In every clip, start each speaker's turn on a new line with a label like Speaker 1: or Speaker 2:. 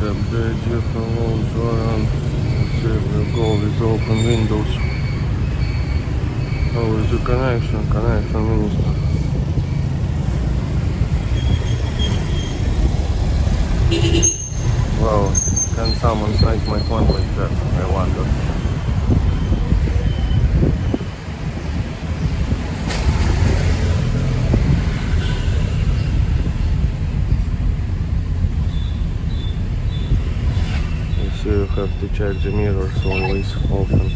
Speaker 1: update here from Zoran. Let's see if we go with open windows. How is the connection? Connection minister. Wow, can someone snake my phone like that? I wonder. So you have to check the mirrors always open.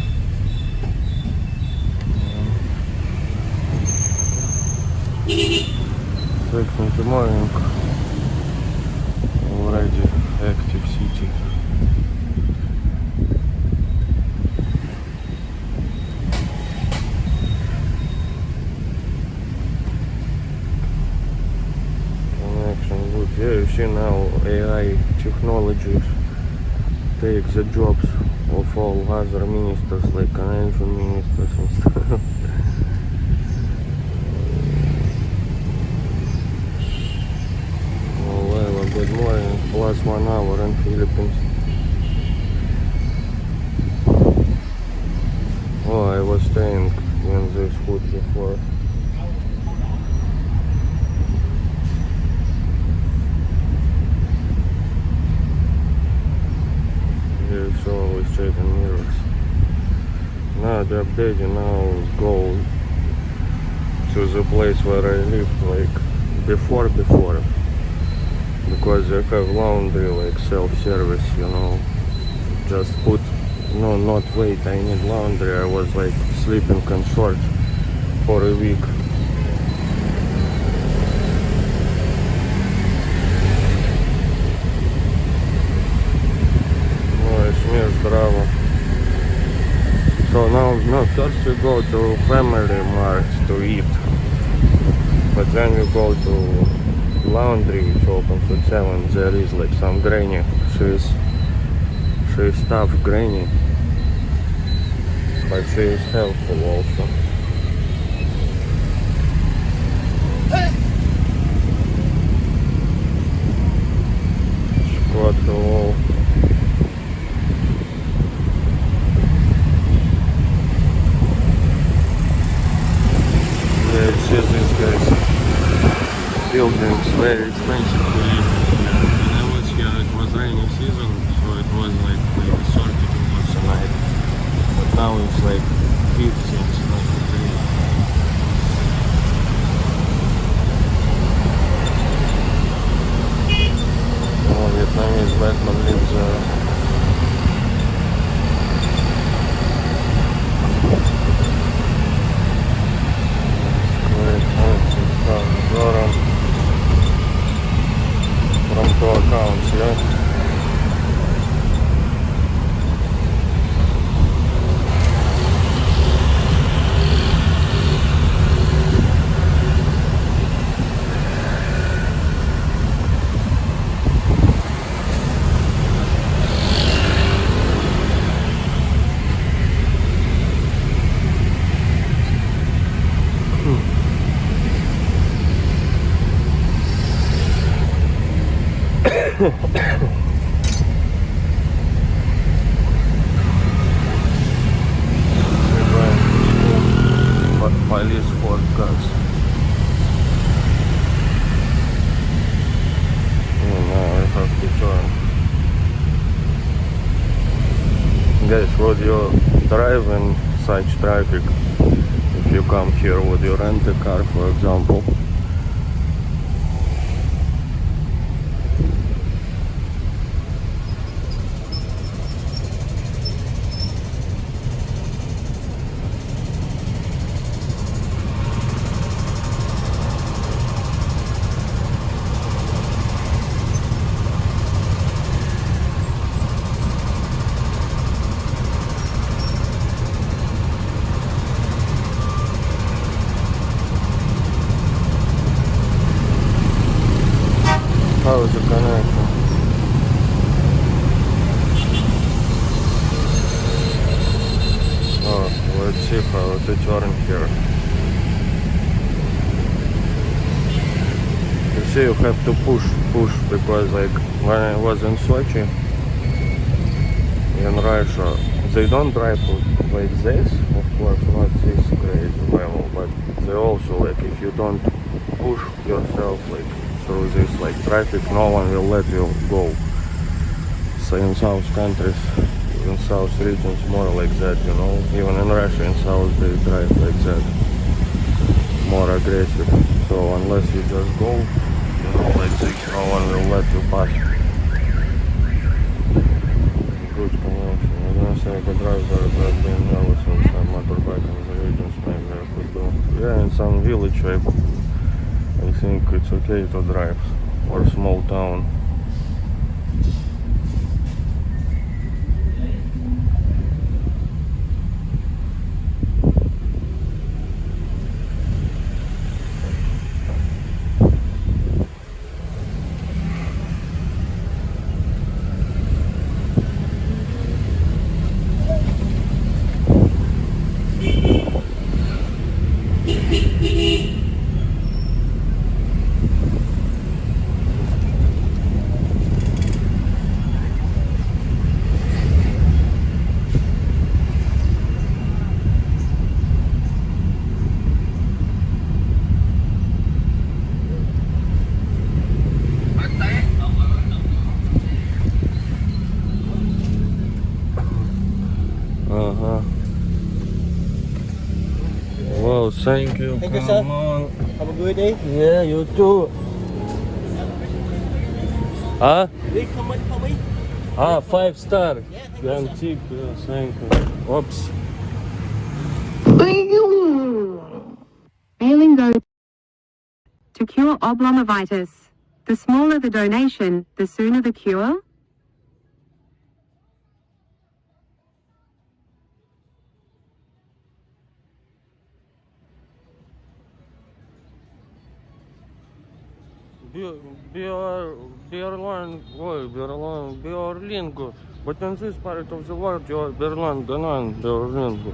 Speaker 1: Six in the morning. Already active city. Connection good. Yeah, you see now AI technologies take the jobs of all other ministers, like convention ministers and stuff. Oh well, good morning, plus 1 hour in Philippines. Oh, I was staying in this hood before. It's always checking mirrors. Now they're updating, now go to the place where I live, like before, because they have laundry, like self-service, you know, just put, no, not wait, I need laundry. I was like sleeping on shorts for a week. Bravo. So now, no, first you go to Family Mart to eat, but then you go to laundry, which opens at 7. There is like some granny. She's tough granny, but she is helpful also. Squad, hello. These guys, buildings very expensive to live. When I was here it was rainy season, so it was like maybe 30 degrees a night. But now it's like 50, it's not really. Oh, Vietnamese Batman lives there. Zoran from 2 accounts, yeah? Police Ford cars. Oh, now I have to turn. Guys, would you drive in such traffic if you come here? Would you rent a car, for example? How is the connection? Oh, let's see how to turn here. This see you have to push, because like when I was in Sochi, in Russia, they don't drive like this, of course, not this crazy level, but they also like if you don't push yourself like through this like traffic, no one will let you go. So in South countries, in South regions, more like that, you know. Even in Russia, in South, they drive like that, more aggressive. So unless you just go, you know, like this, no one will let you pass. Good connection. I don't say I could drive there, but being nervous on some motorbike in the regions, maybe I could do. Yeah, in some village, I think it's okay to drive, or small town. Well, thank you.
Speaker 2: Thank you,
Speaker 1: Come
Speaker 2: sir.
Speaker 1: on.
Speaker 2: Have a good day.
Speaker 1: Yeah, you too. Huh?
Speaker 2: Big comment for me.
Speaker 1: 5-star.
Speaker 2: Yeah, thank you, sir.
Speaker 1: Antique, yeah, thank you. Oops.
Speaker 3: Ailingo. To cure oblomovitis. The smaller the donation, the sooner the cure.
Speaker 1: Berlingo. But in this part of the world, you are Berlingo.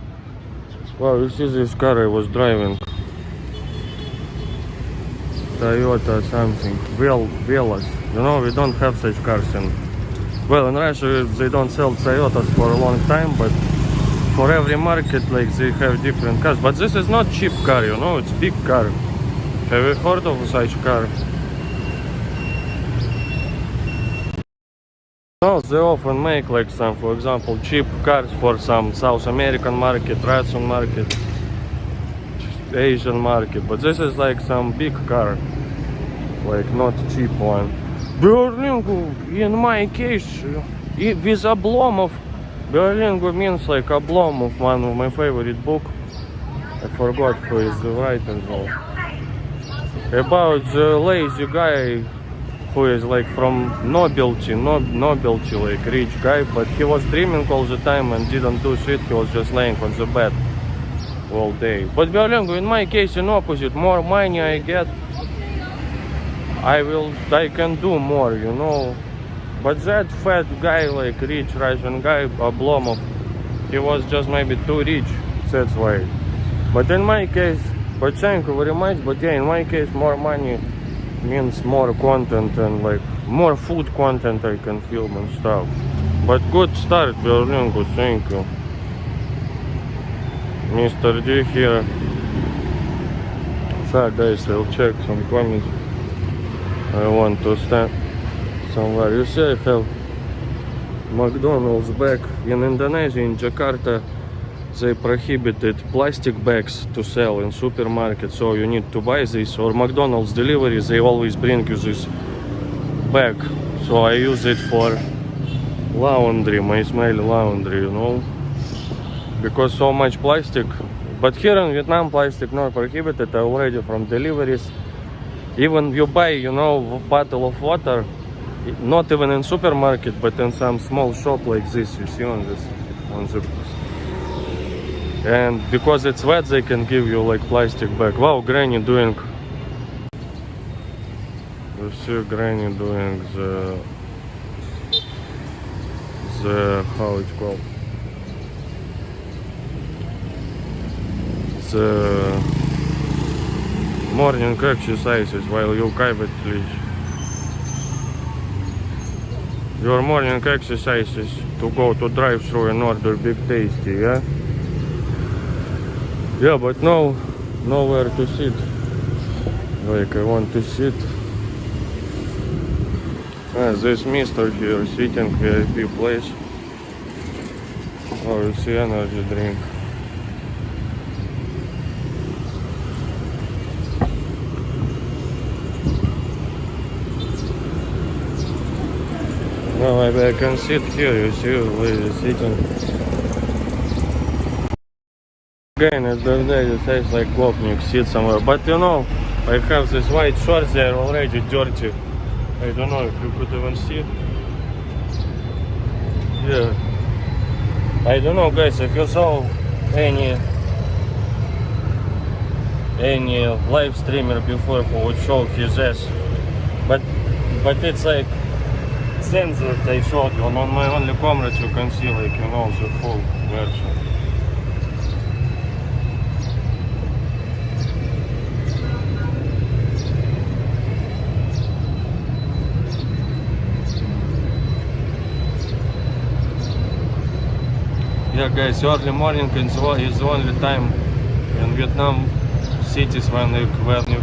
Speaker 1: Wow, you see this car I was driving. Toyota something. Velas. You know, we don't have such cars in... Well, in Russia they don't sell Toyotas for a long time, but for every market, like, they have different cars. But this is not cheap car, you know, it's big car. Have you heard of such car? No, they often make like some, for example, cheap cars for some South American market, Russian market, Asian market. But this is like some big car, like not cheap one. Berlingo, in my case, with Oblomov. Berlingo means like Oblomov, one of my favorite book. I forgot who is the writer though. About the lazy guy who is like from nobility, like rich guy, but he was dreaming all the time and didn't do shit. He was just laying on the bed all day. But Berlingo, in my case, in opposite, more money I get, I can do more, you know. But that fat guy, like rich Russian guy, Oblomov, he was just maybe too rich, that's why. But in my case, but thank you very much, but yeah, in my case, more money means more content and like more food content I can film and stuff. But good start, Berlingo, thank you. Mr. D here. So guys, I'll check some comments. I want to stand somewhere. You see, I have McDonald's bag. In Indonesia, in Jakarta, they prohibited plastic bags to sell in supermarkets, so you need to buy this. Or McDonald's delivery, they always bring you this bag, so I use it for laundry, my smelly laundry, you know, because so much plastic. But here in Vietnam, plastic not prohibited already from deliveries. Even you buy, you know, a bottle of water, not even in supermarket, but in some small shop like this, you see on the and because it's wet, they can give you like plastic bag. Wow, Granny doing, you see Granny doing the how it's called, the Morning exercises while you kaivet please. Your morning exercises to go to drive-thru and order big tasty, yeah? Yeah, but no, nowhere to sit. Like I want to sit. This mister here sitting VIP place. Oh, it's the energy drink. No, maybe I can sit here, you see, lady sitting. Again, at the day it says like gopnik, sit somewhere. But you know, I have this white shorts, they are already dirty. I don't know if you could even see. Yeah. I don't know guys, if you saw any live streamer before who would show his ass. But it's like censored, I showed you. On my only camera you can see like, you know, the full version. Yeah guys, early morning is the only time in Vietnam cities when you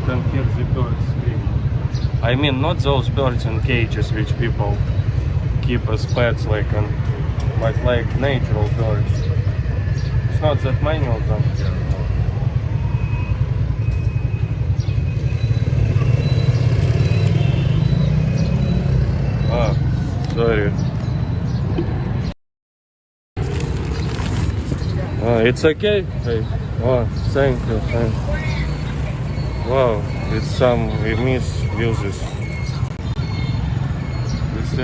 Speaker 1: can hear the birds screaming. I mean not those birds in cages which people keep as pets like, but like natural birds. It's not that many of them here. Ah, sorry. It's okay. Oh, thank you. Wow, it's some misuses. This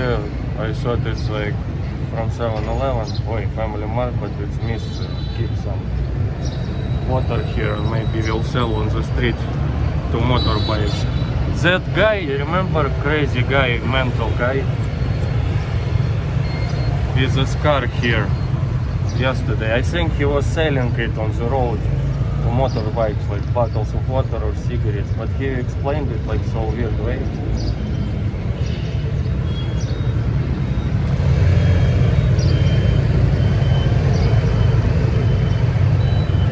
Speaker 1: I thought it's like from 7-Eleven, Family Mart, but it's keep some water here. Maybe we'll sell on the street to motorbikes. That guy, you remember, crazy guy, mental guy, with a scar here. Yesterday, I think he was selling it on the road to motorbikes, like bottles of water or cigarettes, but he explained it like so weird way.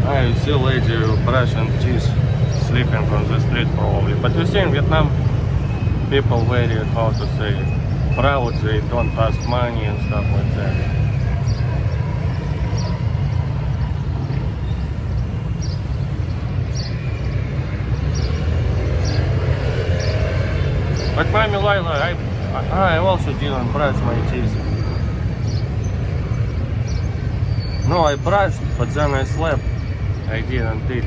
Speaker 1: I see lady brushing teeth, sleeping on the street probably. But you see in Vietnam, people very, how to say, proud, they don't ask money and stuff like that. But Mommy Lila, I also didn't brush my teeth. No, I brushed, but then I slept. I didn't eat.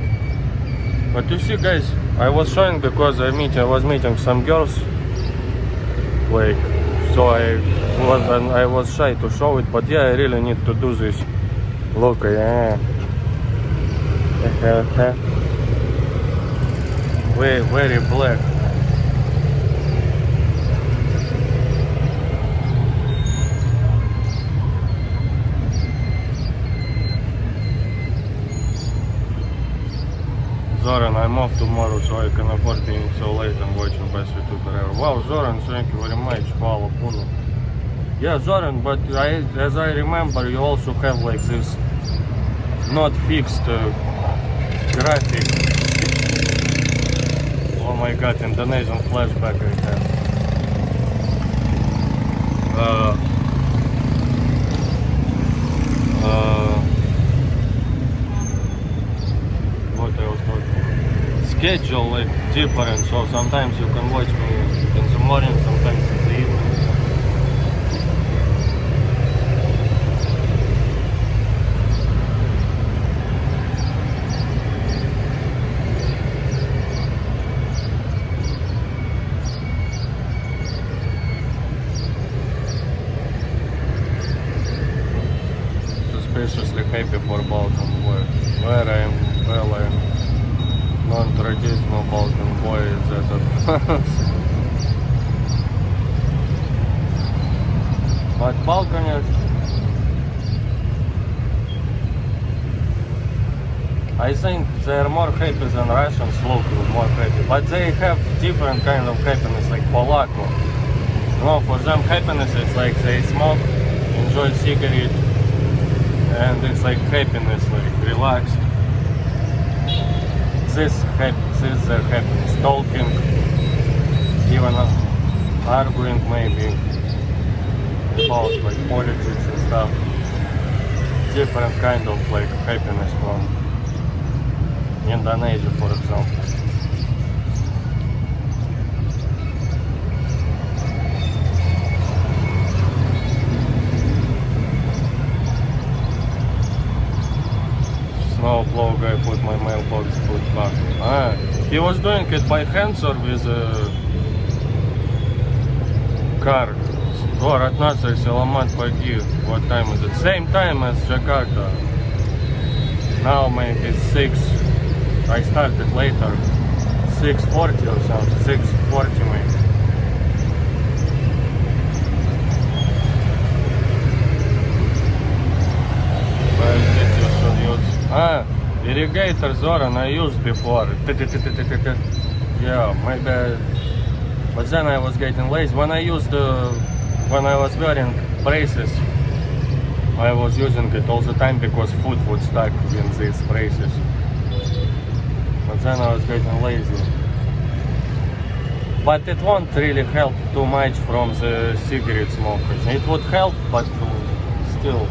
Speaker 1: But you see guys, I was showing because I was meeting some girls. Like, so I was shy to show it, but yeah, I really need to do this. Look, yeah. Very black. Zoran, I'm off tomorrow, so I can afford being so late and watching best YouTuber. Wow, Zoran, thank you very much. Hvala puno. Yeah, Zoran, but as I remember, you also have like this not fixed graphic. Oh my god, Indonesian flashback I have. What I was talking. Schedule like different, so sometimes you can watch me in the morning, sometimes in the evening. Suspiciously happy for Balkan boy. Where I am, well, I am non-traditional Balkan boy is that. But Balkan is, I think they're more happy than Russians look more happy, but they have different kind of happiness, like Polako. You know, for them happiness is like they smoke, enjoy cigarette, and it's like happiness, like relaxed. This is their happiness. Talking, even arguing maybe about like politics and stuff. Different kind of like happiness from Indonesia, for example. Snowplow guy put my mailbox put back. He was doing it by hands or with a car. Город нации, Селамат Паги. What time is it? Same time as Jakarta. Now maybe 6. I started later. 6:40 or something. 6:40 maybe. But this you should use. Irrigator Zoran I used before. Yeah, maybe. But then I was getting lazy. When I was wearing braces, I was using it all the time because food would stuck in these braces. But then I was getting lazy. But it won't really help too much from the cigarette smokers. It would help, but still.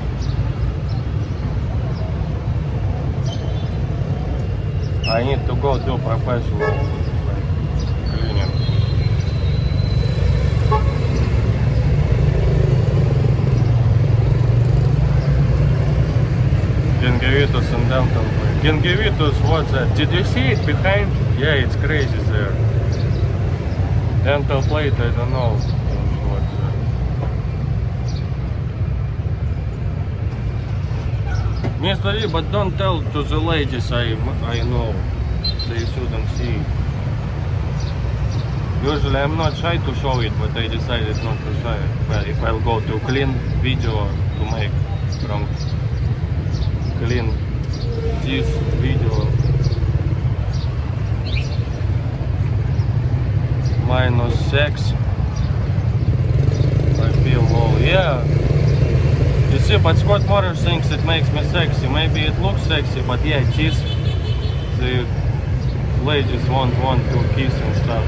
Speaker 1: I need to go do professional cleaning. Gingivitis and dental plate. Gingivitis, what's that? Did you see it behind? Yeah, it's crazy there. Dental plate, I don't know what's that. Mr. E, but don't tell to the ladies I know. They shouldn't see. Usually I'm not shy to show it, but I decided not to show it. Well, if I'll go to clean video to make from clean this video -6. I feel low. Yeah. You see, but Scott Moore thinks it makes me sexy. Maybe it looks sexy, but yeah, kiss. The ladies won't want to kiss and stuff.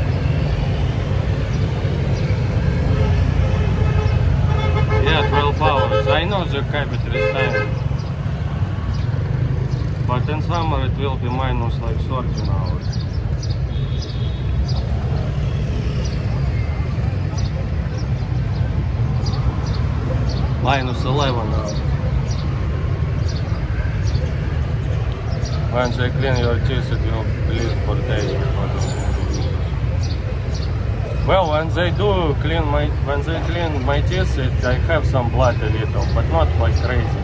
Speaker 1: Yeah, 12 hours. I know the capital is time. But in summer it will be minus like 13 hours. Minus 11 hours. Once I clean your teeth, it will bleed for days before this. Well, when they clean my teeth, I have some blood a little, but not like crazy.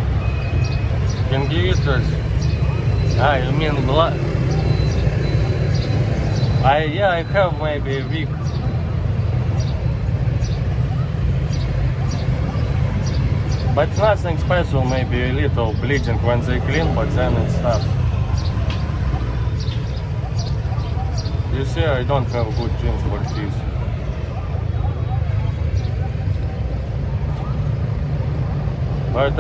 Speaker 1: Gingivitis. You mean blood? Yeah, I have maybe a week. But nothing special, maybe a little bleeding when they clean, but then it stops. You see, I don't have good genes for teeth. But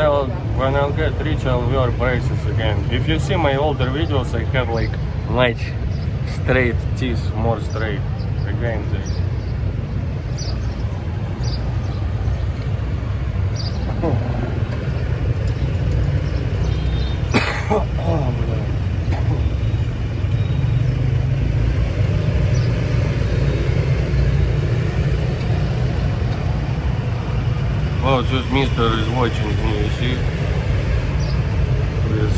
Speaker 1: when I'll get rich, I'll wear braces again. If you see my older videos, I have like much straight teeth, more straight. Again, this. Oh, this mister is watching me, you see? With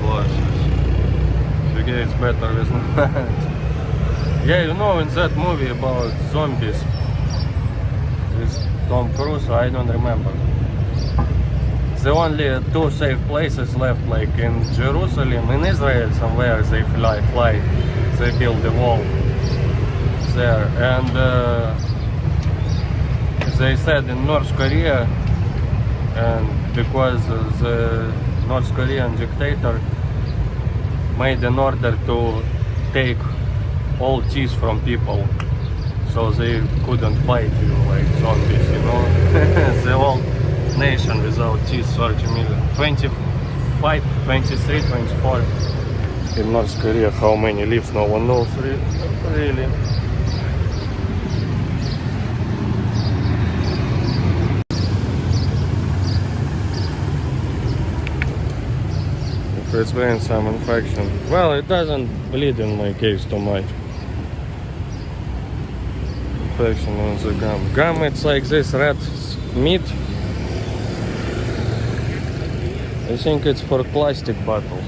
Speaker 1: glasses. Okay, it's better with Yeah, you know, in that movie about zombies with Tom Cruise, I don't remember. The only 2 safe places left, like in Jerusalem, in Israel somewhere, they fly. They build a wall there. And they said in North Korea, and because the North Korean dictator made an order to take all teeth from people, so they couldn't bite you like zombies, you know. The whole nation without teeth, 30 million. 25, 23, 24 in North Korea. How many lives, no one knows really. It's been some infection. Well, it doesn't bleed in my case too much. Infection on the gum. Gum, it's like this red meat. I think it's for plastic bottles.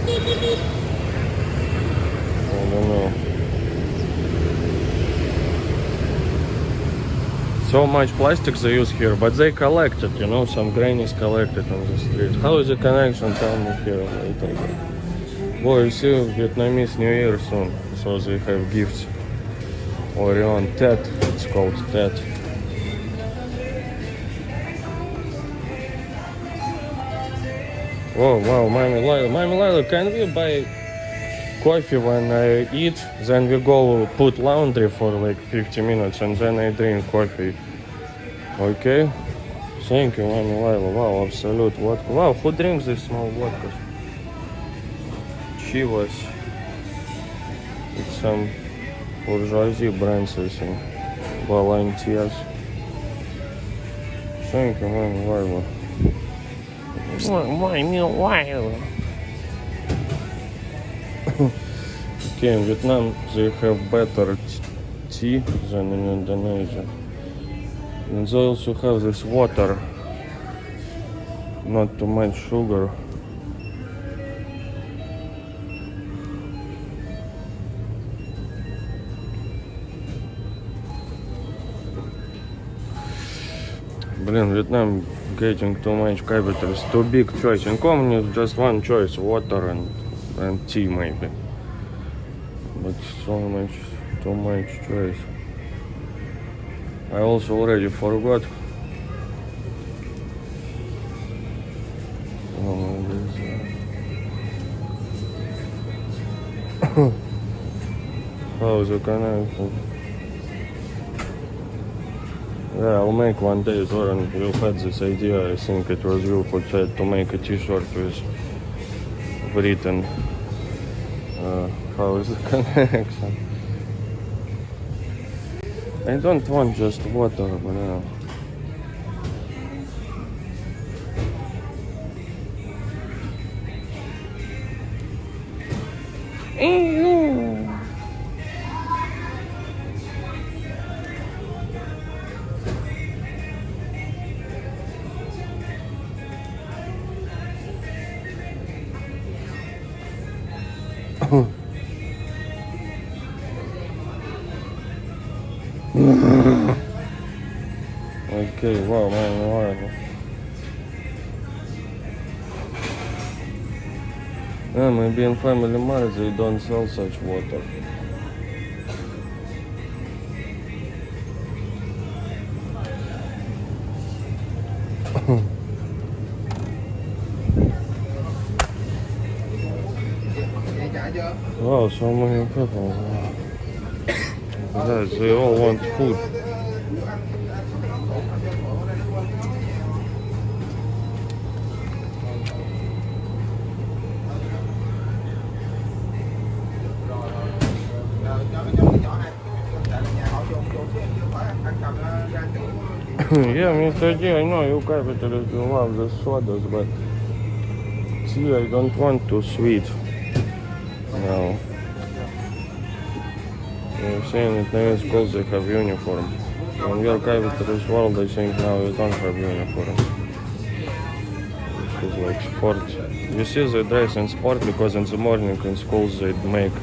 Speaker 1: I don't know. So much plastic they use here, but they collect it, you know, some grannies collect it on the street. How is the connection? Tell me here later. Boy, you see Vietnamese New Year soon, so they have gifts. Orion Tet, it's called Tet. Oh wow, Mommy Lila, can we buy coffee when I eat? Then we go put laundry for like 50 minutes and then I drink coffee. Okay? Thank you, Mommy Lila. Wow, absolute vodka. Wow, who drinks this small vodka? Chivas. It's some bourgeoisie brands, I think. Volunteers. Thank you, Mommy Lila. Mommy Lila. Okay, in Vietnam they have better tea than in Indonesia. And they also have this water, not too much sugar. Блин, Vietnam getting too much capital, it's too big choice. In common is just one choice, water and tea maybe. But so much, too much choice. I also already forgot. Oh, how's the connection? Yeah, I'll make one day, Zoran, you had this idea, I think it was you who said to make a t-shirt with written how is the connection. I don't want just water, but okay, wow, man, yeah, maybe in Family Mart they don't sell such water. Wow, so many people. Guys, they all want food. Yeah, Mr. D, I know you capitalists, you love the sodas, but see, I don't want too sweet. No. You're saying it in schools they have uniform. In your capitalist world, I think now you don't have uniform. This is like sport. You see they dress in sport because in the morning in schools they make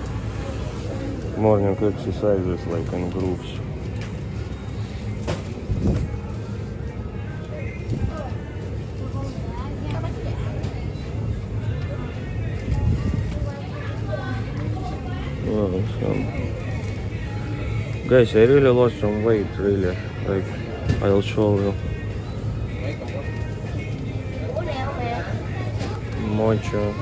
Speaker 1: morning exercises like in groups. Guys, I really lost some weight, really. Like, I'll show you. мочу.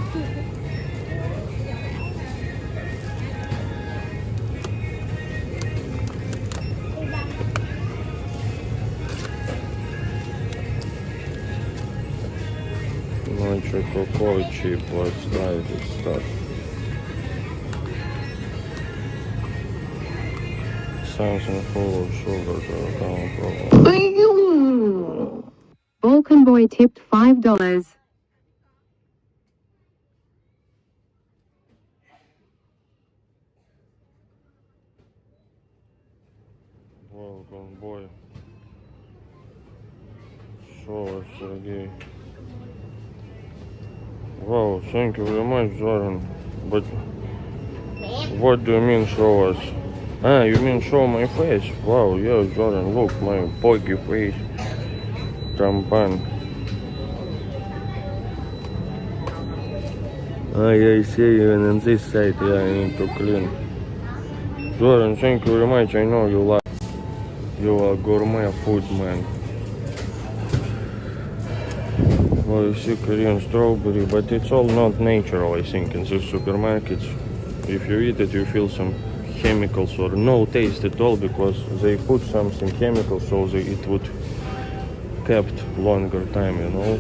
Speaker 1: Мочу, какой чип, let's try this stuff. Something full of sugar, so problem.
Speaker 3: Balkan boy tipped $5.
Speaker 1: Welcome, boy. Show us, Sergey. Wow, thank you very much, Zoran. But what do you mean show us? Ah, you mean show my face? Wow, yeah, Zoran, look, my pokey face. Champagne. I see you on this side, yeah, I need to clean. Zoran, thank you very much, I know you like. You are gourmet food man. Well, you see Korean strawberry, but it's all not natural, I think, in the supermarkets. If you eat it, you feel some chemicals or no taste at all, because they put something chemical so that it would kept longer time, you know.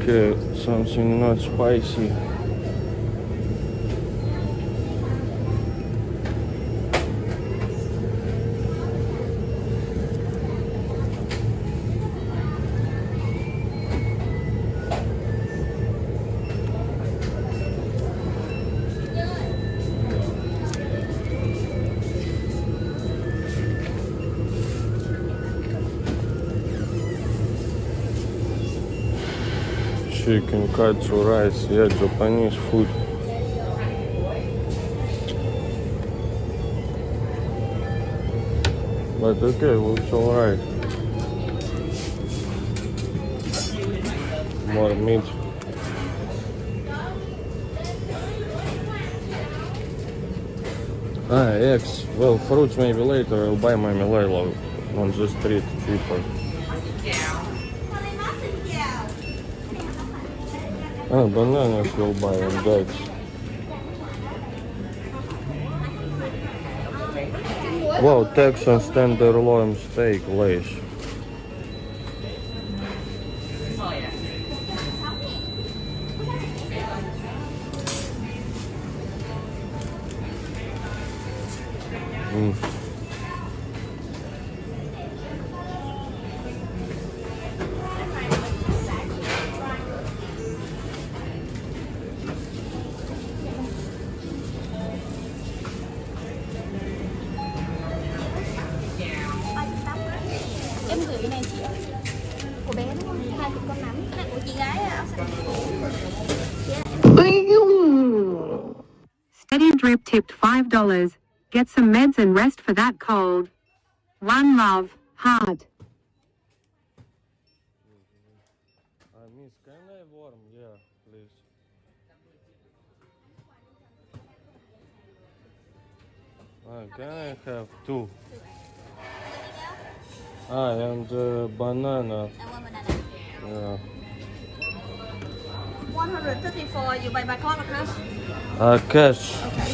Speaker 1: Okay, something not spicy. Chicken, katsu, rice, yeah, Japanese food. But okay, looks alright. More meat. Ah, eggs. Well, fruits maybe later. I'll buy my Milelo on the street cheaper. Ah, bananas will buy and dates. Wow, Texan tenderloin steak lace.
Speaker 4: Em gửi cái này chị ạ. Của bé đúng không? 20 con nắm. Cái này của chị gái áo xanh.
Speaker 3: Steady Drip tipped $5. Get some meds and rest for that cold. One love, hard.
Speaker 1: Miss, can I warm? Yeah, please. Can I have two? And banana.
Speaker 4: I want banana.
Speaker 1: Yeah.
Speaker 4: 134, you buy by card or cash?
Speaker 1: Cash.
Speaker 4: Okay.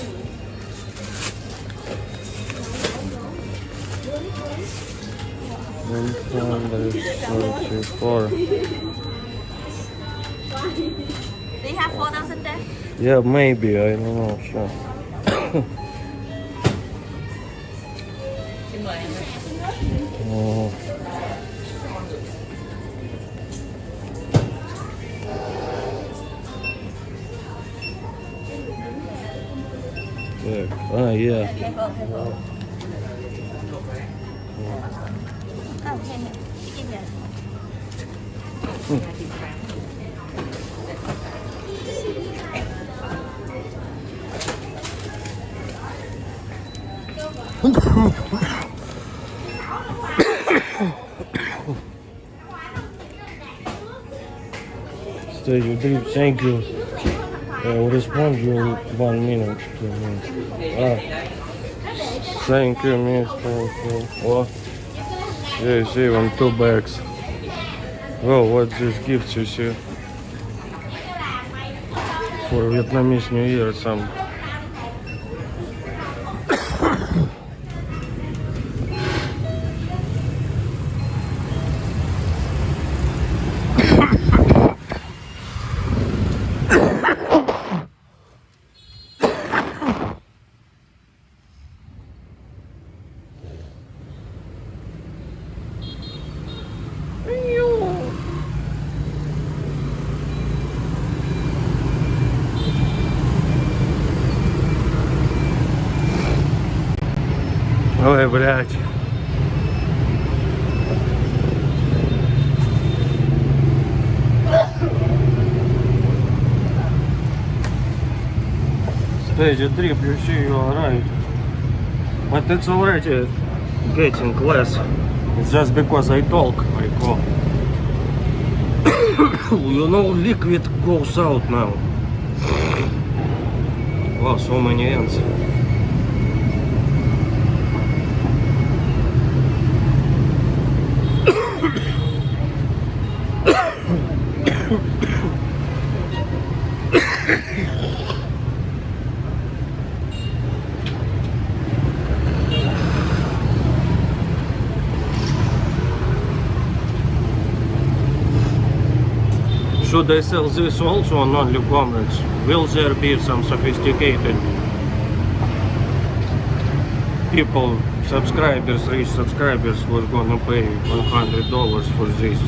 Speaker 4: $134. Do you have 4,000 there?
Speaker 1: Yeah, maybe, I don't know, sure. Oh. Yeah. Yeah.
Speaker 4: Oh, okay. Give me.
Speaker 1: Stay your drip, thank you. I will respond you 1 minute, 2 minutes. Thank you, miss. Thank you. Oh, yeah, it's even 2 bags. Oh, what's this gift you see? For Vietnamese New Year, some. Ой, блядь. Stage 3, you see, you are right. But it's already getting less. It's just because I talk, I go. You know, liquid goes out now. Wow, so many ants. Should I sell this also on only comments? Will there be some sophisticated people, subscribers, rich subscribers who are gonna pay $100 for this?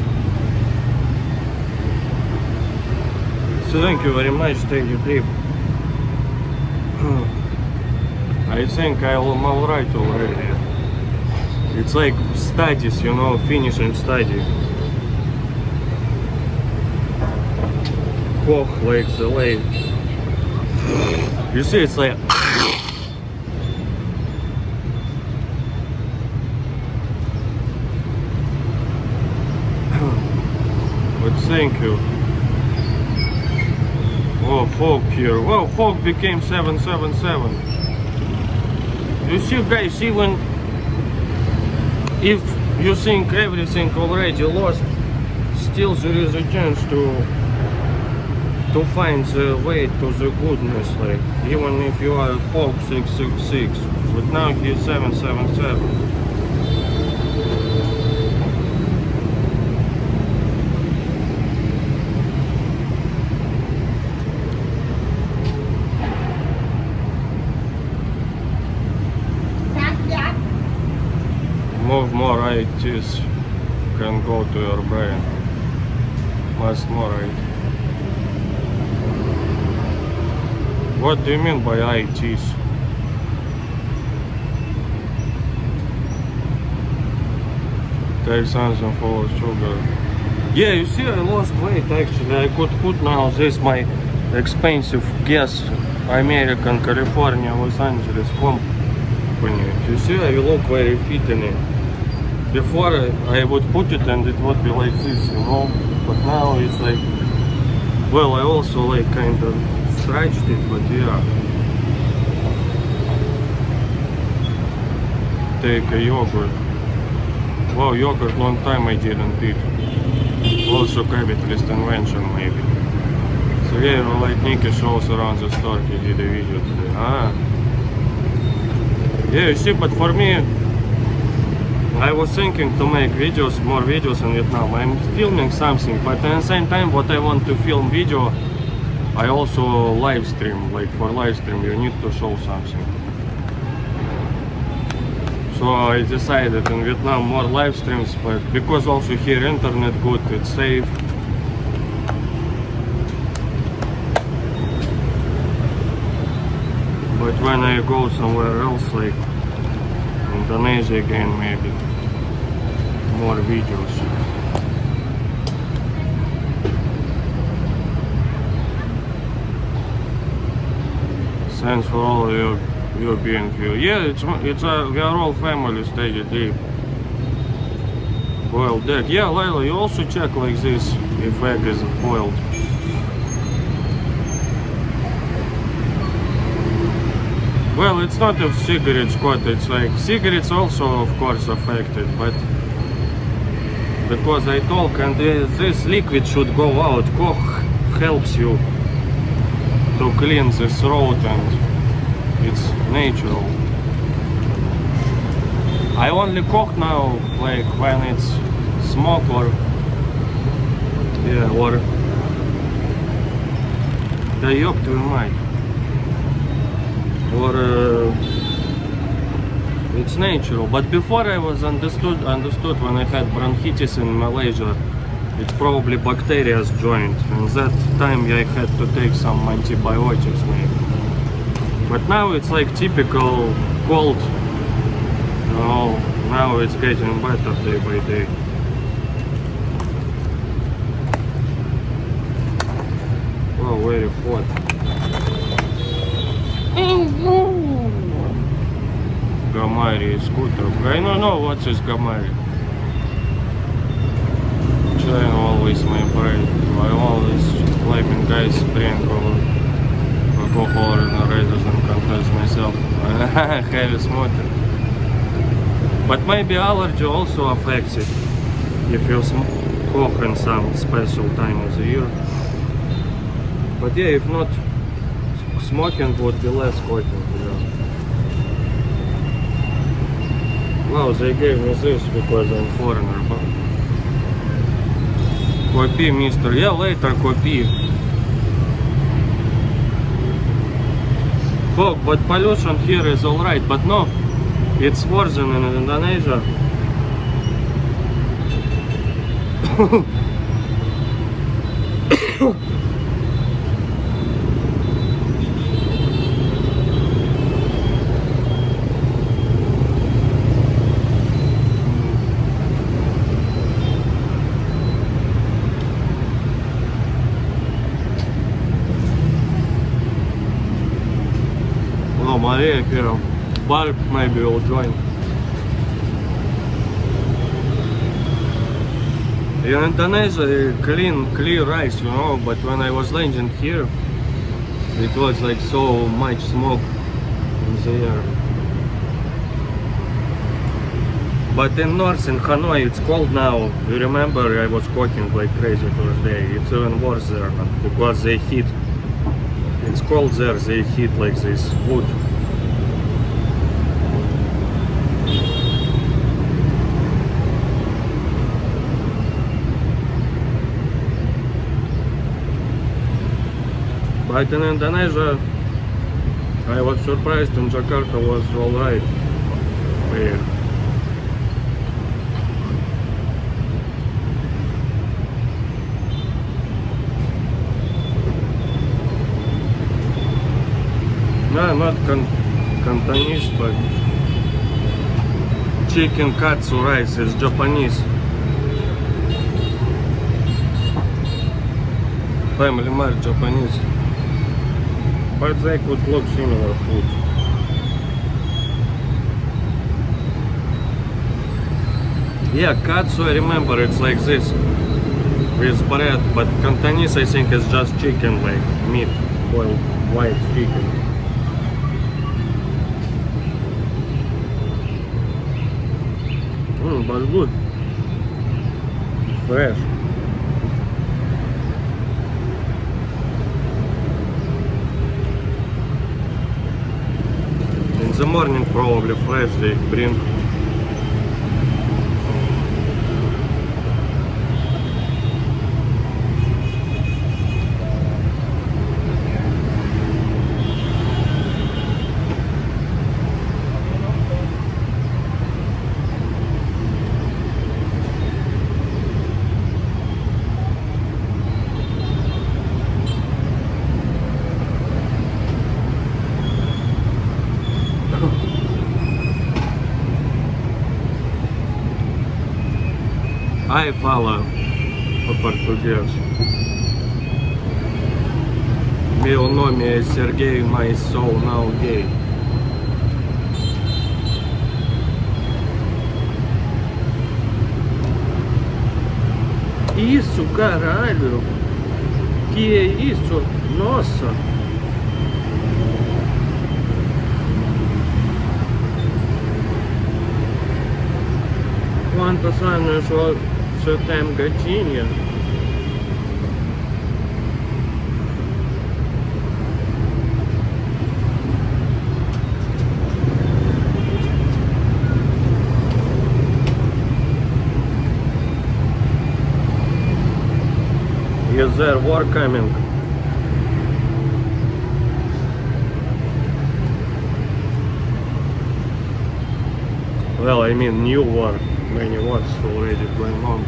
Speaker 1: So thank you very much, take your trip. I think I'm alright already. It's like studies, you know, finishing study. Koch like the lake. You see, it's like but thank you. Oh, fog here. Wow, fog became 777. You see, guys, even if you think everything already lost, still there is a chance to find the way to the goodness, like even if you are fog 666, but now he's 777. Move more right, this can go to your brain. Much more right. What do you mean by ITs? Take something for sugar. Yeah, you see, I lost weight actually. I could put now this my expensive gas American California Los Angeles company. You see, I look very fit in it. Before I would put it and it would be like this, you know. But now it's like, well, I also like kind of stretched it, but yeah. Take a yogurt. Wow, yogurt long time I didn't eat. Also capitalist invention maybe. So yeah, like Nicky shows around the store, he did a video today. Ah. Yeah, you see, but for me, I was thinking to make videos, more videos in Vietnam. I'm filming something, but at the same time what I want to film video, I also live stream. Like for live stream you need to show something. So I decided in Vietnam more live streams, but because also here internet good, it's safe. But when I go somewhere else, like Indonesia again, maybe more videos. Thanks for all of you being here. Yeah, we are all family. Stay deep. Boiled egg. Yeah, Layla, you also check like this if egg is boiled. Well, it's not a cigarette squat, it's like cigarettes also of course affected, but because I talk and this liquid should go out. Koch helps you to clean the throat and it's natural. I only cook now like when it's smoke or да ёб твою мать, or it's natural. But before I was understood when I had bronchitis in Malaysia, it's probably bacteria joined, and that time I had to take some antibiotics maybe. But now it's like typical cold. No, now it's getting better day by day. Oh, very hot. Gamari scooter. I don't know what is Gamari. China always my brain. I always blaming guys drink alcohol rather than confess myself. Heavy smoker. But maybe allergy also affects it if you cough in some special time of the year. But yeah, if not, smoking would be less coughing. Yeah. Wow, they gave me this because I'm foreigner. But copy, mister. Yeah, later copy. Fog, but pollution here is alright, but no. It's worse than in Indonesia. Oh, Maria here. Barb maybe will join. In Indonesia, clear rice, you know, but when I was landing here, it was like so much smoke in the air. But in north, in Hanoi, it's cold now. You remember I was cooking like crazy first day. It's even worse there because they heat. It's cold there, they heat like this wood. But in Indonesia, I was surprised, and Jakarta was alright. No, not Cantonese, but chicken katsu rice is Japanese. Family Mart Japanese. But they could look similar food. Yeah, katsu, I remember it's like this with bread, but Cantonese I think is just chicken, like meat, boiled white chicken. But good, fresh. In the morning probably fresh they bring. Ai fala o português. Meu nome é Sergei, mas sou não gay. Isso, caralho! Que é isso? Nossa! Quantos anos що там гачіння. Is there war coming? Well, I mean new war. Many wars already going on.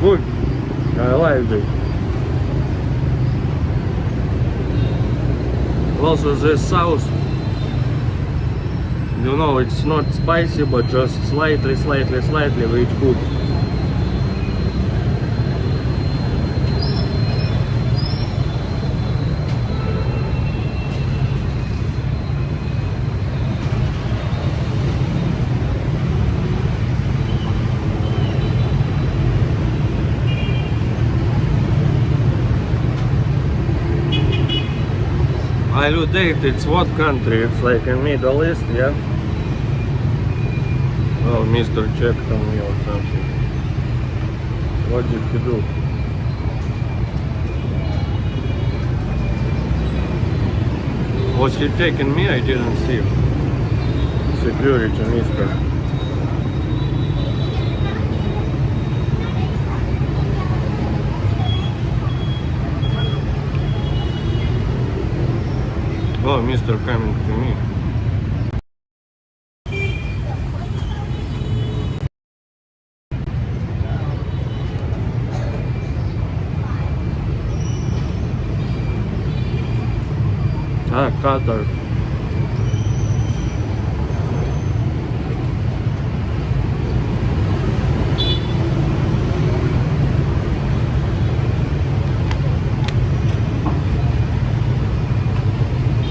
Speaker 1: Good. I like it. Also the sauce, you know, it's not spicy but just slightly which good. Aludate, it's what country? It's like in Middle East, yeah? Oh, Mr. checked on me or something. What did he do? Was he taking me? I didn't see. Security, mister. Oh, Mr. coming to me. Ah, Qatar.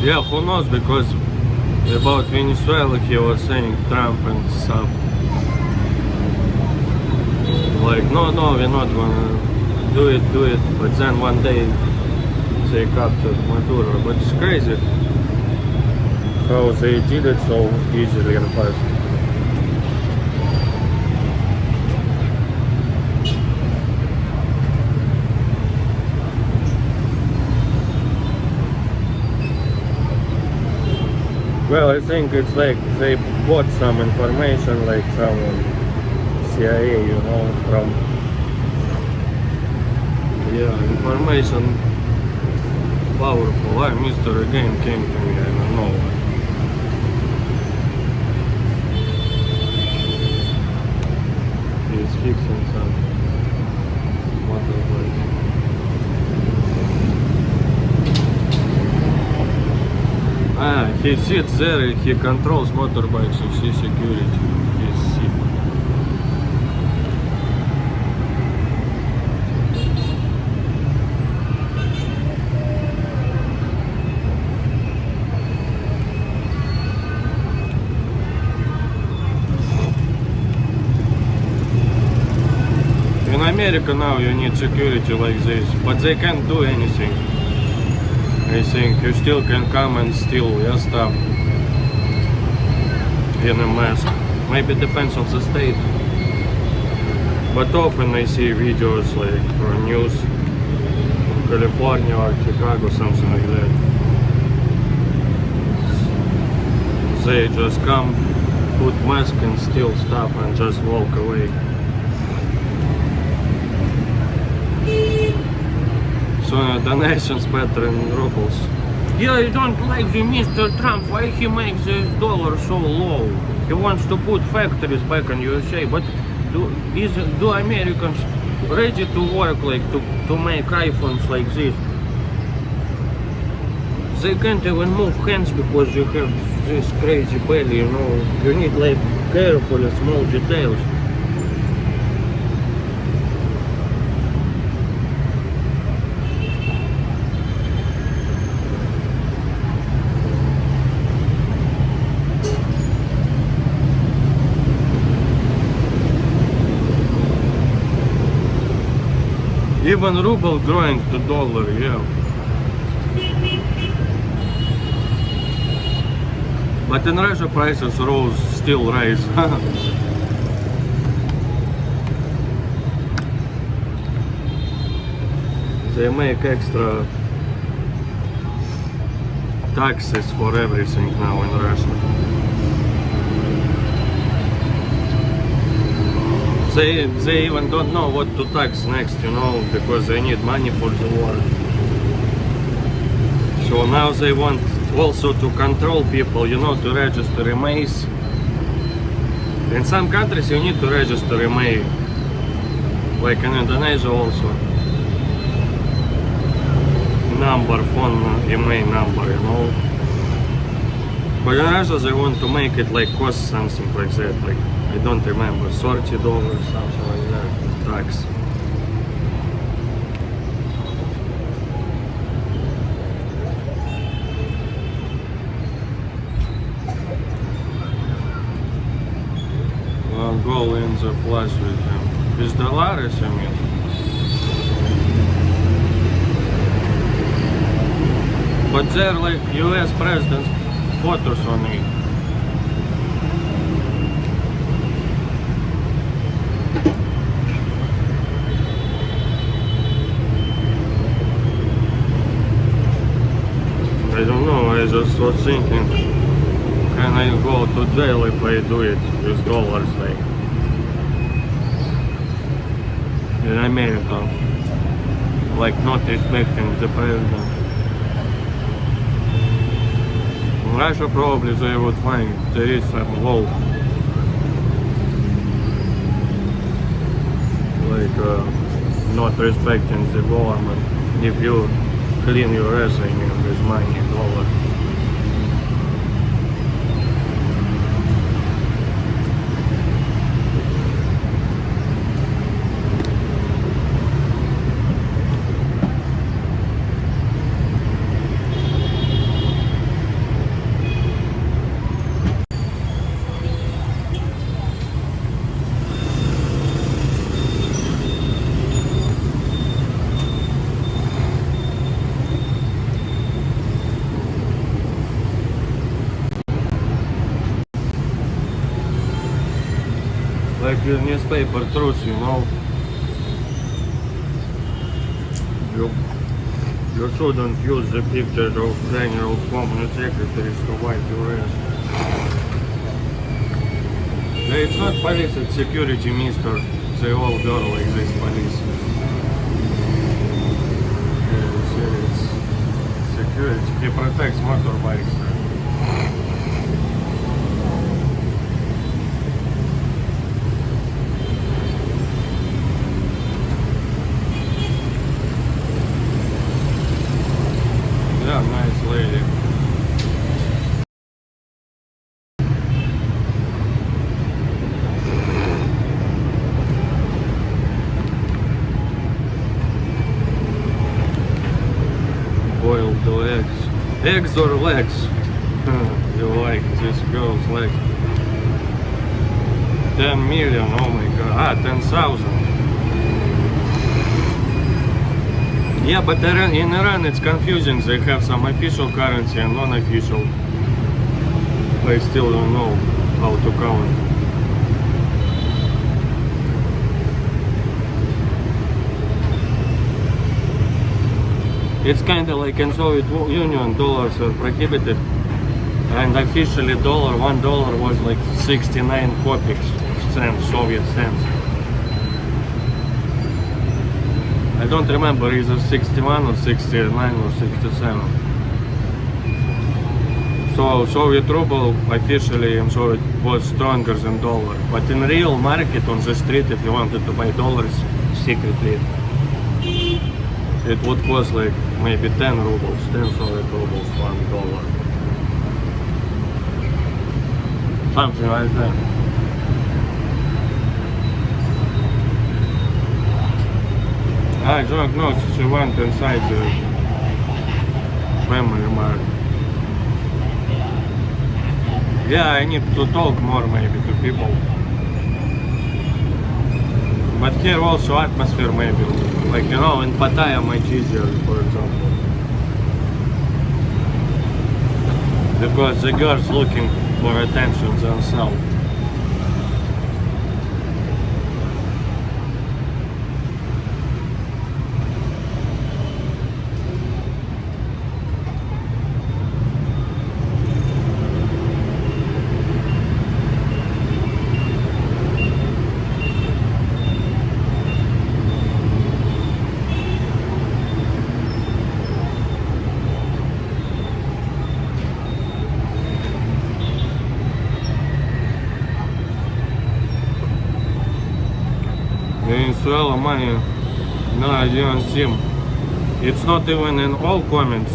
Speaker 1: Yeah, who knows, because about Venezuela he was saying Trump and stuff. Like, no, we're not gonna do it, but then one day they captured Maduro. But it's crazy how they did it so easily and fast. Well, I think it's like they bought some information, like some CIA, you know, from, yeah, information powerful. Why Mr. again came to me, I don't know why. He's fixing some motorbike. Ah, he sits there, he controls motorbikes, you see security. He's sick. In America now you need security like this, but they can't do anything. I think you still can come and steal your stuff in a mask. Maybe it depends on the state. But often I see videos like for news from California or Chicago, something like that. They just come, put mask and steal stuff and just walk away. So donations better in rubles. Yeah, I don't like the Mr. Trump. Why he makes this dollar so low? He wants to put factories back in USA, but do Americans ready to work like to make iPhones like this? They can't even move hands because you have this crazy belly, you know. You need like careful small details. Even ruble growing to dollar, yeah. But in Russia prices rose, still rise. They make extra taxes for everything now in Russia. They even don't know what to tax next, you know, because they need money for the war. So now they want also to control people, you know, to register emails. In some countries you need to register email, like in Indonesia also. Number, phone, email number, you know. But in Russia they want to make it like cost something like that, like I don't remember, $30, something like that, tax. Well, go in the flash with him. Is Dolores, I mean. But there like US president's photos on it. I don't know, I just was thinking, can I go to jail if I do it with dollars, like in America, like not respecting the president. In Russia probably they would find there is some law, like not respecting the government if you clean your ass, I mean, with money, dollar. Like the newspaper truth, you know. You shouldn't use the pictures of General Company Secretaries to wipe your ass. It's not police, it's security, mister. They all go like this, police. It's security, he protects motorbikes. Yeah, nice lady. Boiled the legs. Eggs or legs? You like this girl's leg. 10 million, oh my god. 10,000. Yeah, but in Iran it's confusing. They have some official currency and non-official. I still don't know how to count. It's kind of like in Soviet Union, dollars are prohibited, and officially $1 was like 69 kopecks, cents, Soviet cents. I don't remember, either 61 or 69 or 67. So Soviet ruble officially in Soviet was stronger than dollar, but in real market on the street, if you wanted to buy dollars secretly, it would cost like maybe 10 rubles, 10 Soviet rubles, $1. Something like that. I don't know, she went inside the family mart. Yeah, I need to talk more maybe to people. But here also atmosphere maybe, like you know, in Pattaya much easier, for example. Because the girls looking for attention themselves. Venezuela money, no, I didn't see him. It's not even in all comments.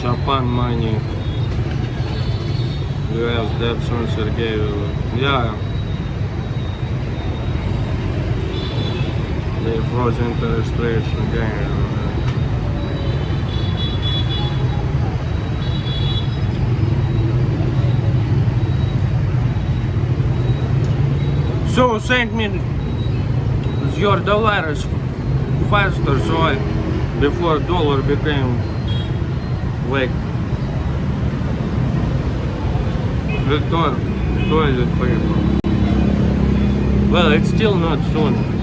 Speaker 1: Japan money. US debt soon Sergey. Yeah. They froze interest rates again. So send me your dollars faster, so I, before dollar became like return toilet paper. Well, it's still not soon.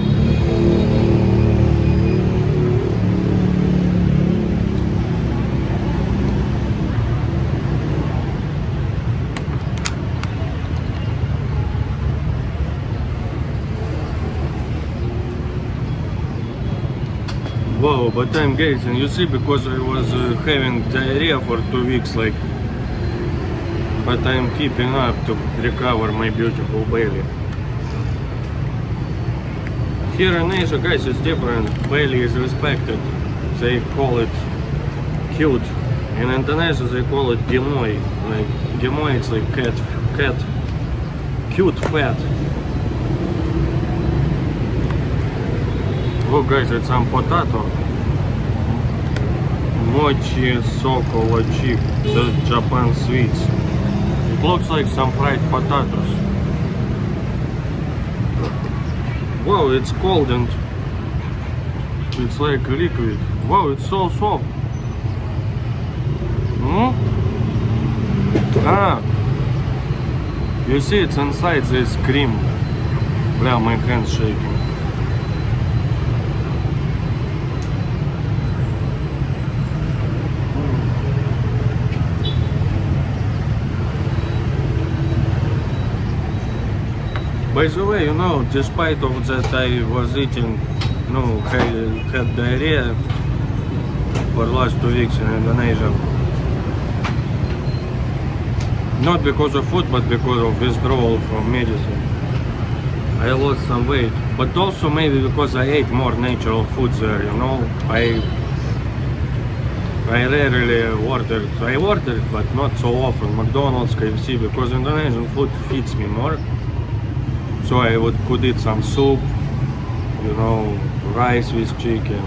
Speaker 1: Wow, but I'm gazing, you see, because I was having diarrhea for 2 weeks, like, but I'm keeping up to recover my beautiful belly. Here in Asia, guys, it's different. Belly is respected. They call it cute. In Indonesia, they call it gemoy. Like gemoy, it's like cat, cute fat. Oh, guys, it's some potato. Mochi sokola chip. The Japan sweets. It looks like some fried potatoes. Wow, it's cold and it's like liquid. Wow, it's so soft. Ah, you see, it's inside this cream. Bля, my hand's shaking. By the way, you know, despite of that I was eating, no, had diarrhea for last 2 weeks in Indonesia. Not because of food, but because of withdrawal from medicine. I lost some weight, but also maybe because I ate more natural foods there, you know. I rarely ordered, but not so often, McDonald's, KFC, because Indonesian food fits me more. So I could eat some soup, you know, rice with chicken.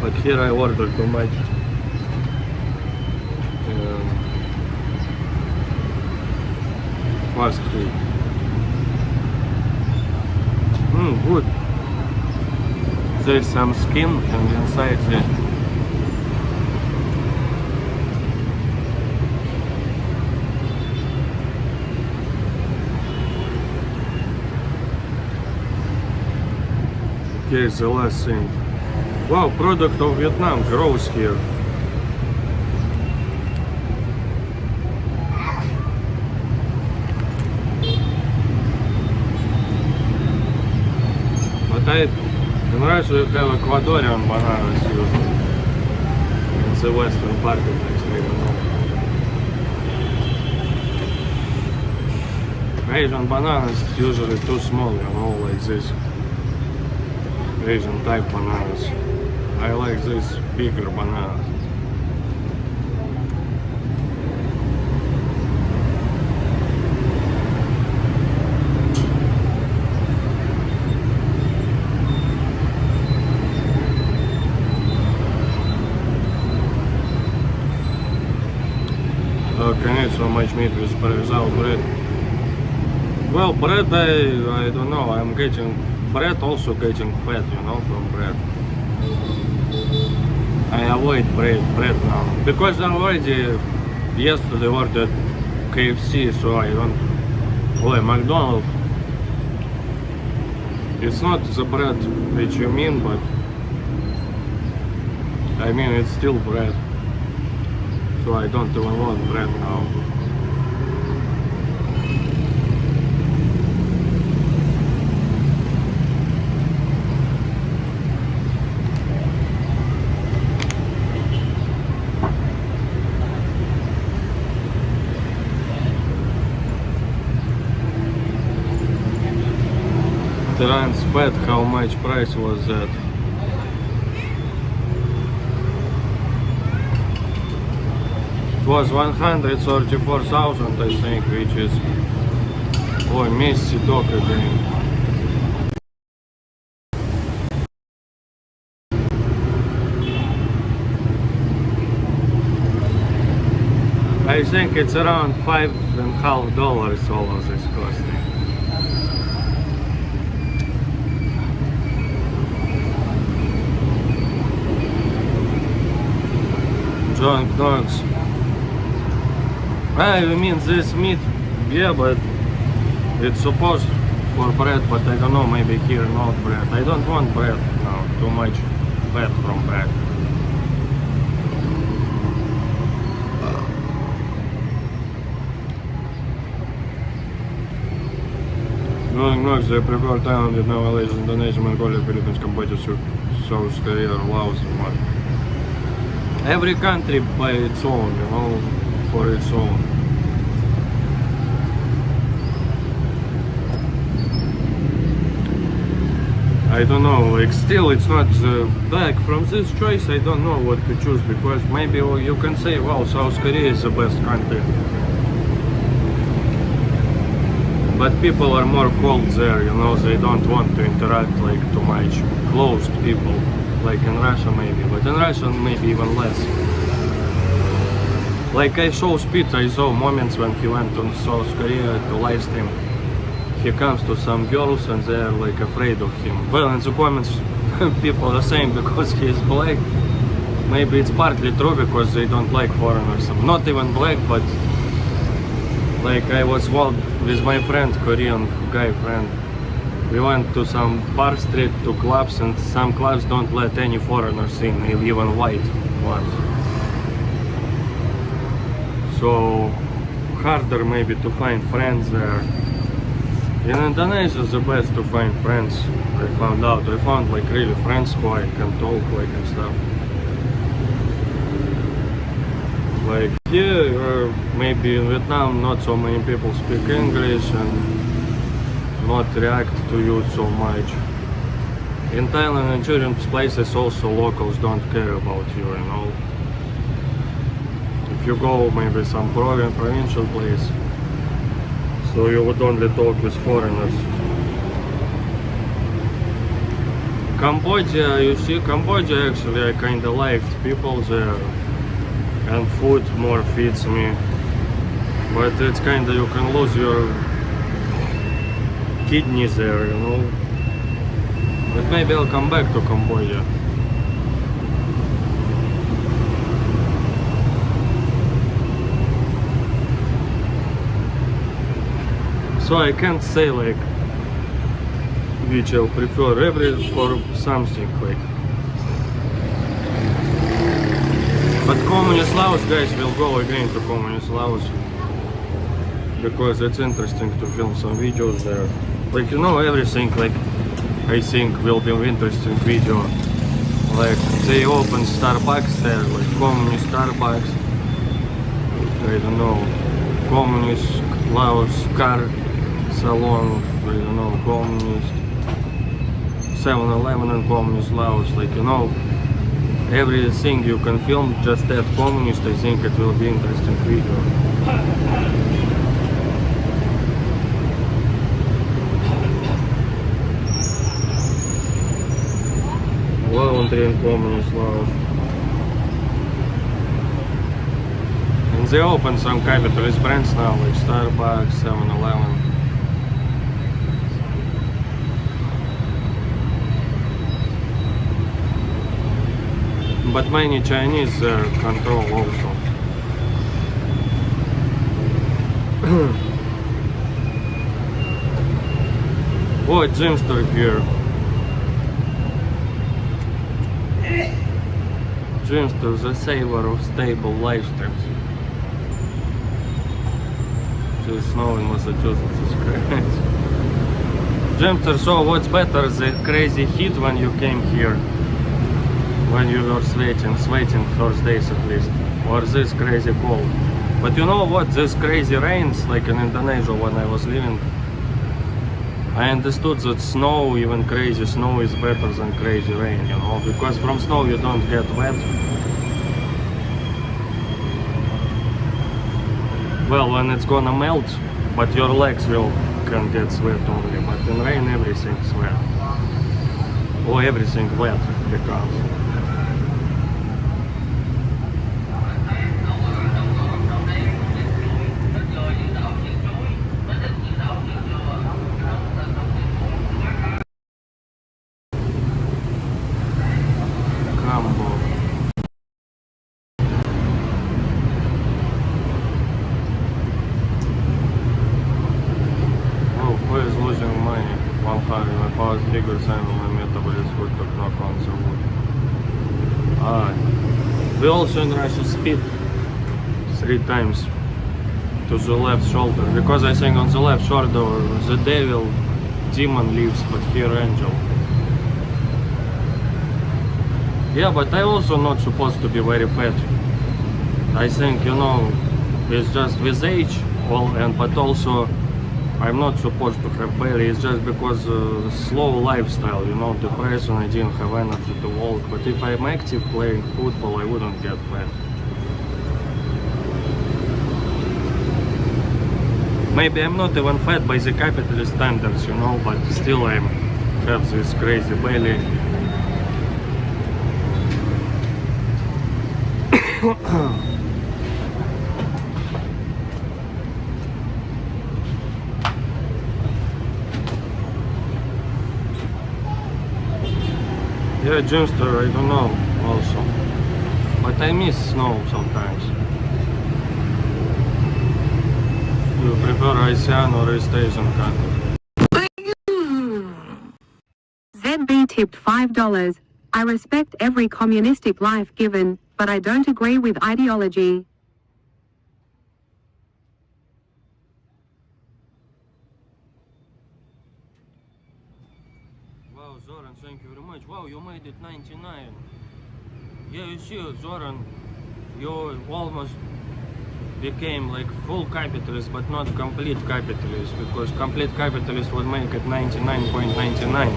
Speaker 1: But here I ordered too much. Fast food. Good. There's some skin and inside there. Here's the last thing. Wow, product of Vietnam grows here. But in Russia you have Ecuadorian bananas usually. It's the western part of it. Asian bananas usually too small, you know, like this. Asian type bananas. I like this bigger bananas. How can I eat so much meat without bread? Well, bread, I don't know. I'm getting bread, also getting fat, you know, from bread. I avoid bread now because I already yesterday ordered KFC, so I don't. Oh, McDonald's. It's not the bread which you mean, but I mean it's still bread. So I don't even want bread now. Trans fat, how much price was that? It was 134,000 I think, which is messy dog again. I think it's around $5.50 all of this costing. John Knox. I mean this meat, yeah, but it's supposed for bread, but I don't know, maybe here not bread. I don't want bread now, too much fat from bread. John Knox, they prepare Thailand, Vietnam, Malaysia, Indonesia, Mongolia, Philippines, Cambodia, South Korea, Laos, and what. Every country by its own, you know, for its own. I don't know, like still it's not back from this choice. I don't know what to choose because maybe you can say, well, South Korea is the best country. But people are more cold there, you know, they don't want to interact like too much closed people. Like in Russia maybe, but in Russia maybe even less. Like I saw Speed, I saw moments when he went to South Korea to live stream. He comes to some girls and they're like afraid of him. Well, in the comments people are saying because he is black. Maybe it's partly true because they don't like foreigners. Not even black, but like I was with my friend, Korean guy friend. We went to some bar street, to clubs, and some clubs don't let any foreigners in, even white ones. So harder maybe to find friends there. In Indonesia it's the best to find friends, I found out. I found like really friends who I can talk like and stuff. Like here, maybe in Vietnam not so many people speak English and not react to you so much. In Thailand and certain places also locals don't care about you, you know. If you go maybe some provincial place, so you would only talk with foreigners. Cambodia, you see, Cambodia actually I kinda liked people there and food more fits me. But it's kinda, you can lose your kidneys there, you know. But maybe I'll come back to Cambodia. So I can't say like which I'll prefer, every for something like. But Communist Laos, guys, will go again to Communist Laos because it's interesting to film some videos there. Like, you know, everything, like, I think will be an interesting video. Like, they open Starbucks there, like communist Starbucks. I don't know, communist Laos car salon, I don't know, communist 7-Eleven and communist Laos, like, you know, everything you can film, just add communist. I think it will be interesting video. Laundry in communist Laos. And they open some capitalist brands now, like Starbucks, 7-Eleven. But many Chinese control also. Oh, Gymster here. Gymster, the saver of stable lifestyles. So snow in Massachusetts is crazy. Gymster, so what's better, the crazy heat when you came here? When you were sweating first days at least, or this crazy cold. But you know what, this crazy rains, like in Indonesia when I was living, I understood that snow, even crazy snow, is better than crazy rain, you know, because from snow you don't get wet. Well, when it's gonna melt, but your legs can get sweat only, but in rain everything's wet. Or everything wet becomes. We also in Russia speed 3 times to the left shoulder, because I think on the left shoulder the devil, demon lives, but here angel. Yeah, but I also not supposed to be very fat. I think, you know, it's just with age, but also I'm not supposed to have belly. It's just because slow lifestyle, you know, depression, I didn't have energy to walk. But if I'm active playing football, I wouldn't get fat. Maybe I'm not even fat by the capitalist standards, you know, but still I have this crazy belly. Yeah, Gymster, I don't know also, but I miss snow sometimes. You prefer ASEAN or East Asian countries?
Speaker 3: ZB tipped $5. I respect every communistic life given, but I don't agree with ideology.
Speaker 1: Wow, Zoran, thank you very much. Wow, you made it 99. Yeah, you see, Zoran, you almost became like full capitalist, but not complete capitalist, because complete capitalist would make it 99.99.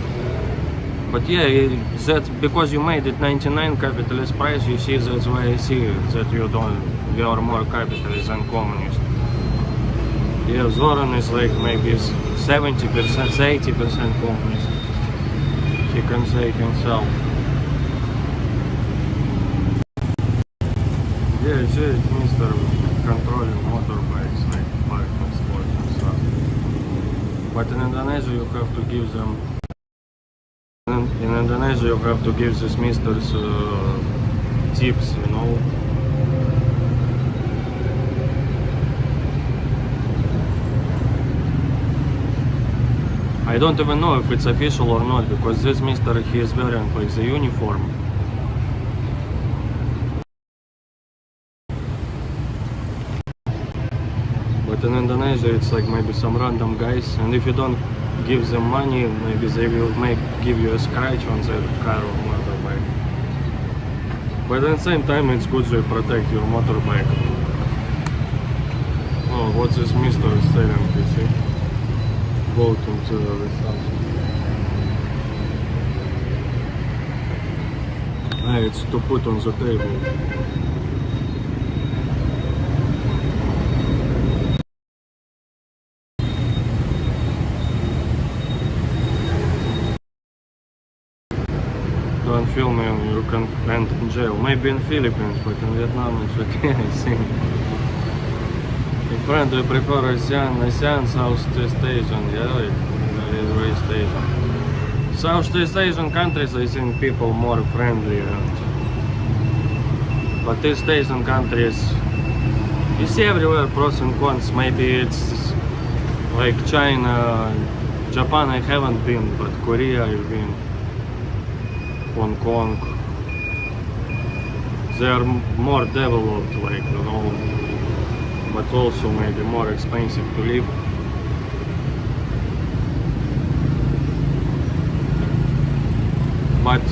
Speaker 1: But yeah, that's because you made it 99 capitalist price. You see, that's why I see that you are more capitalist than communist. Yeah, Zoran is like maybe 70%, 80% communist. He can say himself. Yeah, it's Mr. controlling motorbikes, like parking spots and stuff. But in Indonesia you have to give them. In Indonesia you have to give these misters tips, you know. I don't even know if it's official or not, because this mister, he is wearing like the uniform. But in Indonesia it's like maybe some random guys, and if you don't give them money, maybe they will give you a scratch on their car or motorbike. But at the same time it's good to protect your motorbike. Oh, what's this mister is selling, you see? Voting to the results. It's to put on the table. Don't film me, you can end in jail. Maybe in Philippines, but in Vietnam it's okay, I think. My friend, do you prefer ASEAN, Southeast Asian? Yeah, like East Asian. Southeast Asian countries, I think people more friendly, but East Asian countries, you see everywhere pros and cons. Maybe it's like China, Japan I haven't been, but Korea I've been, Hong Kong. They are more developed, like, you know, but also maybe more expensive to live. But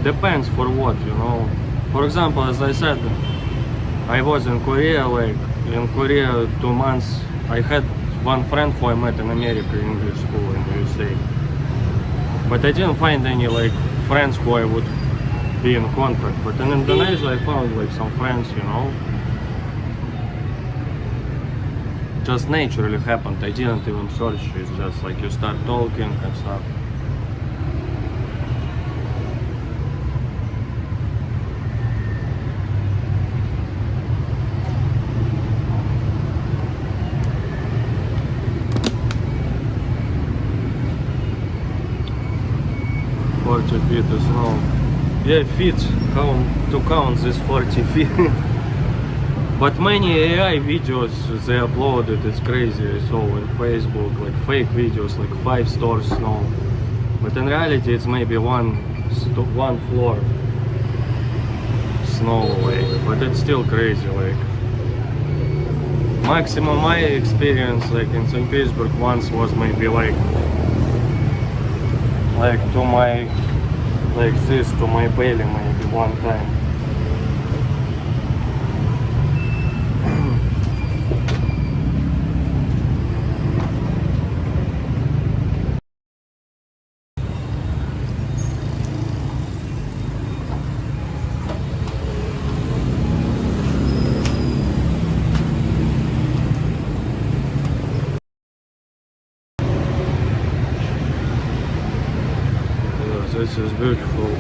Speaker 1: depends for what, you know. For example, as I said, I was in Korea, like in Korea 2 months. I had one friend who I met in America, English school in the USA. But I didn't find any like friends who I would be in contact. But in Indonesia I found like some friends, you know. Just naturally happened. I didn't even search. It's just like you start talking and stuff. Feet is now, yeah, feet, how to count this 40 feet. But many AI videos they uploaded, it's crazy. I saw on Facebook like fake videos, like 5 stores snow, but in reality it's maybe one floor snow, like, but it's still crazy. Like maximum my experience like in St. Petersburg once was maybe like to my, like this, to my belly maybe one time. This is beautiful.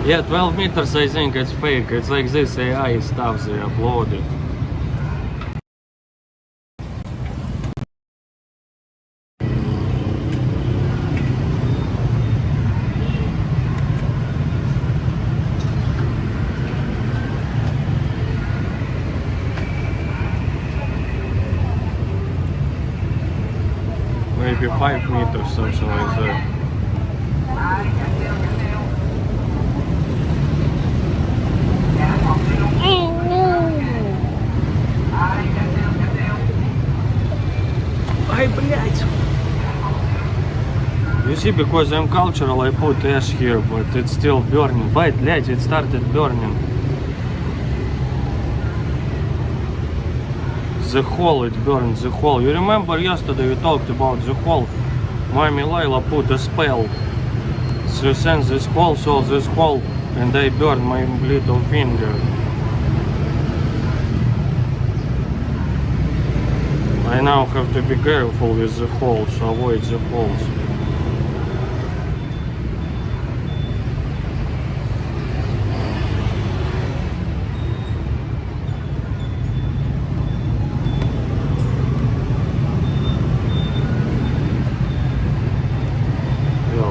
Speaker 1: Yeah, 12 meters I think it's fake. It's like this AI stuff they uploaded. Maybe 5 meters, something like that. Ай, блядь! You see, because I'm cultural, I put ash here, but it's still burning. Wait, блядь, it started burning. The hole, it burned the hole. You remember yesterday we talked about the hole? Mommy Layla put a spell. She sent this hole, saw this hole, and I burned my little finger. I now have to be careful with the holes, avoid the holes.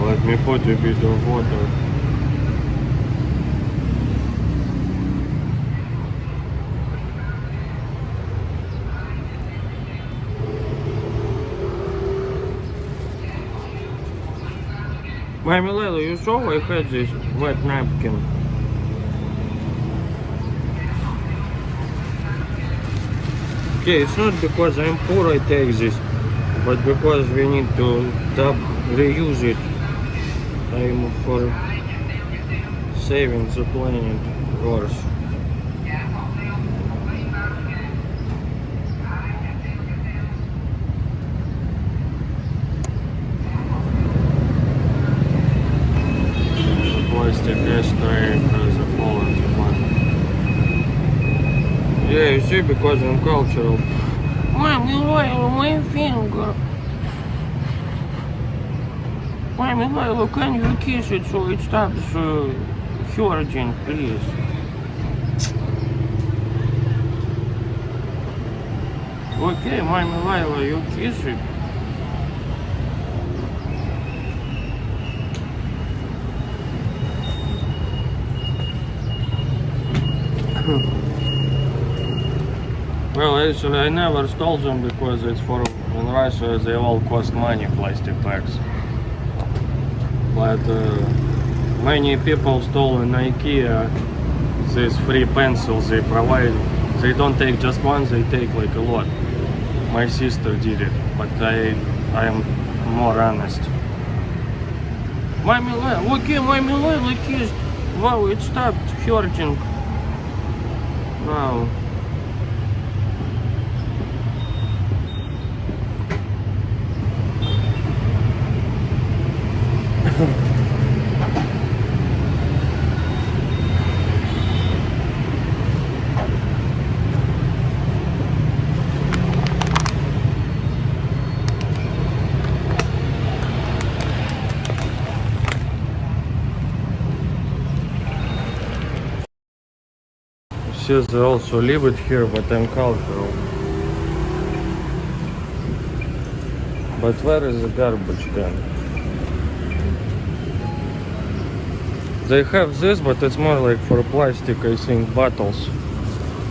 Speaker 1: Let me put a bit of water. Mommy Layla, you saw I had this wet napkin. Okay, it's not because I'm poor I take this, but because we need to reuse it. I'm for saving the planet, of course. Plastic ashtray has a hole in the bottom. Yeah, you see, because I'm cultural. Mom, you oil my finger. Mommy, look, can you kiss it so it stops hurting, please? Okay, Mommy Lila, you kiss it. Well, actually, I never stole them because it's for in Russia they all cost money, plastic bags. But many people stole in IKEA these free pencils they provide. They don't take just one, they take like a lot. My sister did it, but I am more honest. Mommy Lila, okay, Mommy Lila kissed. Wow, it stopped hurting. Wow. See, they also leave it here, but I'm cultural. But where is the garbage can? They have this, but it's more like for plastic, I think, bottles.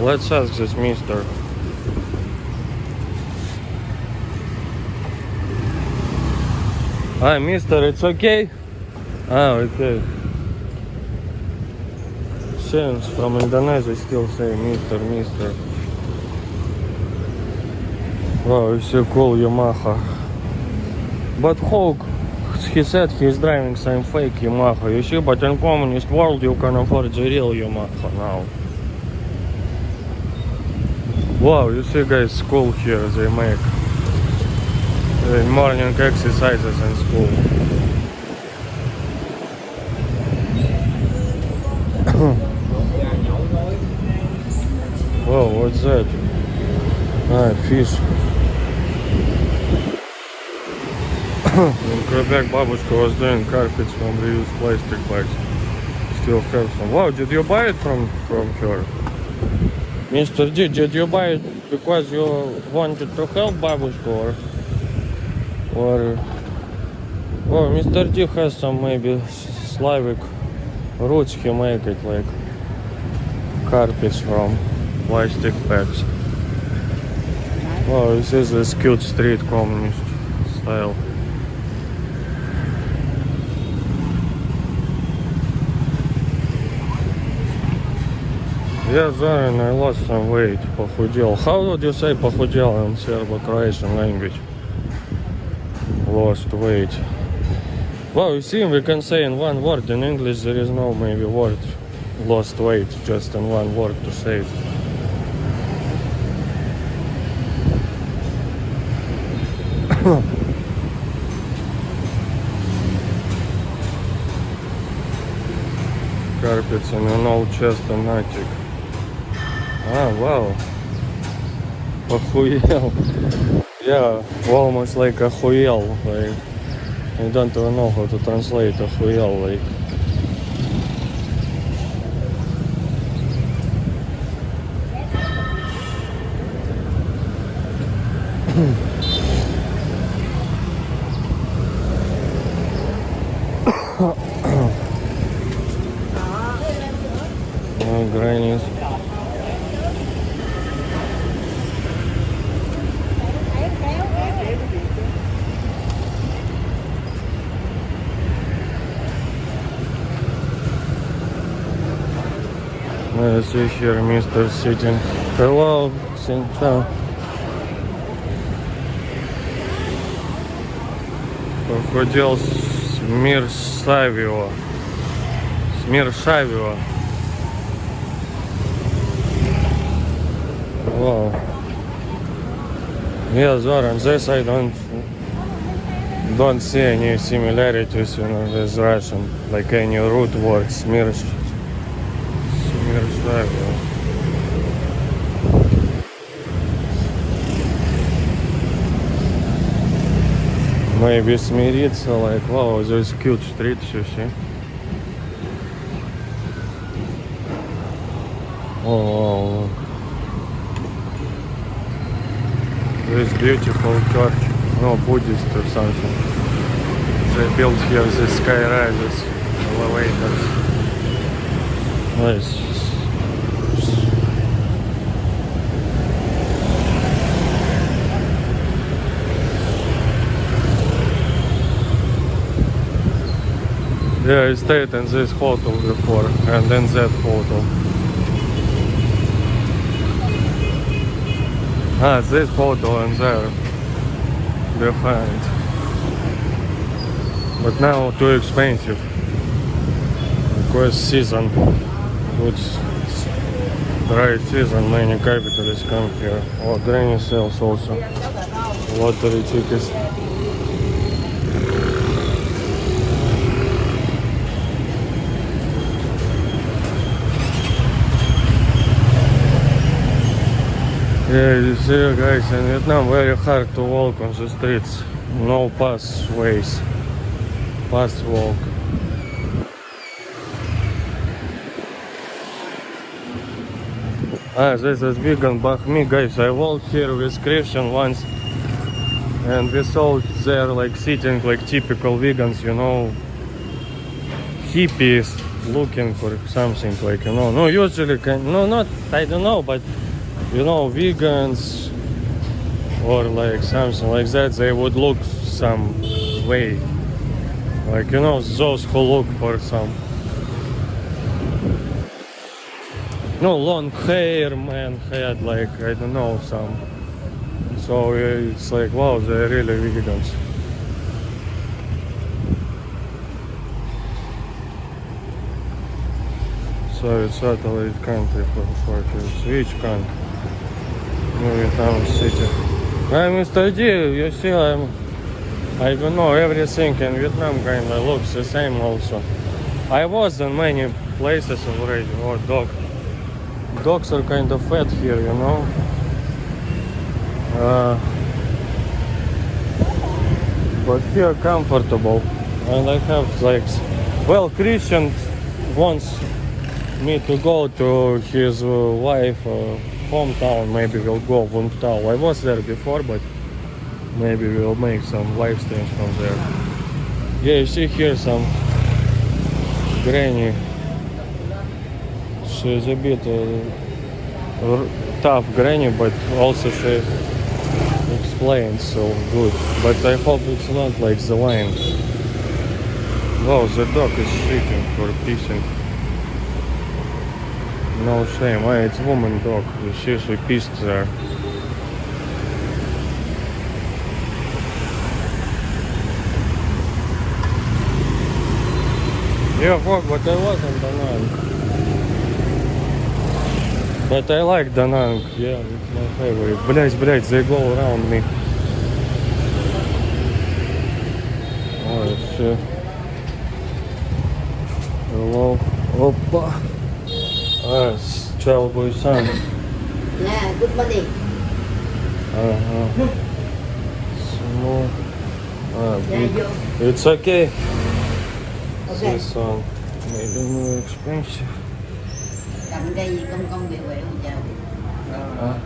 Speaker 1: Let's ask this mister. Hi, mister, it's okay? Ah, okay. Since from Indonesia still say mister. Wow, it's so cool Yamaha. But Hawk, he said he's driving some fake Yamaha, you see, but in communist world you can afford the real Yamaha now. Wow, you see guys, school here they make morning exercises in school. Whoa, what's that? Ah, fish. In Quebec, бабушка was doing carpets from reused plastic bags. Still have some. Wow, did you buy it from her? Mr. D, did you buy it because you wanted to help бабушка or oh, Mr. D has some maybe Slavic roots, he make it like carpets from plastic bags. Wow, this is this cute street communist style. Yeah, Zoran, I lost some weight, похудел. How would you say похудел in Serbo-Croatian language? Lost weight. Well, you see, we can say in one word. In English there is no maybe word lost weight, just in one word to say it. Carpets in an old chest and attic. Ah, wow. Охуел. Yeah, almost like охуел. Like, I don't even know how to translate охуел. Like, oh, grannies. I see here Mr. sitting. Hello, Sinta. Похудел Смиршавио. Wow. Yeah, Zoran, this I don't see any similarities, you know, with Russian, like any root word, Smirshavio. maybe смириться, like, wow, there's cute streets, you see. Oh, this beautiful church, no, Buddhist or something. They built here the sky rises, elevators. Nice. Yeah, I stayed in this hotel before, and then that hotel. Ah, this hotel and there, behind. But now too expensive. Because season, good dry season, many capitalists come here. Oh, granny sales also. Lottery tickets. Yeah, you see guys, in Vietnam very hard to walk on the streets. No pathways. Fast walk. Ah, this is vegan Bahmi, guys. I walked here with Christian once and we saw there like sitting like typical vegans, you know, hippies looking for something like, you know, no, usually no, not, I don't know, but you know, vegans or like something like that, they would look some way, like, you know, those who look for some, no, long hair man had like, I don't know, some, so it's like, wow, they're really vegans. So it's satellite country for which country? Vietnam City. I'm Mr. D, you see, I don't know, everything in Vietnam kinda looks the same also. I was in many places already. Oh, dogs are kind of fat here, you know. But here comfortable. And I have like, well, Christian wants me to go to his wife hometown. Maybe we'll go Vung Tau. I was there before, but maybe we'll make some live streams from there. Yeah, you see here some granny. She's a bit tough granny, but also she explains so good. But I hope it's not like the lion. Wow, the dog is shaking or pissing. No shame. Ah, it's woman dog. You see, she pissed there. Yeah, fuck, but I wasn't Da Nang. But I like Da Nang. Yeah, it's my favorite. Блять, they go around me. Oh shit. Hello. Опа. Ah, Ciao Busan.
Speaker 5: Yeah, good morning.
Speaker 1: Small. Ah,
Speaker 5: Yeah,
Speaker 1: big.
Speaker 5: you.
Speaker 1: It's okay.
Speaker 5: Okay.
Speaker 1: This one maybe more expensive.
Speaker 5: Cầm đây gì công biểu biểu chào.
Speaker 1: Ah.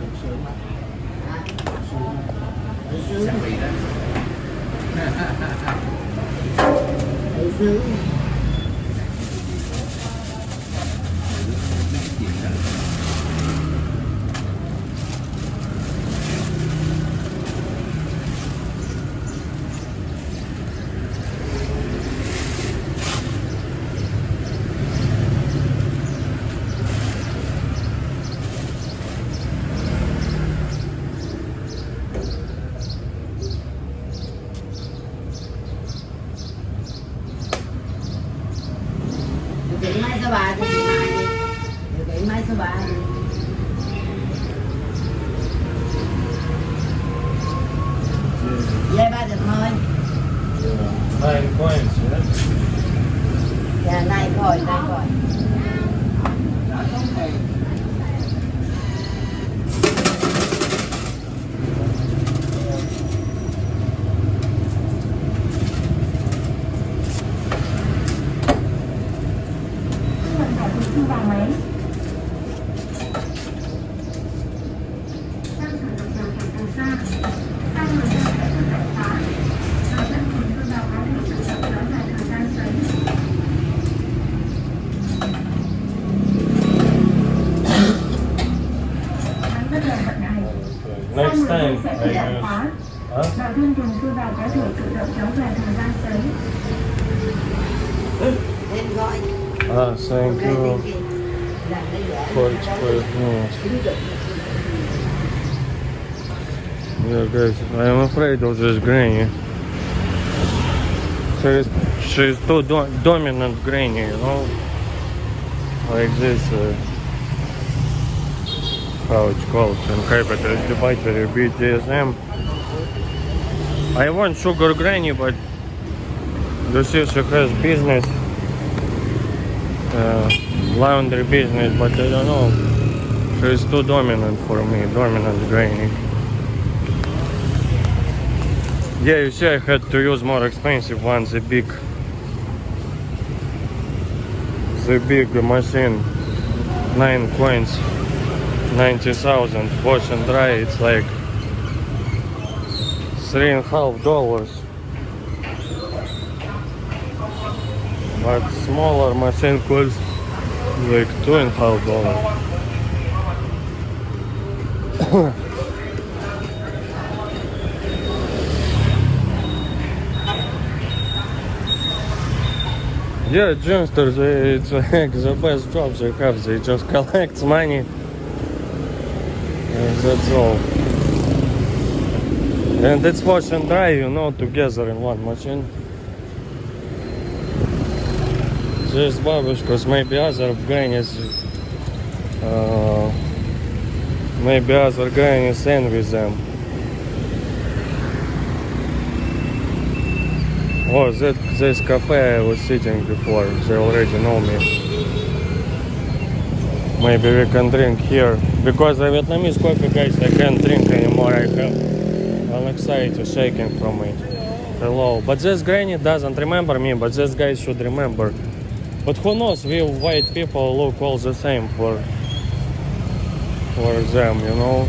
Speaker 5: Tự sướng. Điều kiện máy số 3 thì chị Mai đi. Điều kiện máy số 3 đi. Dây 3 được thôi.
Speaker 1: 9 coins, yeah?
Speaker 5: Dạ, này khỏi.
Speaker 1: grain I use. Huh?
Speaker 3: Nội dung dùng cưa vào có thể tự động kéo dài thời gian sấy.
Speaker 5: Em gọi.
Speaker 1: Thank you. 45 minutes. Yeah, guys, I am afraid of this granny. She's too dominant granny, you know? Like this, how it's called in capital debate, BDSM. I want sugar granny, but you see she has business, laundry business, but I don't know. She's too dominant for me, dominant granny. Yeah, you see I had to use more expensive one, the big machine, 9 coins, 90,000, wash and dry, it's like $3.50. But smaller machine costs like $2.50. Yeah, Ginsters, it's like the best job they have. They just collect money, and that's all. And it's wash and dry, you know, together in one machine. There's babushkas, maybe other grannies, envy them. Oh, this cafe I was sitting before, they already know me. Maybe we can drink here. Because the Vietnamese coffee, guys, I can't drink anymore. I have anxiety shaking from it. Hello. But this granny doesn't remember me, but this guy should remember. But who knows, we white people look all the same for them, you know.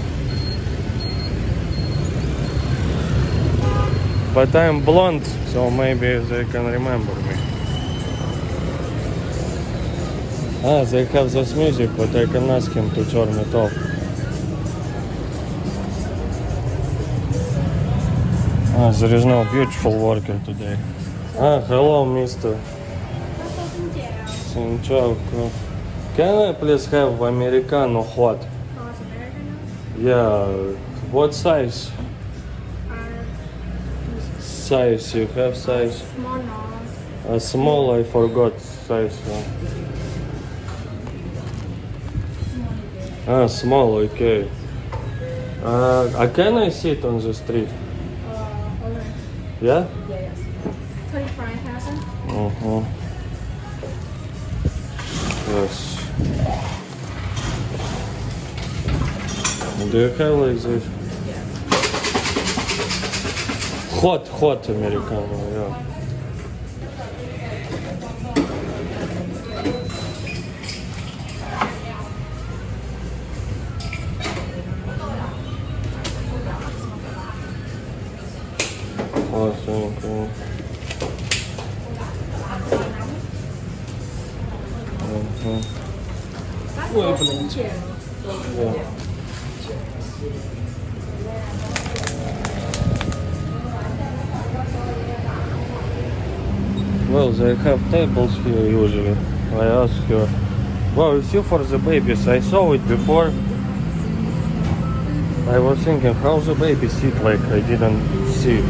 Speaker 1: But I'm blonde, so maybe they can remember me. They have this music, but I can ask him to turn it off. There is no beautiful worker today. Hello, mister. Xin chào. Can I please have Americano hot? Yeah, what size? Size, you have size?
Speaker 4: Small no.
Speaker 1: Small, I forgot size. Small, okay. Can I sit on the street?
Speaker 4: Alright.
Speaker 1: Yeah?
Speaker 4: Yes. 25,000.
Speaker 1: Yes. Do you have like this? Hot Americano, yeah. Thank you. Yeah. Well, they have tables here usually. I asked her. Well, you see, for the babies, I saw it before. I was thinking, how the baby sit like I didn't see.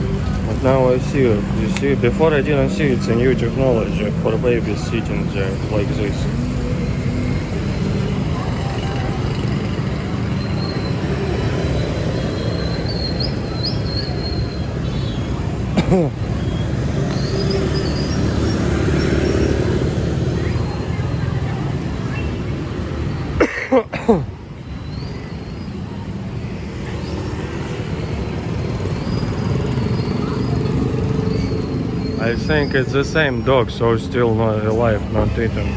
Speaker 1: But now I see it. You see, before I didn't see it's a new technology for babies sitting there like this. I think it's the same dog, so still not alive, not eaten.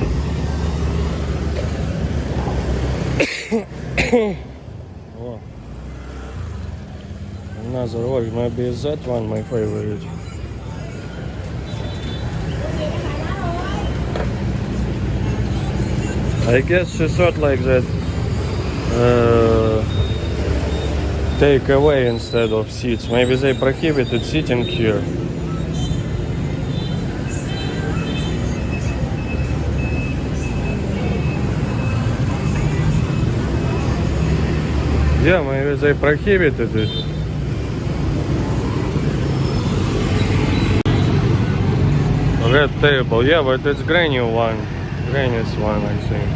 Speaker 1: Oh. Another org, maybe is that one my favorite. I guess she thought like that take away instead of seats. Maybe they prohibited sitting here. Yeah, maybe they prohibited it. Red table, yeah, but it's Granny one. Granny's one, I think.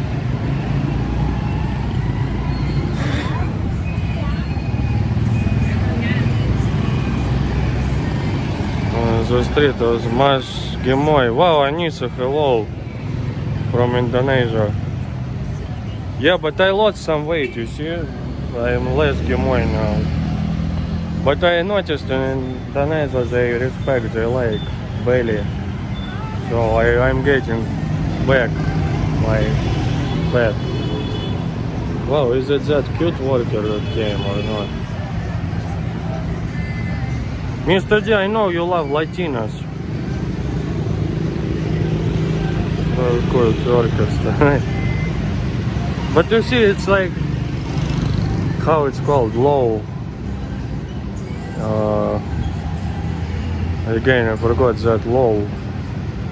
Speaker 1: The street was Mas Gemoy. Wow, Anissa, hello. From Indonesia. Yeah, but I lost some weight, you see? I'm less Gemoy now. But I noticed in Indonesia they respect, they like belly. So I'm getting back my fat. Wow, is it that cute worker that came or not? Mr. D, I know you love Latinas. Very cool workers. But you see, it's like, how it's called, low. Again, I forgot that low.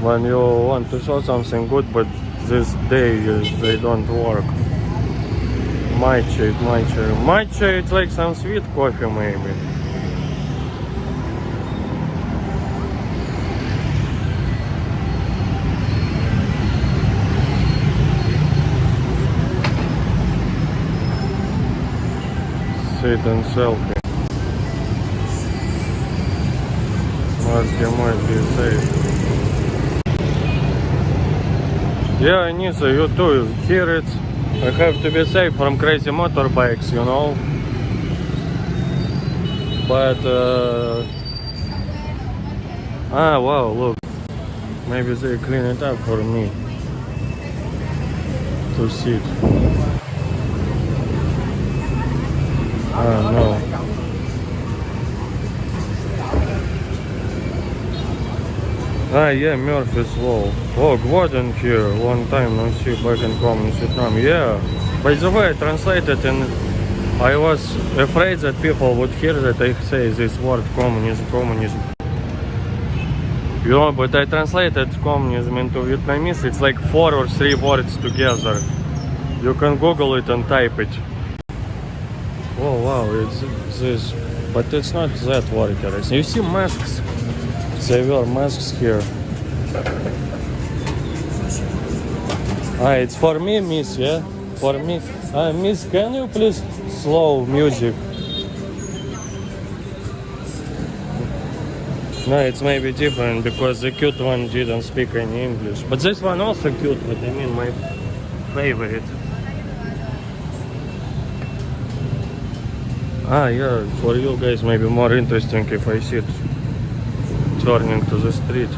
Speaker 1: When you want to show something good, but this day they don't work. Matcha, it's like some sweet coffee maybe. Sit and selfie. Might be safe. Yeah, Anissa, you too. Here it's, I have to be safe from crazy motorbikes, you know. But wow, look. Maybe they clean it up for me to sit. No. Yeah, Murphy's Law. Oh, Gordon here. One time no see back in Communist Vietnam. Yeah. By the way, I translated and I was afraid that people would hear that I say this word communism. You know, but I translated communism into Vietnamese. It's like 4 or 3 words together. You can Google it and type it. Oh wow, it's this, but it's not that worker. You see masks? They wear masks here. It's for me, miss, yeah? For me. Miss, can you please slow music? No, it's maybe different because the cute one didn't speak any English. But this one also cute, but I mean my favorite. Yeah, for you guys maybe more interesting if I sit turning to the street.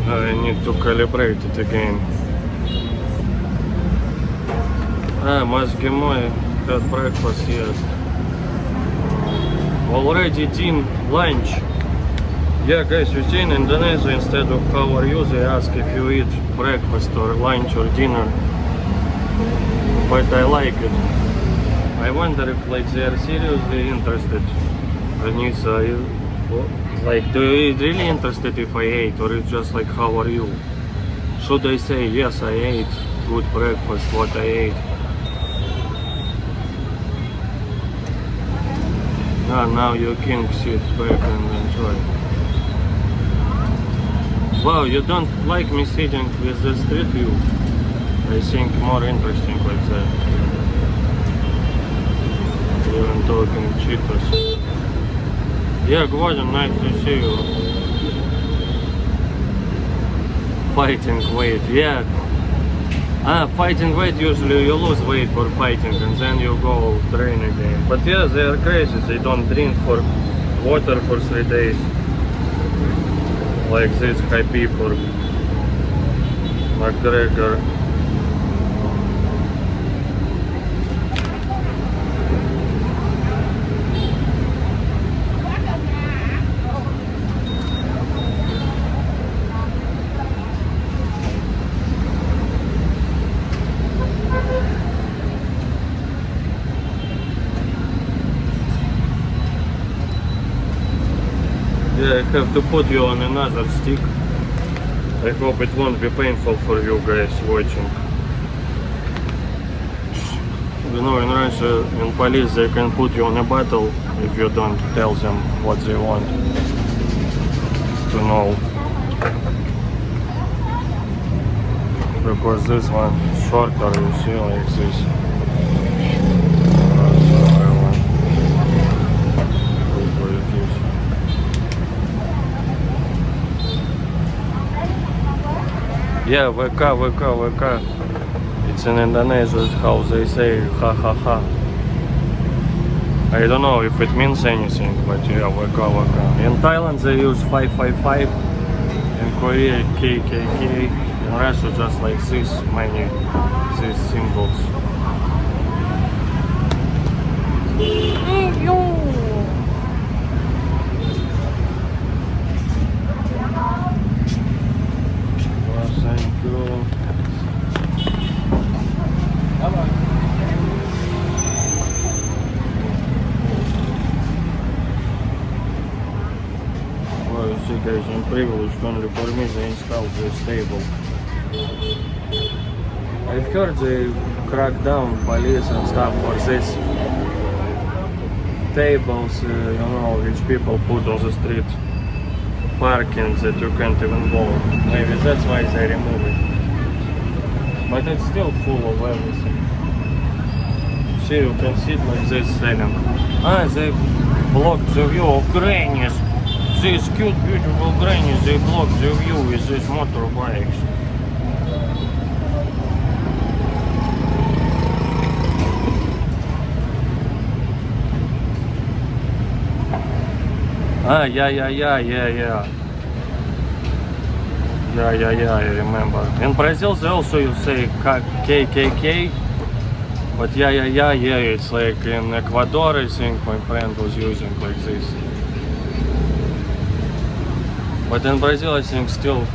Speaker 1: I need to calibrate it again. Mas Gemoy had breakfast, yes. Already eaten lunch. Yeah, guys, you see in Indonesia, instead of how are you, they ask if you eat breakfast or lunch or dinner. But I like it. I wonder if like they are seriously interested. Anissa, like, do you really interested if I ate, or it's just like how are you? Should I say yes, I ate good breakfast, what I ate? Now you can sit back and enjoy. Wow, you don't like me sitting with the street view? I think more interesting like that. Even talking cheaters. Yeah, Gordon, nice to see you. Fighting weight, yeah. Fighting weight, usually you lose weight for fighting and then you go train again. But yeah, they are crazy, they don't drink for water for 3 days. Like this Khabib or McGregor. Yeah, I have to put you on another stick. I hope it won't be painful for you guys watching. You know, in Russia, in police, they can put you on a battle if you don't tell them what they want to know. Because this one is shorter, you see, like this. Yeah, VK. It's in Indonesia how they say ha ha ha. I don't know if it means anything, but yeah, VK. In Thailand they use 555, in Korea KKK, in Russia just like this, many these symbols. Guys, I'm privileged, only for me they installed this table. I've heard they crack down police and stuff for this tables, you know, which people put on the street parking that you can't even walk. Maybe that's why they remove it. But it's still full of everything. See, you can sit like this selling. They blocked the view of grannies. These cute, beautiful grannies, they block the view with these motorbikes. Yeah, I remember. In Brazil they also you say KKK, but yeah, it's like in Ecuador I think my friend was using like this. But in Brazil, I think still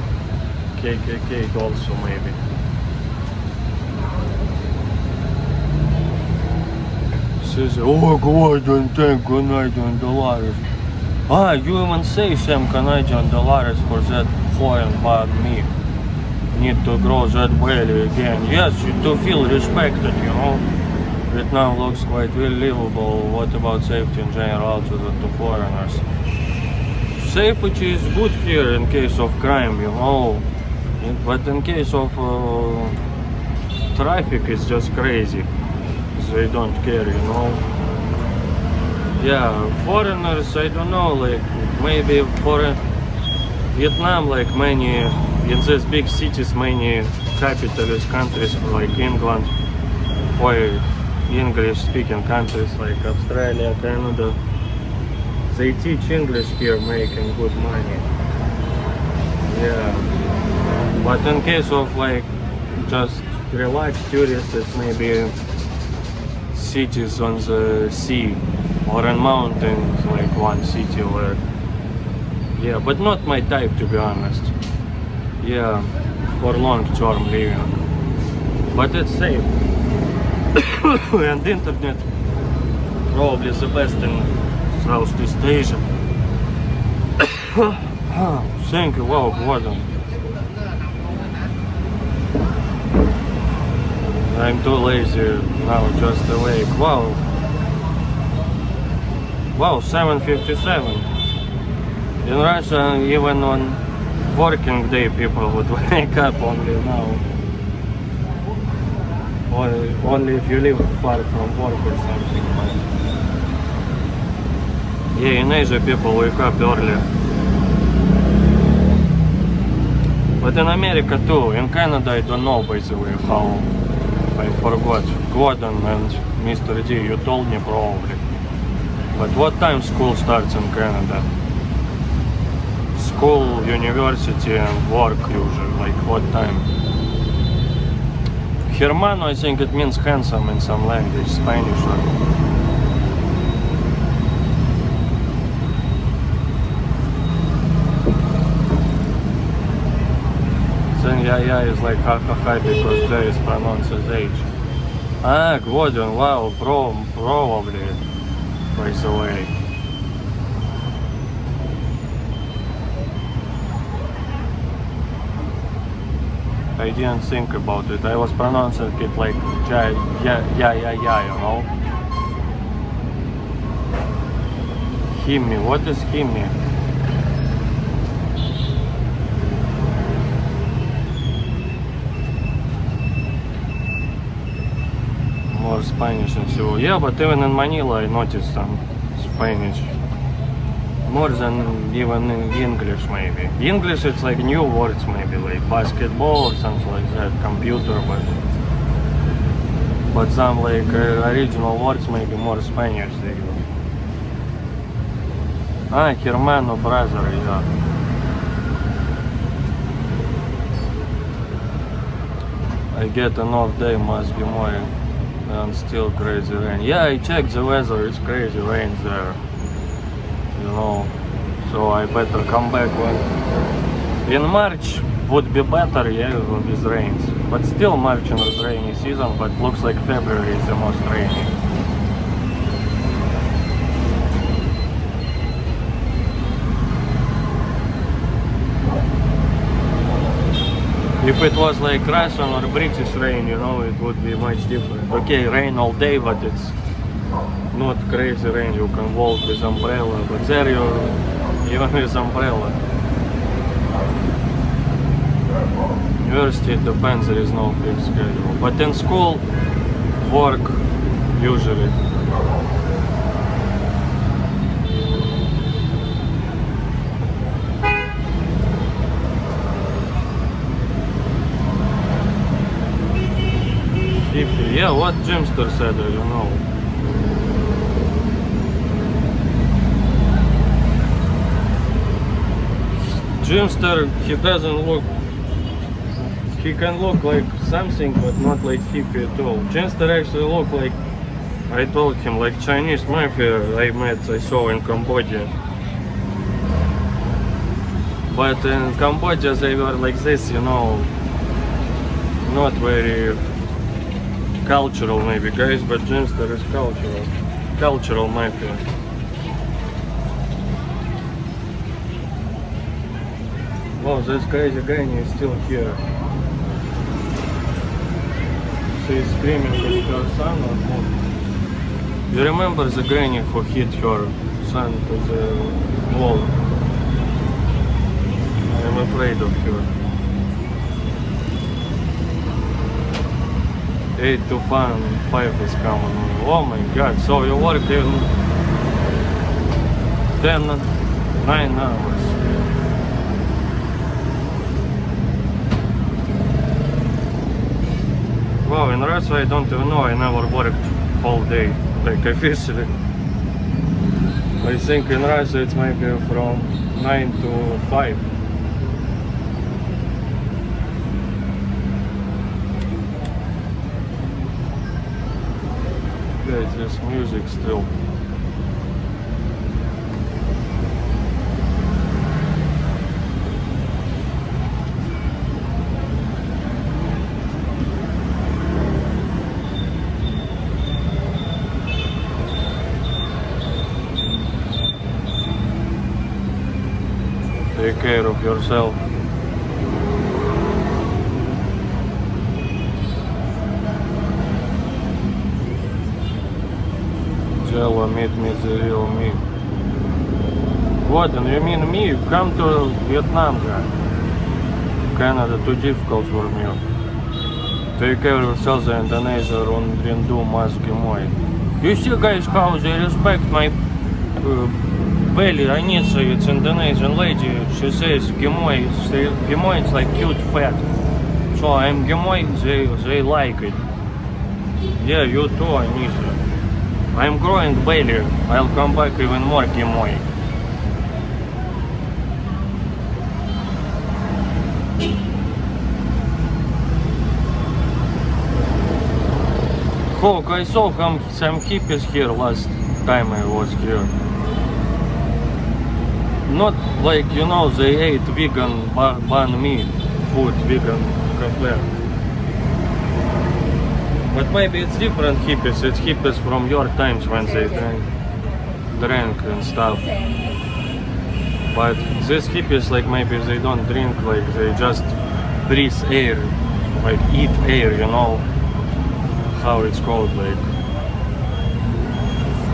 Speaker 1: KKK also maybe. Says, oh God, thank Canadian dollars. You even say some Canadian dollars for that foreign bad me. Need to grow that belly again. Yes, to feel respected, you know. Vietnam looks quite well livable. What about safety in general to foreigners? Safety is good here in case of crime, you know, but in case of traffic it's just crazy. They don't care, you know. Yeah, foreigners, I don't know, like maybe for Vietnam, like many in these big cities, many capitalist countries like England or English-speaking countries like Australia, Canada. They teach English here, making good money. Yeah. But in case of like just relaxed tourists, it's maybe cities on the sea or in mountains, like one city where, yeah, but not my type to be honest. Yeah, for long-term living. But it's safe. And internet probably the best in Southeast Asia. Thank you, wow, Gordon. I'm too lazy now, just awake. Wow. Wow, 7:57. In Russia, even on working day, people would wake up only now. Only if you live far from work or something. Yeah, in Asia people wake up early. But in America too. In Canada I don't know basically how. I forgot. Gordon and Mr. D, you told me probably. But what time school starts in Canada? School, university and work usually. Like what time? Hermano, I think it means handsome in some language, Spanish or... Then yeah is like ha ha ha because J is pronounced as H. Ah, Gordon, wow, probably, by the way. I didn't think about it. I was pronouncing it like yeah, you know. Himi, what is Himi? More Spanish and so. Yeah, but even in Manila I noticed some Spanish. More than even in English maybe. English it's like new words maybe, like basketball or something like that, computer, but some like original words maybe more Spanish they use. Ah, hermano, brother, yeah. I get an off day, must be more and still crazy rain. Yeah, I checked the weather, it's crazy rains there. You know, so I better come back when in March would be better, yeah, with rains. But still March is rainy season, but looks like February is the most rainy. If it was like Russian or British rain, you know, it would be much different. Okay, rain all day, but it's not crazy rain, you can walk with umbrella, but there you even with umbrella. University it depends, there is no fixed schedule. But in school, work usually. Yeah, what Jimster said, I don't know. Jimster, he doesn't look, he can look like something but not like hippie at all. Jimster actually look like, I told him, like Chinese mafia I saw in Cambodia. But in Cambodia they were like this, you know, not very cultural maybe guys, but Jimster is cultural mafia. Wow, this crazy granny is still here. She's screaming at her son or what? You remember the granny who hit her son to the wall? I'm afraid of her. 8 to 5 is coming. Oh my god, so you work in 9 hours. Wow, in Russia I don't even know, I never worked all day, like officially. I think in Russia it's maybe from 9 to 5. Guys, this music still. Take care of yourself. Jello, meet me the real me. What, and you mean me? Come to Vietnam, guy. Canada too difficult for me. Take care of yourselves in Indonesia and do mas gemoy. You see guys how they respect my belly. Anissa, it's Indonesian lady. She says gemoy. Gemoy it's like cute fat. So I'm gemoy, they like it. Yeah, you too, Anissa. I'm growing belly. I'll come back even more gemoy. Hawk, I saw some hippies here last time I was here. Not like, you know, they ate vegan banh mi food, vegan cafe. But maybe it's different hippies. It's hippies from your times when they drank and stuff. But these hippies, like maybe they don't drink, like they just breathe air, like eat air, you know how it's called, like.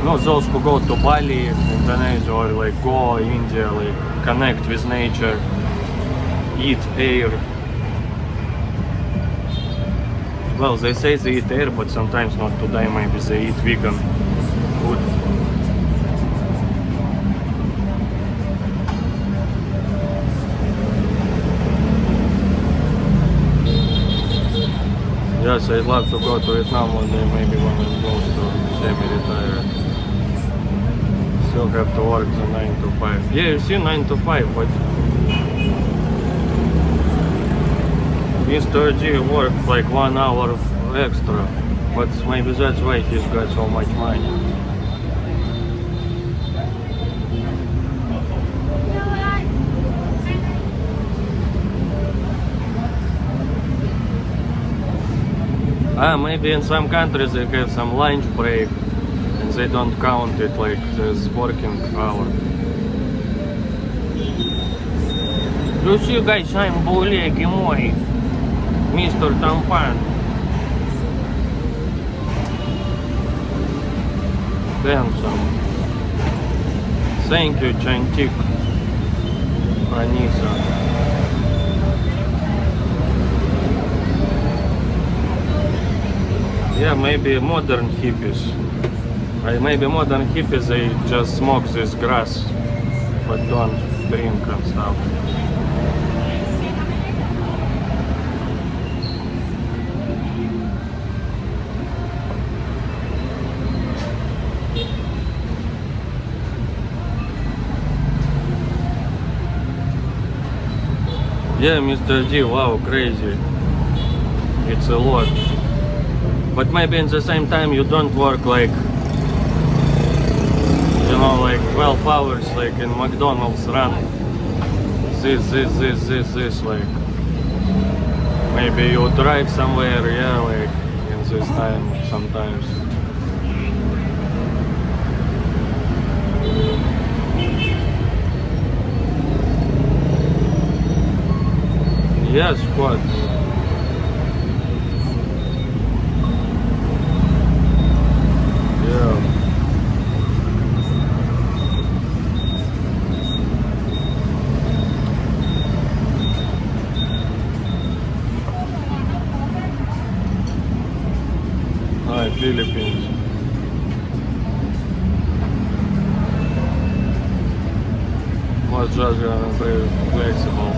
Speaker 1: No, those who go to Bali, Indonesia, or like go India, like connect with nature, eat air. Well, they say they eat air, but sometimes not today, maybe they eat vegan food. Yes, I'd love to go to Vietnam one day, maybe when I'm close to semi-retired. Still have to work the 9 to 5. Yeah, you see 9 to 5, but Mr. G worked like 1 hour extra, but maybe that's why he's got so much money. Maybe in some countries they have some lunch break and they don't count it like this working hour. You see guys, I'm более гемой, Mr. Tampan. Handsome. Thank you, Chantik. Anissa. Yeah, maybe modern hippies. Maybe modern hippies, they just smoke this grass, but don't drink and stuff. Yeah, Mr. D, wow, crazy. It's a lot. But maybe in the same time you don't work like, you know, like 12 hours like in McDonald's run. This, like. Maybe you drive somewhere, yeah, like in this time sometimes. Yes, what? Philippines. Was just very flexible.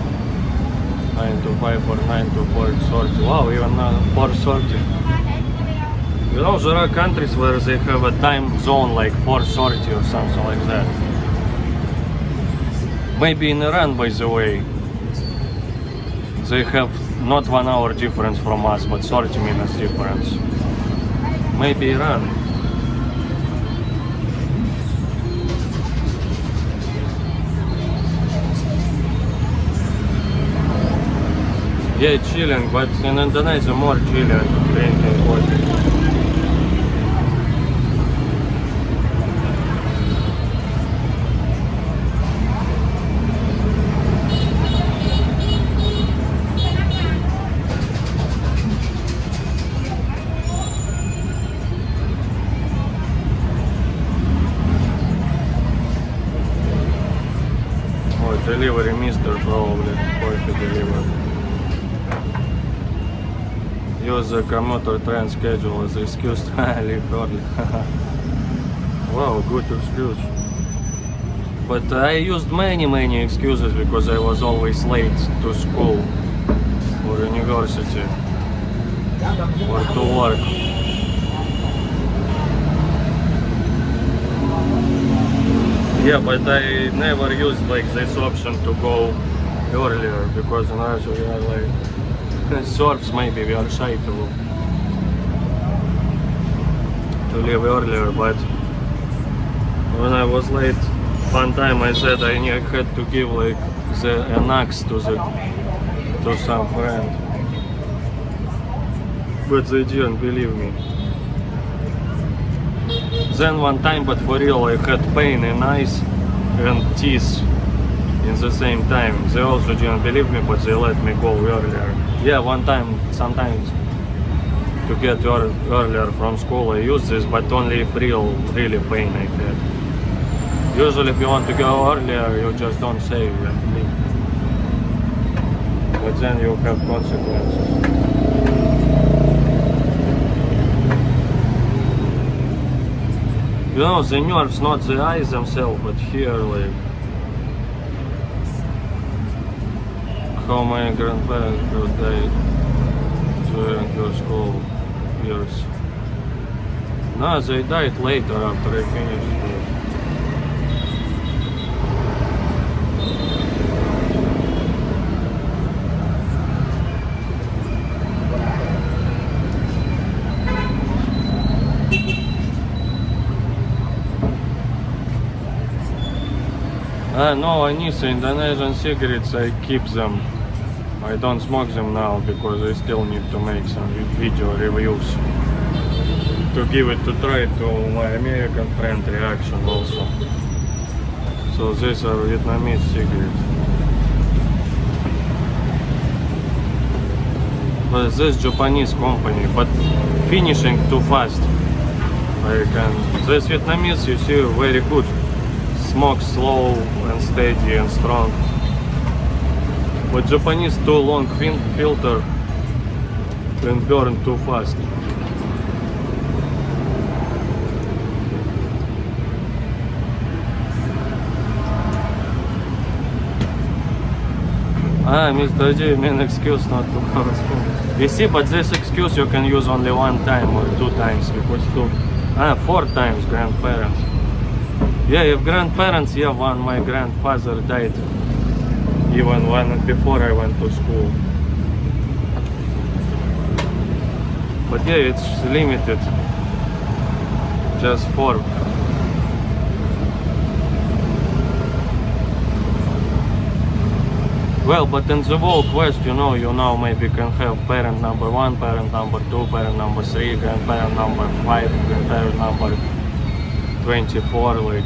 Speaker 1: 9 to 5 or 9 to 4:30. Wow, even 4:30. You know, there are countries where they have a time zone like 4:30 or something like that. Maybe in Iran, by the way, they have not 1 hour difference from us, but 30 minutes difference. Maybe Iran. Yeah, chilling, but in Indonesia more chilling, drinking coffee. Delivery mister probably, coffee delivery. use the commuter train schedule as excuse to leave early. Wow, good excuse. But I used many excuses because I was always late to school or university or to work. Yeah, but I never used like this option to go earlier because in Russia we are like serfs, maybe we are shy to leave earlier. But when I was late one time I said I had to give like an axe to some friend, but they didn't believe me. Then one time, but for real, I had pain in eyes and teeth in the same time. They also didn't believe me, but they let me go earlier. Yeah, one time, sometimes to get earlier from school I use this, but only if really pain I had. Usually if you want to go earlier, you just don't say and leave. But then you have consequences. You know, the nerves, not the eyes themselves, but here, like, how my grandparents have died during your school years. No, they died later after I finished school. No, I need the Indonesian cigarettes, I keep them. I don't smoke them now because I still need to make some video reviews. To give it to try to my American friend reaction also. So these are Vietnamese cigarettes. But this Japanese company, but finishing too fast. Like, and this Vietnamese, you see, very good. Smoke slow and steady and strong. But Japanese too long filter and burn too fast. Mr. G, main excuse not to go to school. You see, but this excuse you can use only one time or two times because four times grandparents. Yeah, if grandparents, yeah, one, my grandfather died even before I went to school. But yeah, it's limited, just 4. Well, but in the whole quest, you know, maybe can have parent number 1, parent number 2, parent number 3, grandparent number 5, grandparent number 24, like.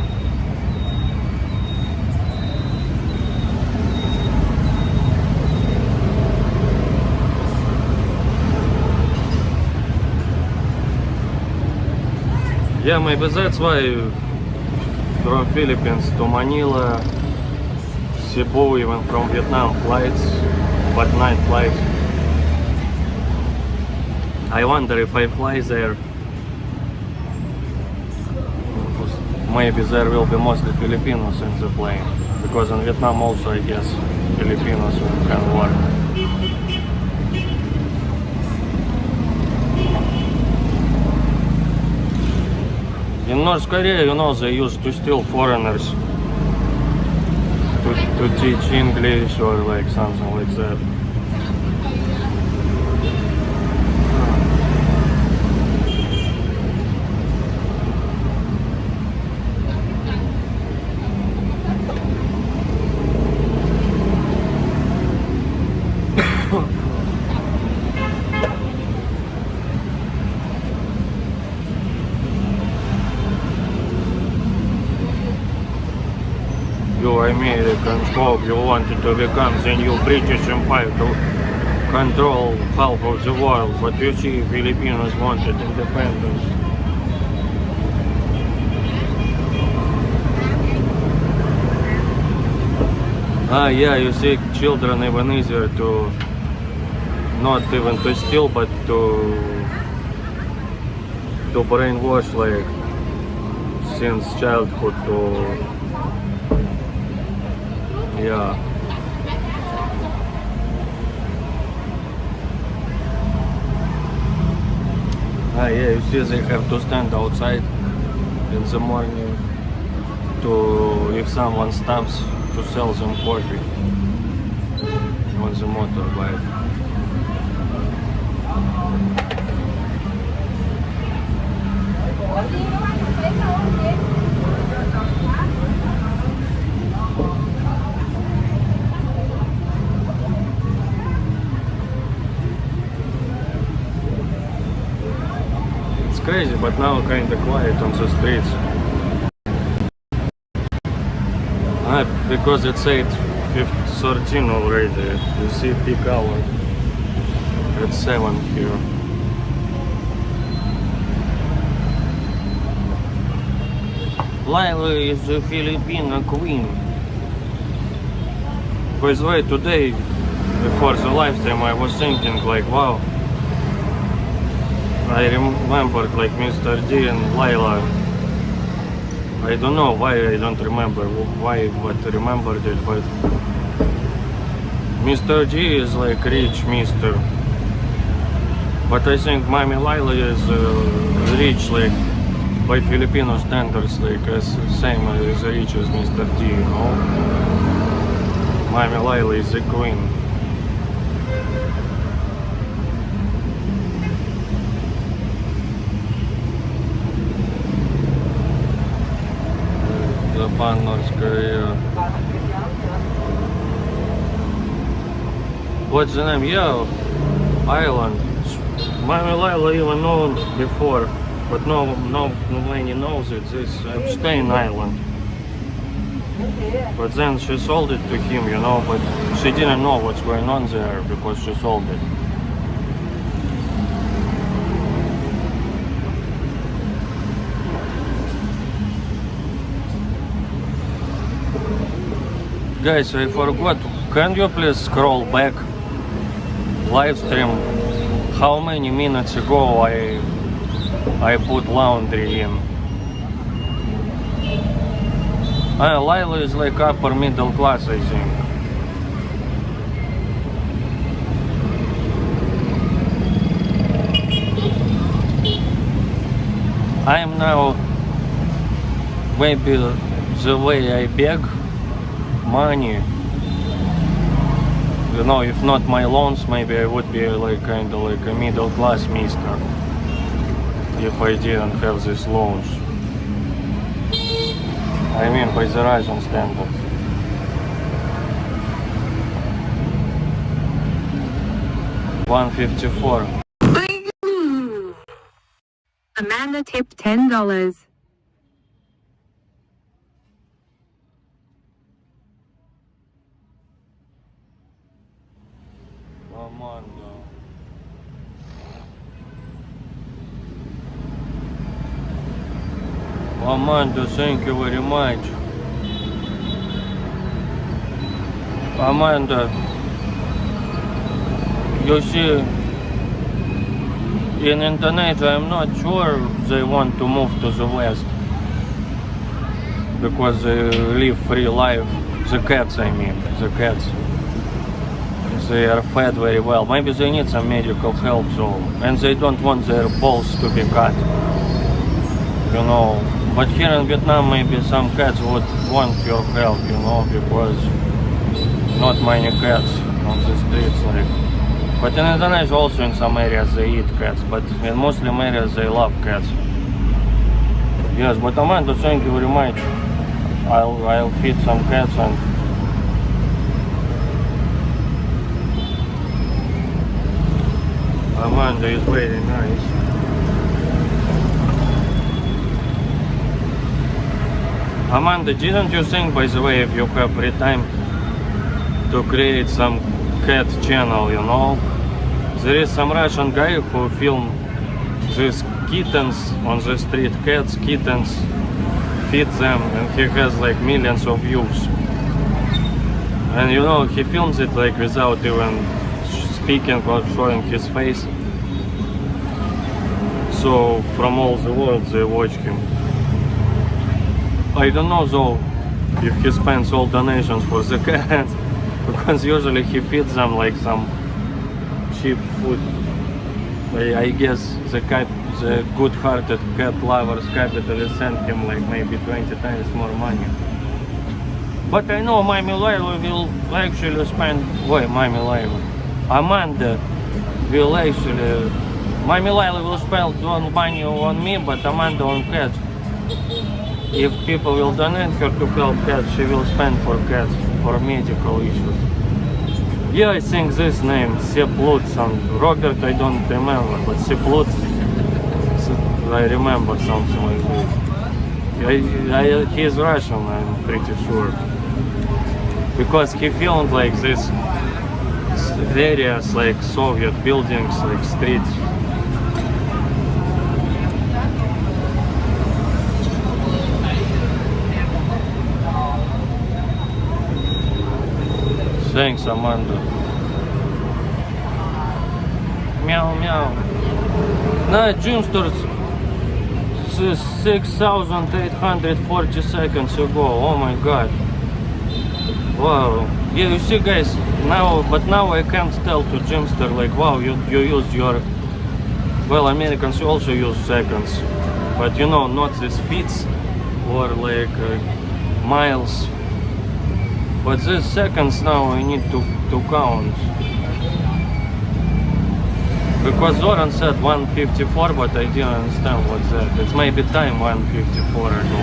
Speaker 1: Yeah, maybe that's why from Philippines to Manila, Cebu, even from Vietnam flights, but night flights. I wonder if I fly there, maybe there will be mostly Filipinos in the plane, because in Vietnam also, I guess, Filipinos can work. In North Korea, you know, they used to steal foreigners to teach English or like something like that. You American Pope, you wanted to become the new British Empire to control half of the world, but you see, Filipinos wanted independence. Yeah, you see, children even easier to not even to steal, but to brainwash, like, since childhood to, yeah. Yeah, you see, they have to stand outside in the morning to, if someone stops, to sell them coffee on the motorbike. It's crazy, but now kind of quiet on the streets. Because it's 8:13 already. You see peak hour. It's 7 here. Laila is a Filipino queen. By the way, today, before the live stream, I was thinking like, wow. I remembered like Mr. D and Laila. I don't know why I don't remember but remembered it, but Mr. G is like rich Mr. But I think Mami Laila is rich, like by Filipino standards, like as same as rich as Mr. D, you know. Mami Laila is the queen. Zapanorskaya. What's the name? Yeah, island. Mami Laila even known before, but nobody knows it. This Epstein Island. But then she sold it to him, you know, but she didn't know what's going on there because she sold it. Guys, I forgot. Can you please scroll back? Live stream. How many minutes ago I put laundry in? Laila is like upper middle class, I think. I am now maybe the way I beg money, you know, if not my loans, maybe I would be like kind of like a middle class mister if I didn't have these loans. I mean by the Russian standard. $154.
Speaker 3: Amanda tipped $10.
Speaker 1: Amanda, thank you very much. Amanda, you see, in Indonesia, I'm not sure they want to move to the west because they live free life. The cats, I mean, the cats. They are fed very well. Maybe they need some medical help, so, and they don't want their balls to be cut, you know. But here in Vietnam, maybe some cats would want your help, you know, because not many cats on the streets, like. But in Indonesia also in some areas they eat cats, but in Muslim areas they love cats. Yes, but Amanda, thank you very much. I'll feed some cats and Amanda is very nice. Amanda, didn't you think, by the way, if you have free time, to create some cat channel, you know? There is some Russian guy who filmed these kittens on the street, cats, kittens, feed them, and he has like millions of views. And you know, he films it like without even speaking or showing his face. So from all the world they watch him. I don't know though if he spends all donations for the cats, because usually he feeds them like some cheap food. I guess the good-hearted cat lovers capitalists send him like maybe 20 times more money. But I know Mommy Layla will actually spend... Wait, Mommy Layla. Amanda will actually... Mommy Layla will spend money on me, but Amanda on cats. If people will donate her to help cats, she will spend for cats, for medical issues. Yeah, I think this name, Sepp Lutz, and Robert I don't remember, but Sepp Lutz, I remember something like this. He's Russian, I'm pretty sure. Because he filmed like this areas like Soviet buildings, like streets. Thanks, Amanda. Meow meow. No, Jimsters 6,840 seconds ago. Oh my god. Wow. Yeah, you see guys, now I can't tell to Jimster like, wow, you use your... Well, Americans also use seconds. But you know, not these feet or like miles. But these seconds now I need to count. Because Zoran said 154, but I didn't understand what's that. It's maybe time 154 or no.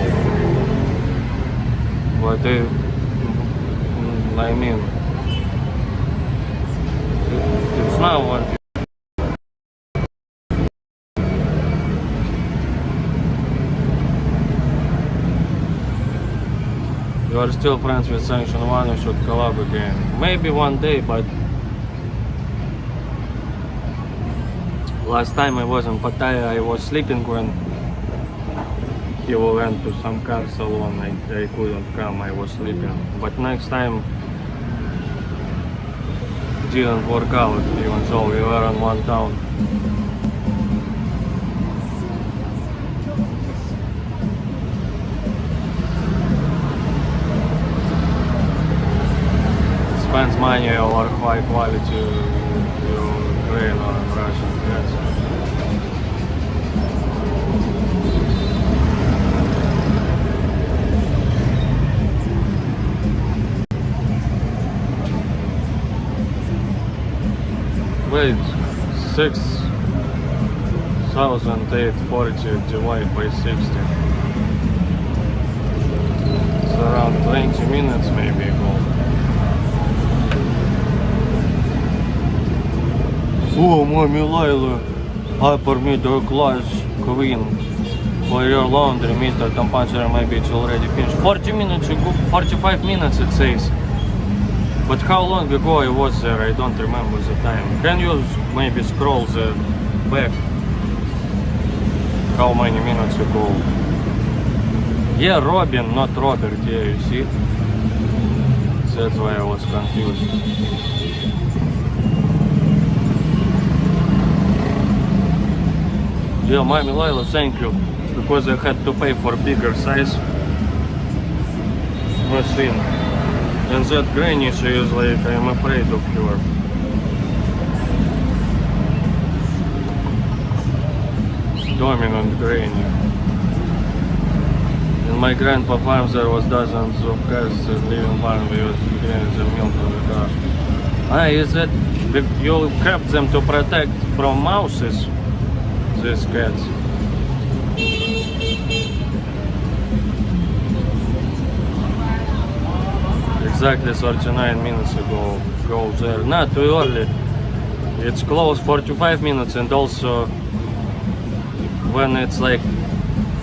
Speaker 1: But I mean, it's now 154. You are still friends with Sanction 1, you should collab again. Maybe one day, but last time I was in Pattaya, I was sleeping when he went to some car salon. I couldn't come, I was sleeping. But next time didn't work out, even though we were in one town. Spends money over high quality Ukraine or Russian gas. Wait, 6,840 divided by 60. It's around 20 minutes maybe ago. Oh, Mommy Layla, upper middle class queen. For your laundry, Mr. Compulsory, maybe it's already finished. 40 minutes ago, 45 minutes it says. But how long ago I was there, I don't remember the time. Can you maybe scroll the back? How many minutes ago? Yeah, Robin, not Robert, yeah, you see? That's why I was confused. Yeah, Mommy Layla, thank you, because I had to pay for bigger size machine. And that granny, she is like, I'm afraid of her. Dominant granny. In my grandpa farms there was dozens of cats living farm with grains and milk on the grass. Ah, is that you kept them to protect from mouses? These cats. Exactly 39 minutes ago. Go there. Not too early. It's closed 45 minutes, and also when it's like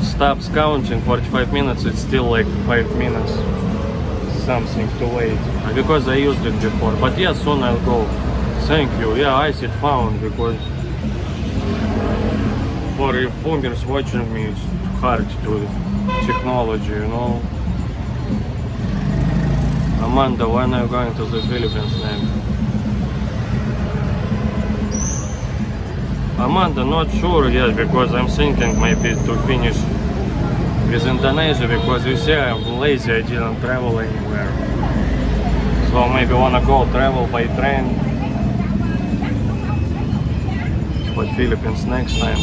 Speaker 1: stops counting 45 minutes, it's still like 5 minutes something to wait. Because I used it before. But yeah, soon I'll go. Thank you. Yeah, I said found, because for boomers watching me, it's hard to technology, you know. Amanda, when are you going to the Philippines next? Amanda, not sure yet, because I'm thinking maybe to finish with Indonesia, because you see I'm lazy, I didn't travel anywhere. So maybe wanna go travel by train. But Philippines next time.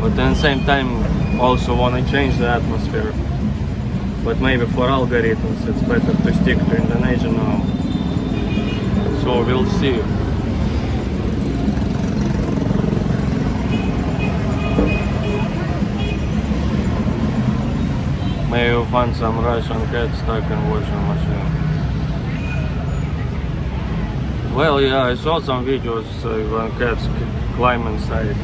Speaker 1: But at the same time also wanna change the atmosphere. But maybe for algorithms it's better to stick to Indonesia now. So we'll see. Maybe you'll find some Russian cat stuck in washing machine. Well, yeah, I saw some videos when cats climb inside.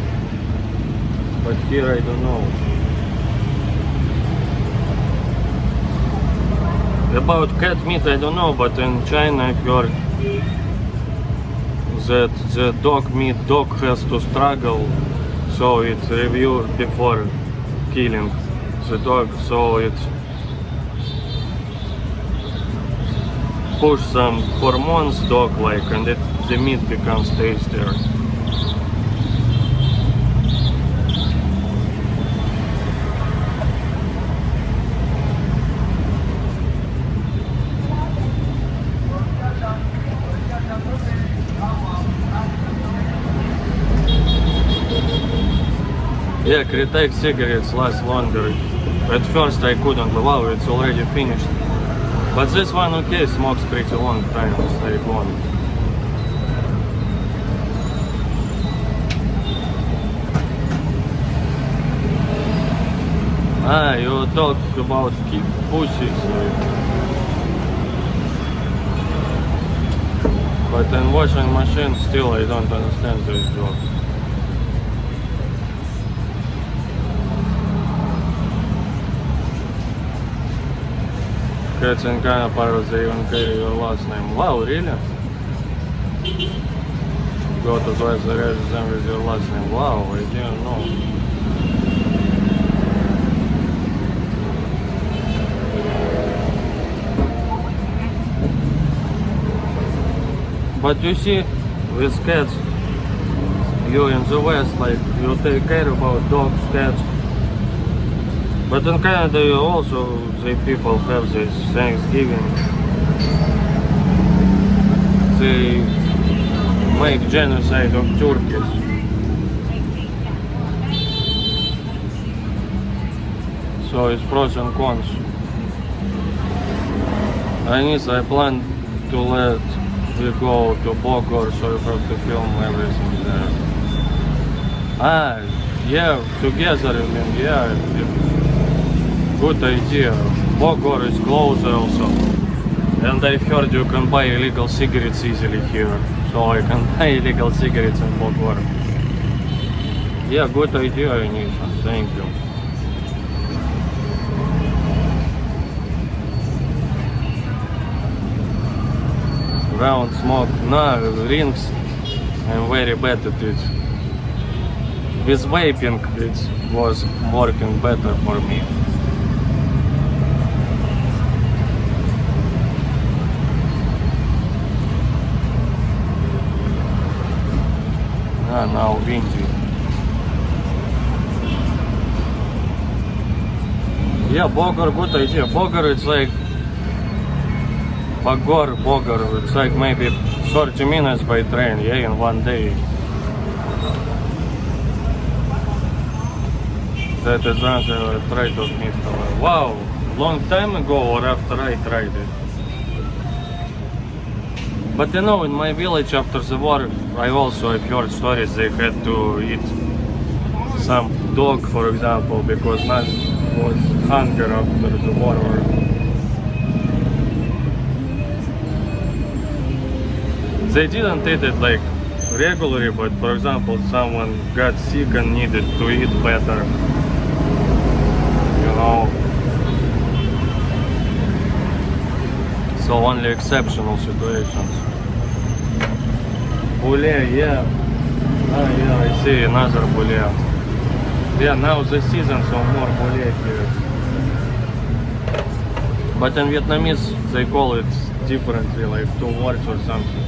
Speaker 1: But here I don't know. About cat meat I don't know, but in China I heard that the dog has to struggle, so it's reviewed before killing the dog, so it push some hormones dog like, and the meat becomes tastier. Yeah, Kritek cigarettes last longer. At first I couldn't, wow, it's already finished. But this one, okay, smokes pretty long time, stay long. Ah, you talk about pussies. But in washing machine, still I don't understand this job. Cats in Ghana pirates, they even carry your last name. Wow, really? Go to twice the register with your last name. Wow, I didn't know. But you see, with cats, you in the West, like, you take care about dogs, cats. But in Canada you also, the people have this Thanksgiving. They make genocide of turkeys. So it's pros and cons. I plan to let you go to Bogor, so you have to film everything there. Ah, yeah, together, I mean, yeah. Good idea. Bogor is closer also. And I heard you can buy illegal cigarettes easily here. So I can buy illegal cigarettes in Bogor. Yeah, good idea, Anisha. Thank you. Round smoke. No, rings. I'm very bad at it. With vaping it was working better for me. Now windy. Yeah, Bogor, good idea. Bogor, it's like Bogor, it's like maybe 30 minutes by train, yeah, in one day. That is answer I tried to meet her. Wow, long time ago or after I tried it. But you know, in my village after the war, I also have heard stories they had to eat some dog, for example, because man was hunger after the war. They didn't eat it like regularly, but for example, someone got sick and needed to eat better, you know. So only exceptional situations. Boulet, yeah. Ah, yeah, I see another boulet. Yeah, now the season, so more boulet here. But in Vietnamese, they call it differently, like 2 words or something.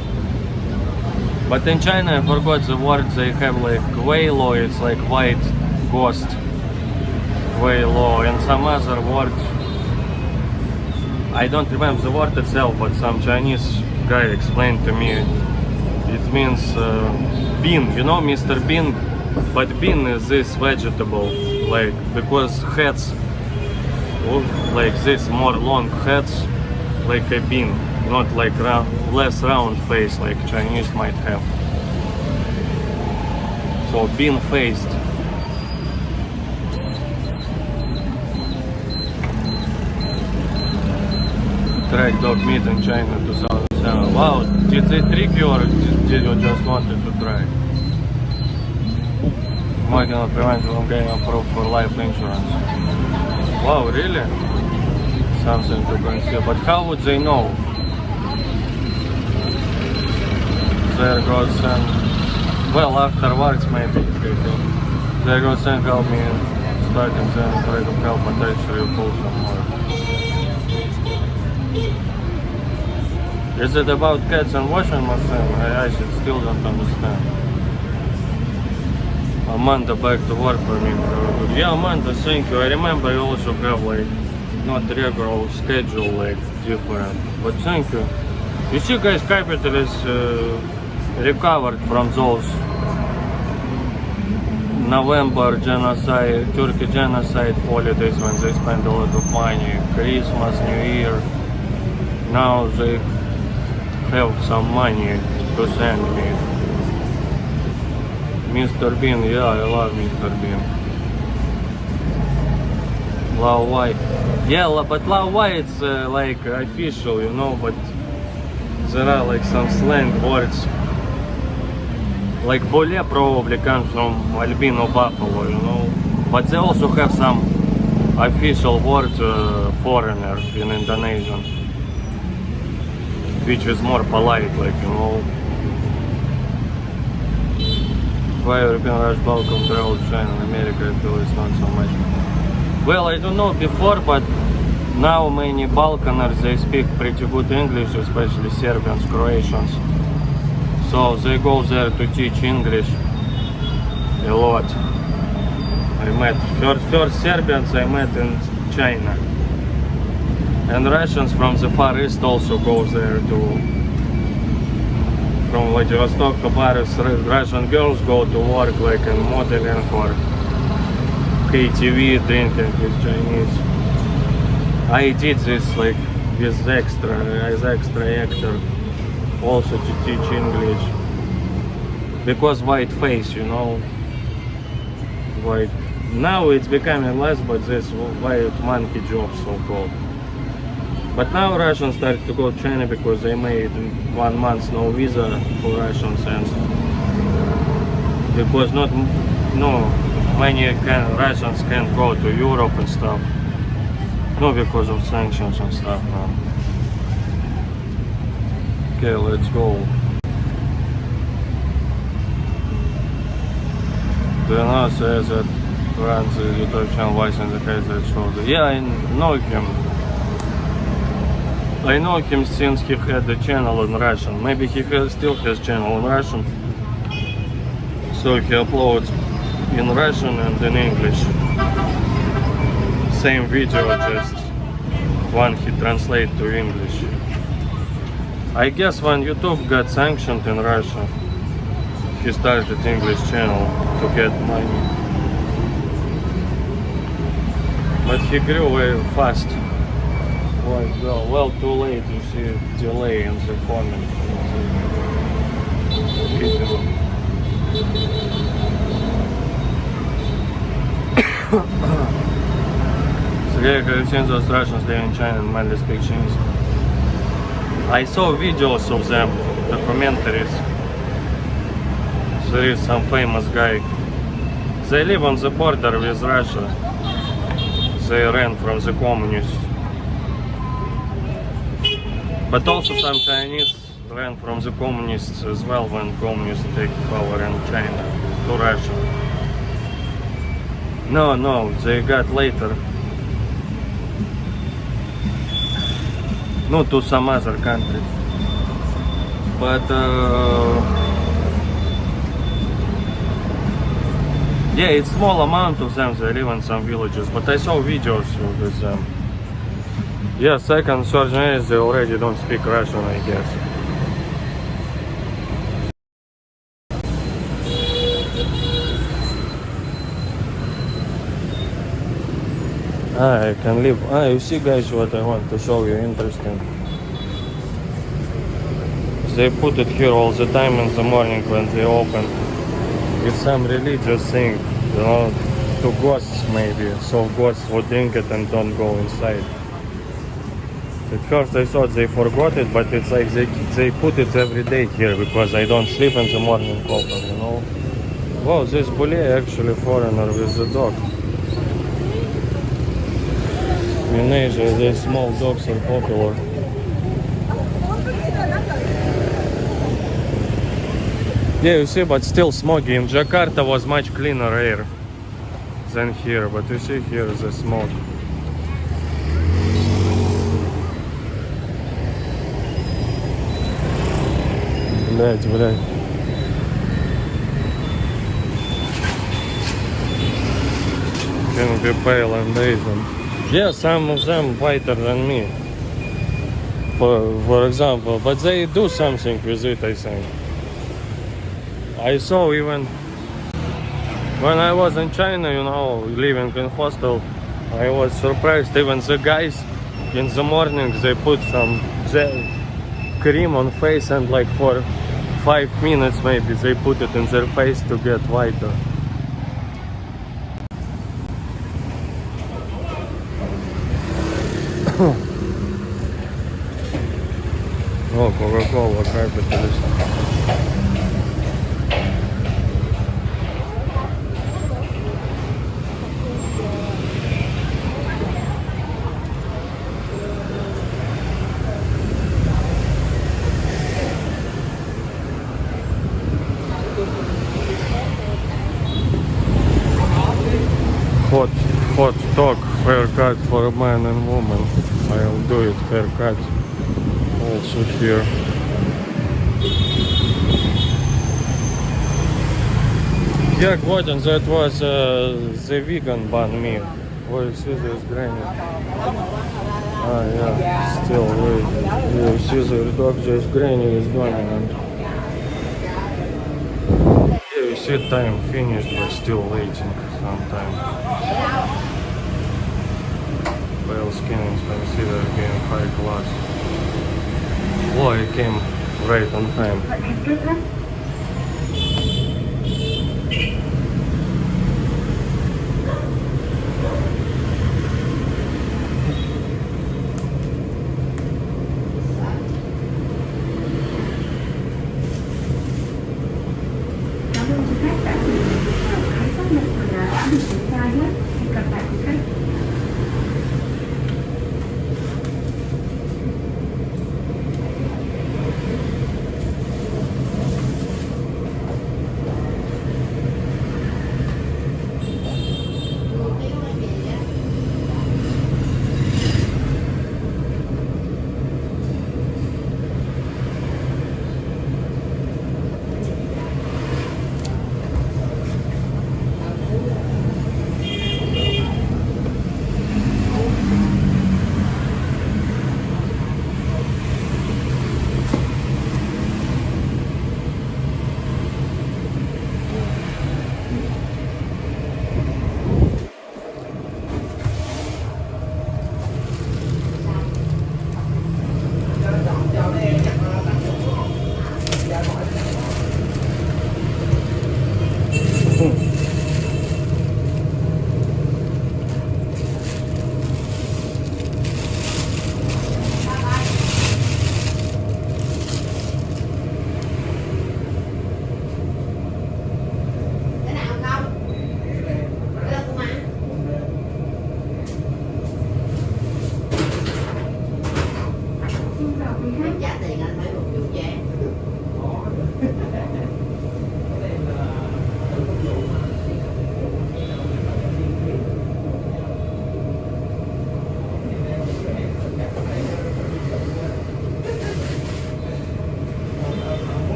Speaker 1: But in China, I forgot the word. They have like Weilo, it's like white ghost. Weilo, and some other word. I don't remember the word itself, but some Chinese guy explained to me. It means bean, you know, Mr. Bean. But bean is this vegetable, like because heads like this, more long heads, like a bean, not like less round face like Chinese might have. So bean faced. Track dog meat in China 2007. Wow, did they trick you or did you just wanted to try? Marginal preventative gain approved for life insurance. Wow, really? Something to consider. But how would they know? There goes and well, afterwards maybe. There goes and help me starting then try to help potentially pull some more. Is it about cats and washing machine? I still don't understand. Amanda back to work for me. Yeah, Amanda, thank you. I remember you also have like not regular schedule, like different. But thank you. You see, guys, capitalists recovered from those November genocide, Turkey genocide holidays when they spend a lot of money, Christmas, New Year. Now they have some money to send me. Mr. Bean, yeah, I love Mr. Bean. Lao Wai. Yeah, but Lao Wai it's like official, you know, but there are like some slang words. Like Bole probably comes from albino buffalo, you know. But they also have some official word foreigner in Indonesian, which is more polite, like, you know. Why European large bulk of travel to China and America, I feel it's not so much. Well, I don't know before, but now many Balkaners, they speak pretty good English, especially Serbians, Croatians. So they go there to teach English a lot. I met, first Serbians I met in China. And Russians from the Far East also go there to, from Vladivostok to Paris, Russian girls go to work like in modeling or KTV, drinking with Chinese. I did this like with extra, as extra actor, also to teach English. Because white face, you know, white. Now it's becoming less, but this white monkey job, so-called. But now Russians started to go to China because they made 1 month no visa for Russians, and because many Russians can't go to Europe and stuff. No, because of sanctions and stuff now. Okay, let's go. Do you know says that runs the YouTube channel Vice in the case that shows? Yeah, I know him. I know him since he had the channel in Russian. Maybe he still has channel in Russian. So he uploads in Russian and in English. Same video, just one he translates to English. I guess when YouTube got sanctioned in Russia, he started English channel to get money. But he grew very fast. Well, too late, you see delay in the comment. Sergei Kravchenko Russians living in China and mainly speak Chinese. I saw videos of them, documentaries. There is some famous guy. They live on the border with Russia. They ran from the communists. But also some Chinese ran from the communists as well when communists take power in China to Russia. No, they got later. No, to some other countries. But Yeah, it's small amount of them. They live in some villages, but I saw videos with them. Yeah, second certain is they already don't speak Russian, I guess. I can live. You see, guys, what I want to show you. Interesting. They put it here all the time in the morning when they open. It's some religious thing, you know, to ghosts maybe. So ghosts would drink it and don't go inside. At first I thought they forgot it, but it's like they put it every day here because I don't sleep in the morning open, you know. Wow, this bully actually foreigner with the dog. In Asia, these small dogs are popular. Yeah, you see, but still smoky. In Jakarta was much cleaner air than here, but you see here the smoke. Блять. Can be pale and Asian. Yeah, some of them whiter than me. For example, but they do something with it, I think. I saw even when I was in China, you know, living in hostel, I was surprised. Even the guys in the morning, they put some cream on face, and like for 5 minutes maybe they put it in their face to get whiter. Oh, Coca-Cola capitalist. Hot dog haircut for a man and woman. I'll do it, haircut also here. Yeah, Gordon, that was the vegan banh mi. Where you see this granny? Ah, yeah, still waiting. You see the dog, just granny is dominant. Yeah, you see time finished, but still waiting sometime. Pale skin is considered being high class. Oh, I came right on time.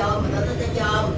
Speaker 5: chôm mà tao thích chôm.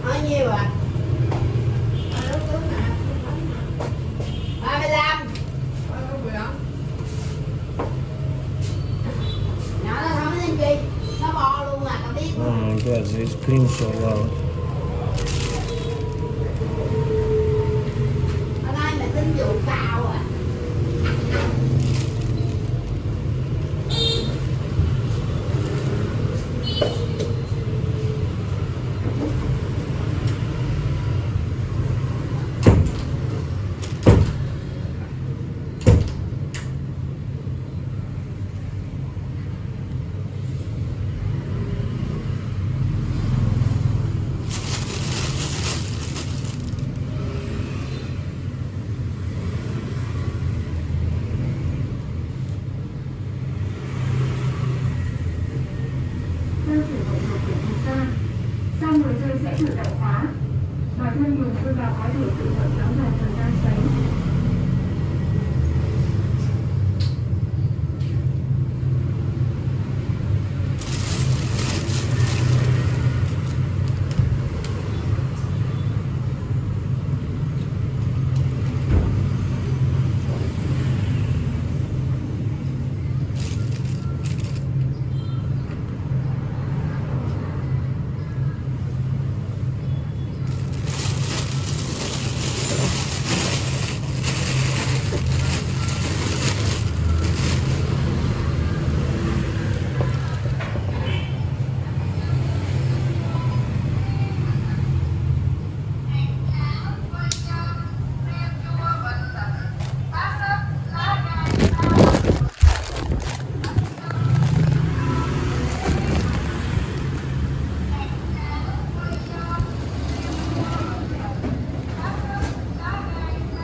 Speaker 5: Bao nhiêu ạ? 35. Nhỏ nó không có gì, nó bo luôn à, tao biết.
Speaker 1: Oh my god, they scream so loud.
Speaker 5: Ở đây mà tín dụng cao à.
Speaker 3: Theo sử dụng điều khiển từ xa, sau người chơi sẽ tự động khóa. Bản thân người chơi vào có thể tự động kéo dài thời gian sấy.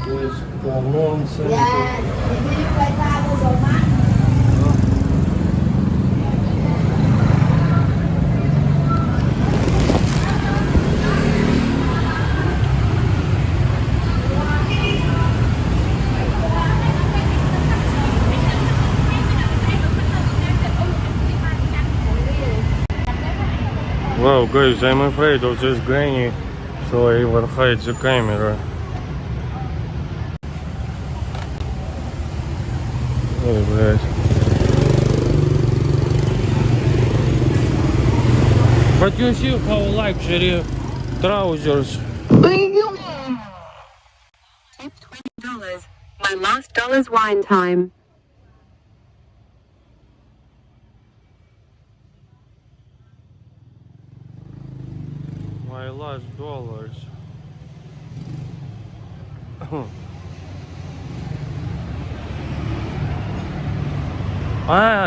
Speaker 1: There's Pomon Center.
Speaker 5: Dạ, thì đi quay xa vô đồ mắt.
Speaker 1: Wow, guys, I'm afraid of this granny, so I will hide the camera. Ой, блядь. But you see how luxury trousers.
Speaker 3: Tip $20. My last dollar's wine time.
Speaker 1: My last dollars.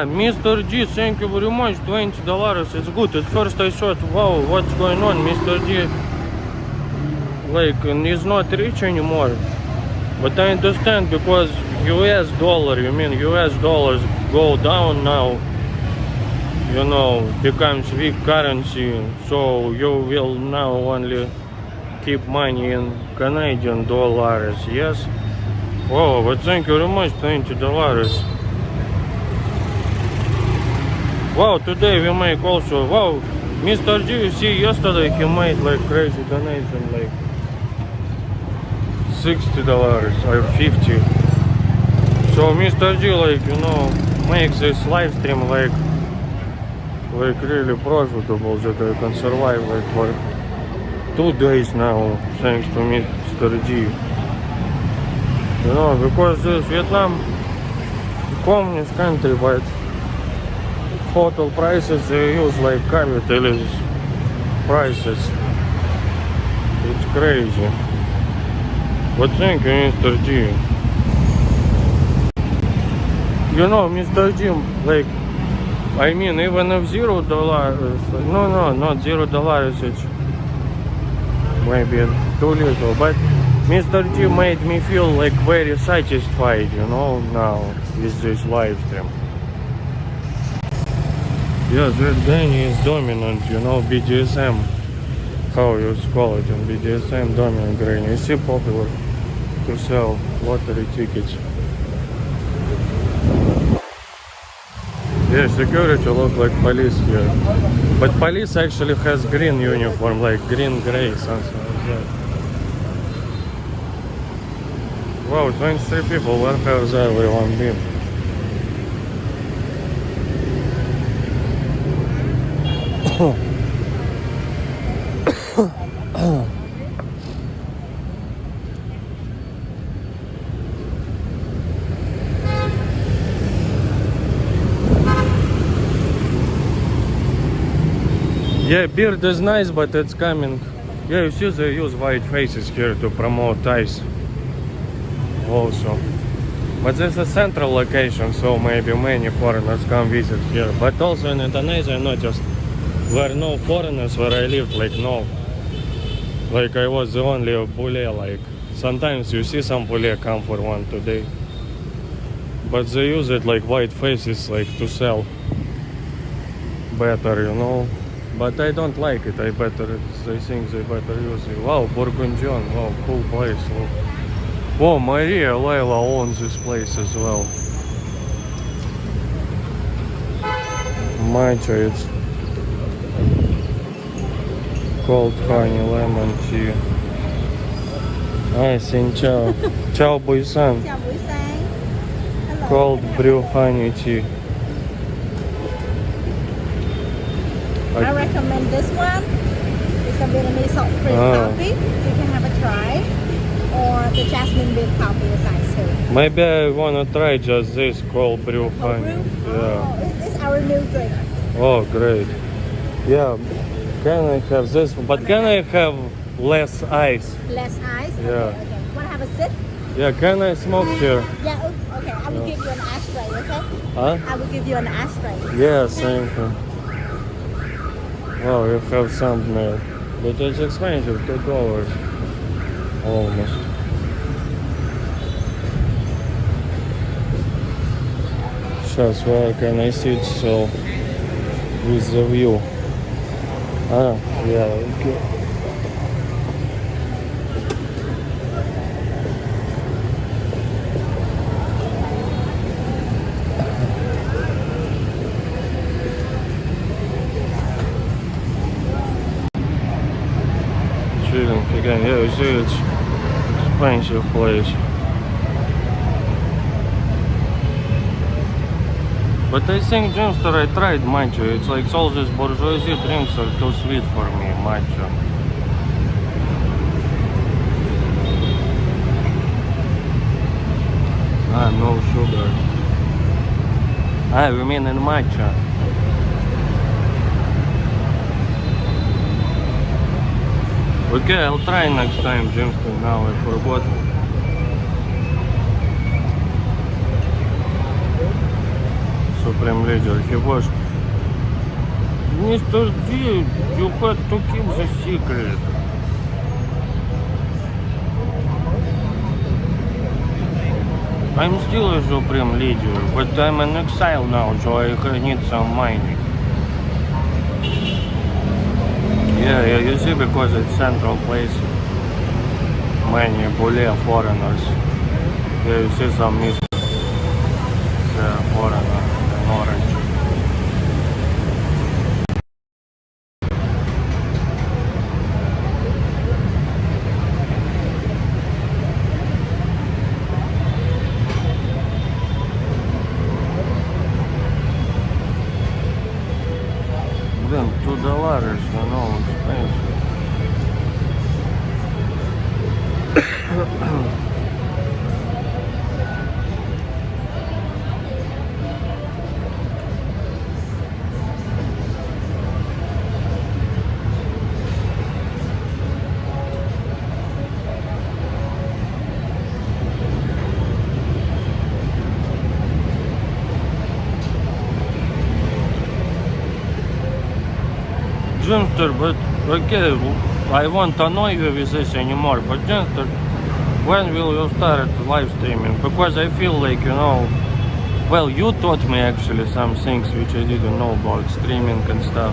Speaker 1: Mr. G, thank you very much. $20. It's good. At first I thought, wow, what's going on? Mr. G, like, he's not rich anymore. But I understand because US dollar, you mean US dollars go down now. You know, becomes weak currency. So you will now only keep money in Canadian dollars, yes? Oh, but thank you very much, $20. Wow, today we make also, wow, Mr. G, you see, yesterday he made like crazy donation, like $60 or 50. So Mr. G, like, you know, makes this live stream like really profitable, that I can survive like for 2 days now, thanks to Mr. G. You know, because this Vietnam communist country, but hotel prices they use like capitalism. prices. It's crazy. But thank you, Mr. G. You know, Mr. G, like, I mean, even if $0, no, not $0, it's maybe too little, but Mr. G made me feel like very satisfied, you know, now with this live stream. Yeah, that Danny is dominant, you know, BDSM, how you call it in BDSM, dominant granny. Is he popular to sell lottery tickets? Yeah, security look like police here. But police actually has green uniform, like green-gray, something like that. Wow, 23 people, where has everyone been? Yeah, beard is nice, but it's coming. Yeah, you see they use white faces here to promote ties also. But this is a central location, so maybe many foreigners come visit here. But also in Indonesia I noticed where no foreigners, where I lived, like no. Like I was the only bule, like sometimes you see some bule come for 1 2 days. But they use it like white faces, like to sell better, you know. But I don't like it. I think they better use it. Wow, Burgundian. Wow, cool place. Look. Oh, Maria Layla owns this place as well. Matcha, it's cold honey lemon tea. Hi, xin chào. Chào buổi sáng.
Speaker 4: Chào buổi sáng. Hello.
Speaker 1: Cold brew honey tea.
Speaker 4: I recommend this one. It's a Vietnamese salt cream coffee. You can have a try. Or the jasmine bean coffee is nice too.
Speaker 1: Maybe I wanna try just this cold brew honey.
Speaker 4: Brew?
Speaker 1: Yeah.
Speaker 4: Oh, it's our new drink.
Speaker 1: Oh, great. Yeah. Can I have this? But can I have less ice?
Speaker 4: Less ice?
Speaker 1: Yeah.
Speaker 4: Okay. Want to have a sip?
Speaker 1: Yeah, can I smoke here?
Speaker 4: Yeah, okay. I will give you an ashtray, okay?
Speaker 1: Huh?
Speaker 4: I will give you an ashtray.
Speaker 1: Yes, thank you. Wow, you have some milk. But it's expensive, $2 almost. Сейчас, where can I sit so with the view? Ah, yeah, okay. Chilling again, yeah, you see it's expensive place. But I think Jimster, I tried matcha. It's like all these bourgeoisie drinks are too sweet for me, matcha. Ah, no sugar. Ah, we mean in matcha. Okay, I'll try next time, Jimster. Now I forgot. Supreme Leader, he was Mr. G, you had to keep the secret. I'm still a Supreme Leader, but I'm in exile now, so I need some money. Yeah, you see, because it's central place, many bule foreigners. Yeah, you see some Mr. Foreigner. Orange. Then $2, you know, expensive. Ginster, but okay, I won't annoy you with this anymore, but Ginster, when will you start live streaming? Because I feel like, you know, well, you taught me actually some things which I didn't know about streaming and stuff.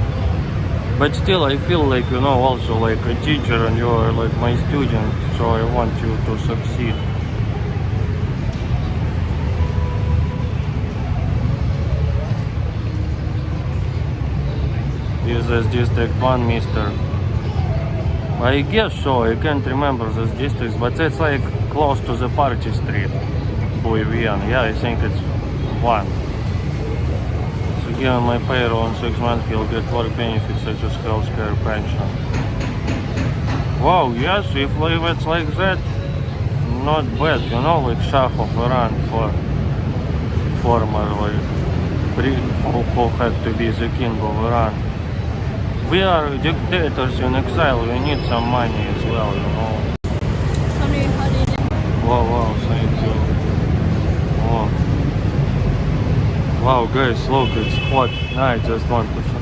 Speaker 1: But still, I feel like, you know, also like a teacher and you're like my student, so I want you to succeed. Is this District 1, mister? I guess so, I can't remember this district, but it's like close to the Party Street, Buivian. Yeah, I think it's 1. So given my payroll in 6 months, he'll get work benefits such as healthcare, pension. Wow, yes, if it's like that, not bad, you know, like Shah of Iran for former, like, who had to be the king of Iran. We are dictators in exile, we need some money as well, you know.
Speaker 4: Sorry, how did you?
Speaker 1: Wow, wow, thank you. Oh. Wow, guys, look, it's hot. I just want to show.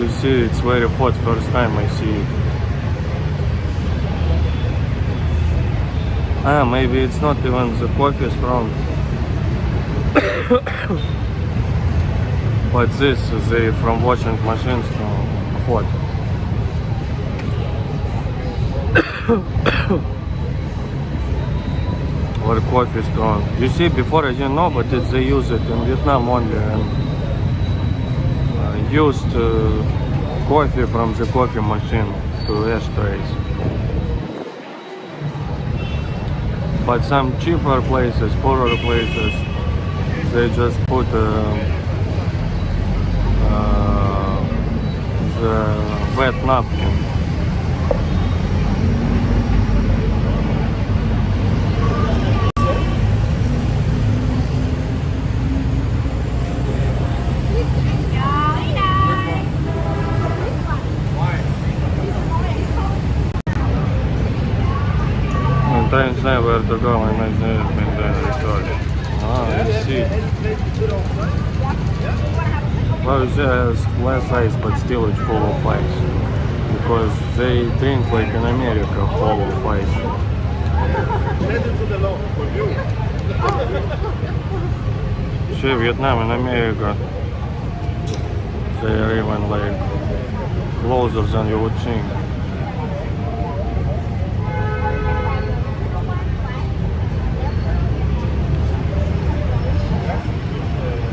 Speaker 1: You see, it's very hot, first time I see it. Ah, maybe it's not even the coffee strong. But this, they from washing machines, hot. Or coffee strong. You see, before I didn't know, but they use it in Vietnam only, and used coffee from the coffee machine to ashtrays. But some cheaper places, poorer places, they just put the wet napkin. I'm trying to say where to go and I didn't make the research. Ah, I see. Well, it has less ice, but still it's full of ice. Because they drink like in America, full of ice. See, Vietnam and America, they are even like closer than you would think.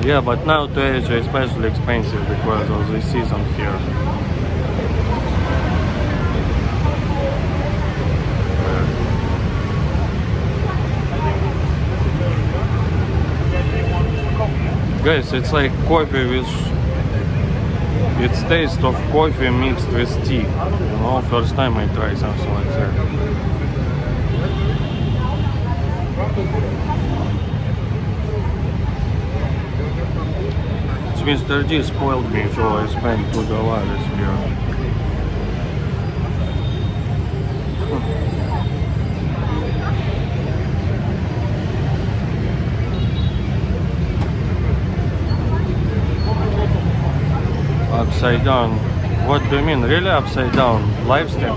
Speaker 1: Yeah, but now to Asia is especially expensive because of the season here. Guys, it's like coffee with... It's taste of coffee mixed with tea. You know, first time I try something like that. Mr. D spoiled me, so I spent $2 here. Upside down. What do you mean? Really upside down? Live stream?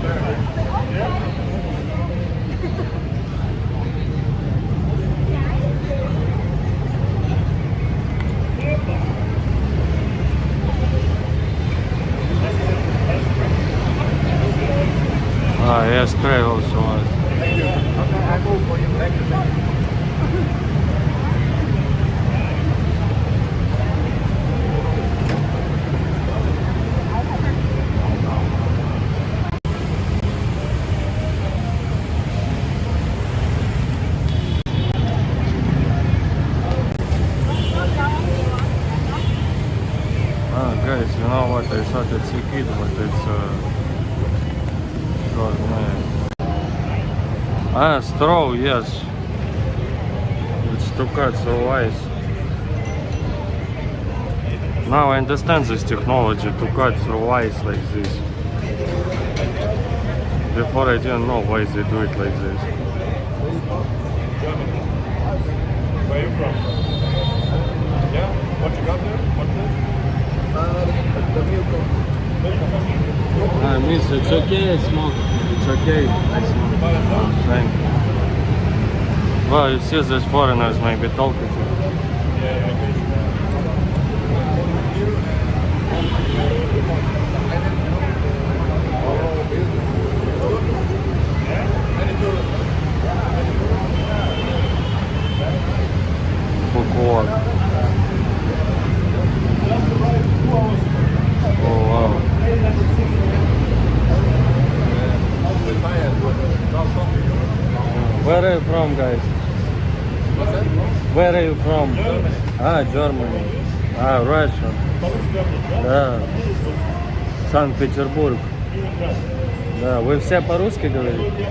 Speaker 1: Ah, yes, try also was. Ah, guys, you know what? I thought it's a kid, but it's Ah, straw, yes. It's to cut through ice. Now I understand this technology to cut through ice like this. Before I didn't know why they do it like this.
Speaker 2: Where are you from? Yeah? What you got there? What's this? The milk.
Speaker 1: Miss, it's okay, I smoke. It's okay, I smoke. Thank you. Well, you see these foreigners maybe talking to you. Fukuoka. Oh wow. Where are you from, guys? Where are you from? Germany. Russia. Да. Санкт-Петербург. Да, вы все по-русски говорите?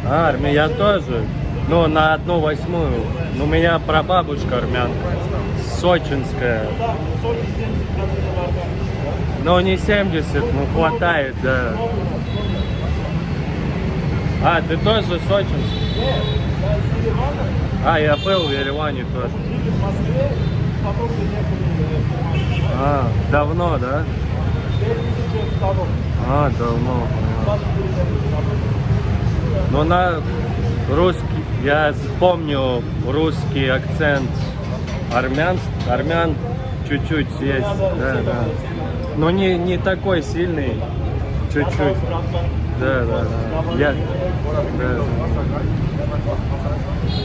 Speaker 1: Армия, я тоже. Ну, на 1/8. У меня прабабушка армянка. Сочинская. Ну, не 70, ну, хватает, да. Ты тоже сочинский? Я был в Ереване тоже. Давно, да? Давно, понятно. Ну, на русский, я помню русский акцент армян чуть-чуть есть, да. Но не такой сильный, чуть-чуть. Да.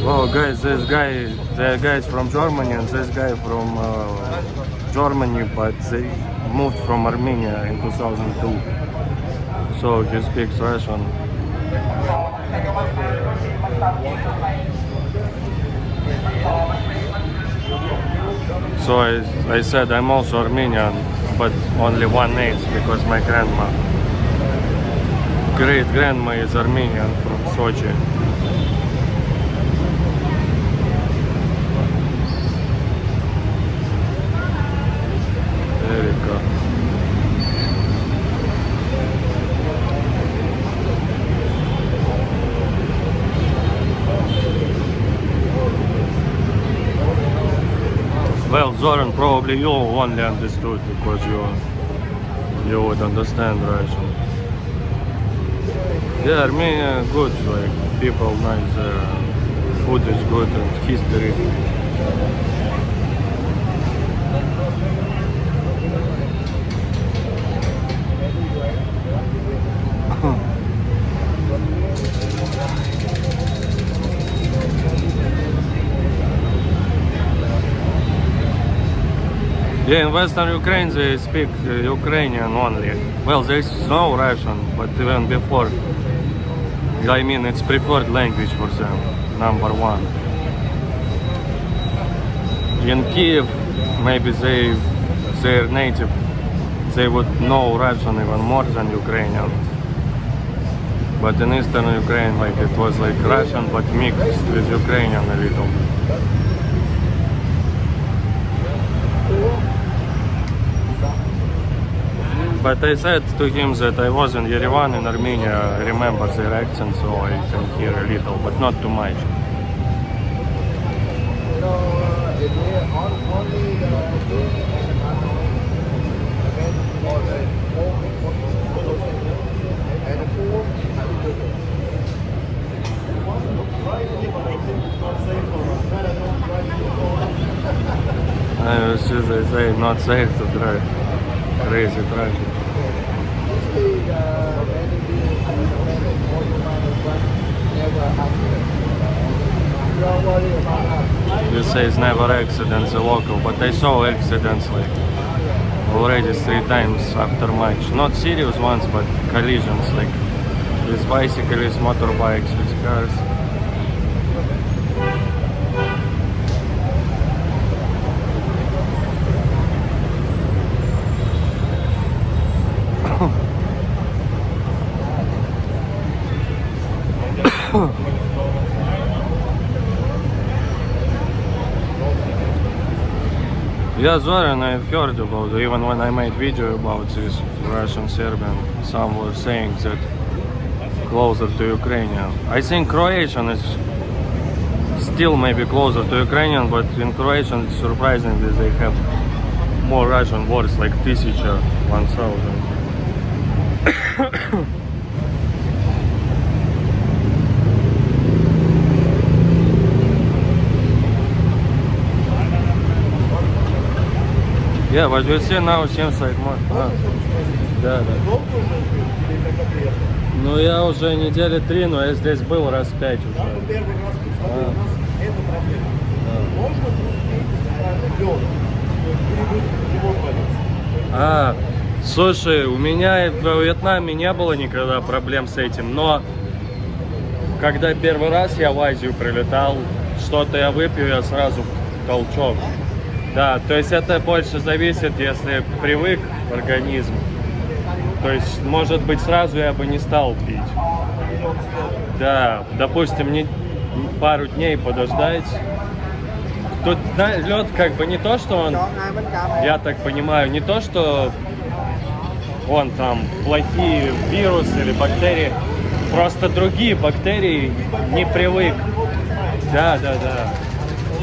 Speaker 1: Oh, guys, the guy is from Germany and this guy from Germany, but they moved from Armenia in 2002. So he speaks Russian. So I said I'm also Armenian, but only 1/8 because my great grandma is Armenian from Sochi. There you go. Well, Zoran, probably you only understood because you would understand Russian. Yeah, Armenia good, like people nice, food is good and history. Yeah, in Western Ukraine they speak Ukrainian only. Well, there is no Russian, but even before, I mean, it's preferred language for them, number one. In Kiev, maybe they're native, they would know Russian even more than Ukrainian. But in Eastern Ukraine, like it was like Russian, but mixed with Ukrainian a little. But I said to him that I was in Yerevan in Armenia, I remember their accent, so I can hear a little, but not too much. As they say, not safe to drive. Crazy traffic. You say it's never accidents local, but I saw accidents like already 3 times after match. Not serious ones, but collisions like with bicycles, motorbikes, with cars. Yeah, Zoran, I've heard about it. Even when I made video about this Russian-Serbian, some were saying that closer to Ukrainian. I think Croatian is still maybe closer to Ukrainian, but in Croatian it's surprisingly they have more Russian words like tысяча, 1000. Yeah, but you see now seems like more. Да, да. Ну я уже недели 3, но я здесь был раз 5 уже.
Speaker 2: Первый раз представляю, у нас это проблема. Можно купить лед, его болезнь.
Speaker 1: Слушай, у меня в Вьетнаме не было никогда проблем с этим, но когда первый раз я в Азию прилетал, что-то я выпью, я сразу толчок. Да, то есть это больше зависит, если привык организм. То есть, может быть, сразу я бы не стал пить. Да, допустим, не пару дней подождать. Тут лед как бы не то, что он, я так понимаю, не то, что он там плохие вирусы или бактерии, просто другие бактерии не привык. Да.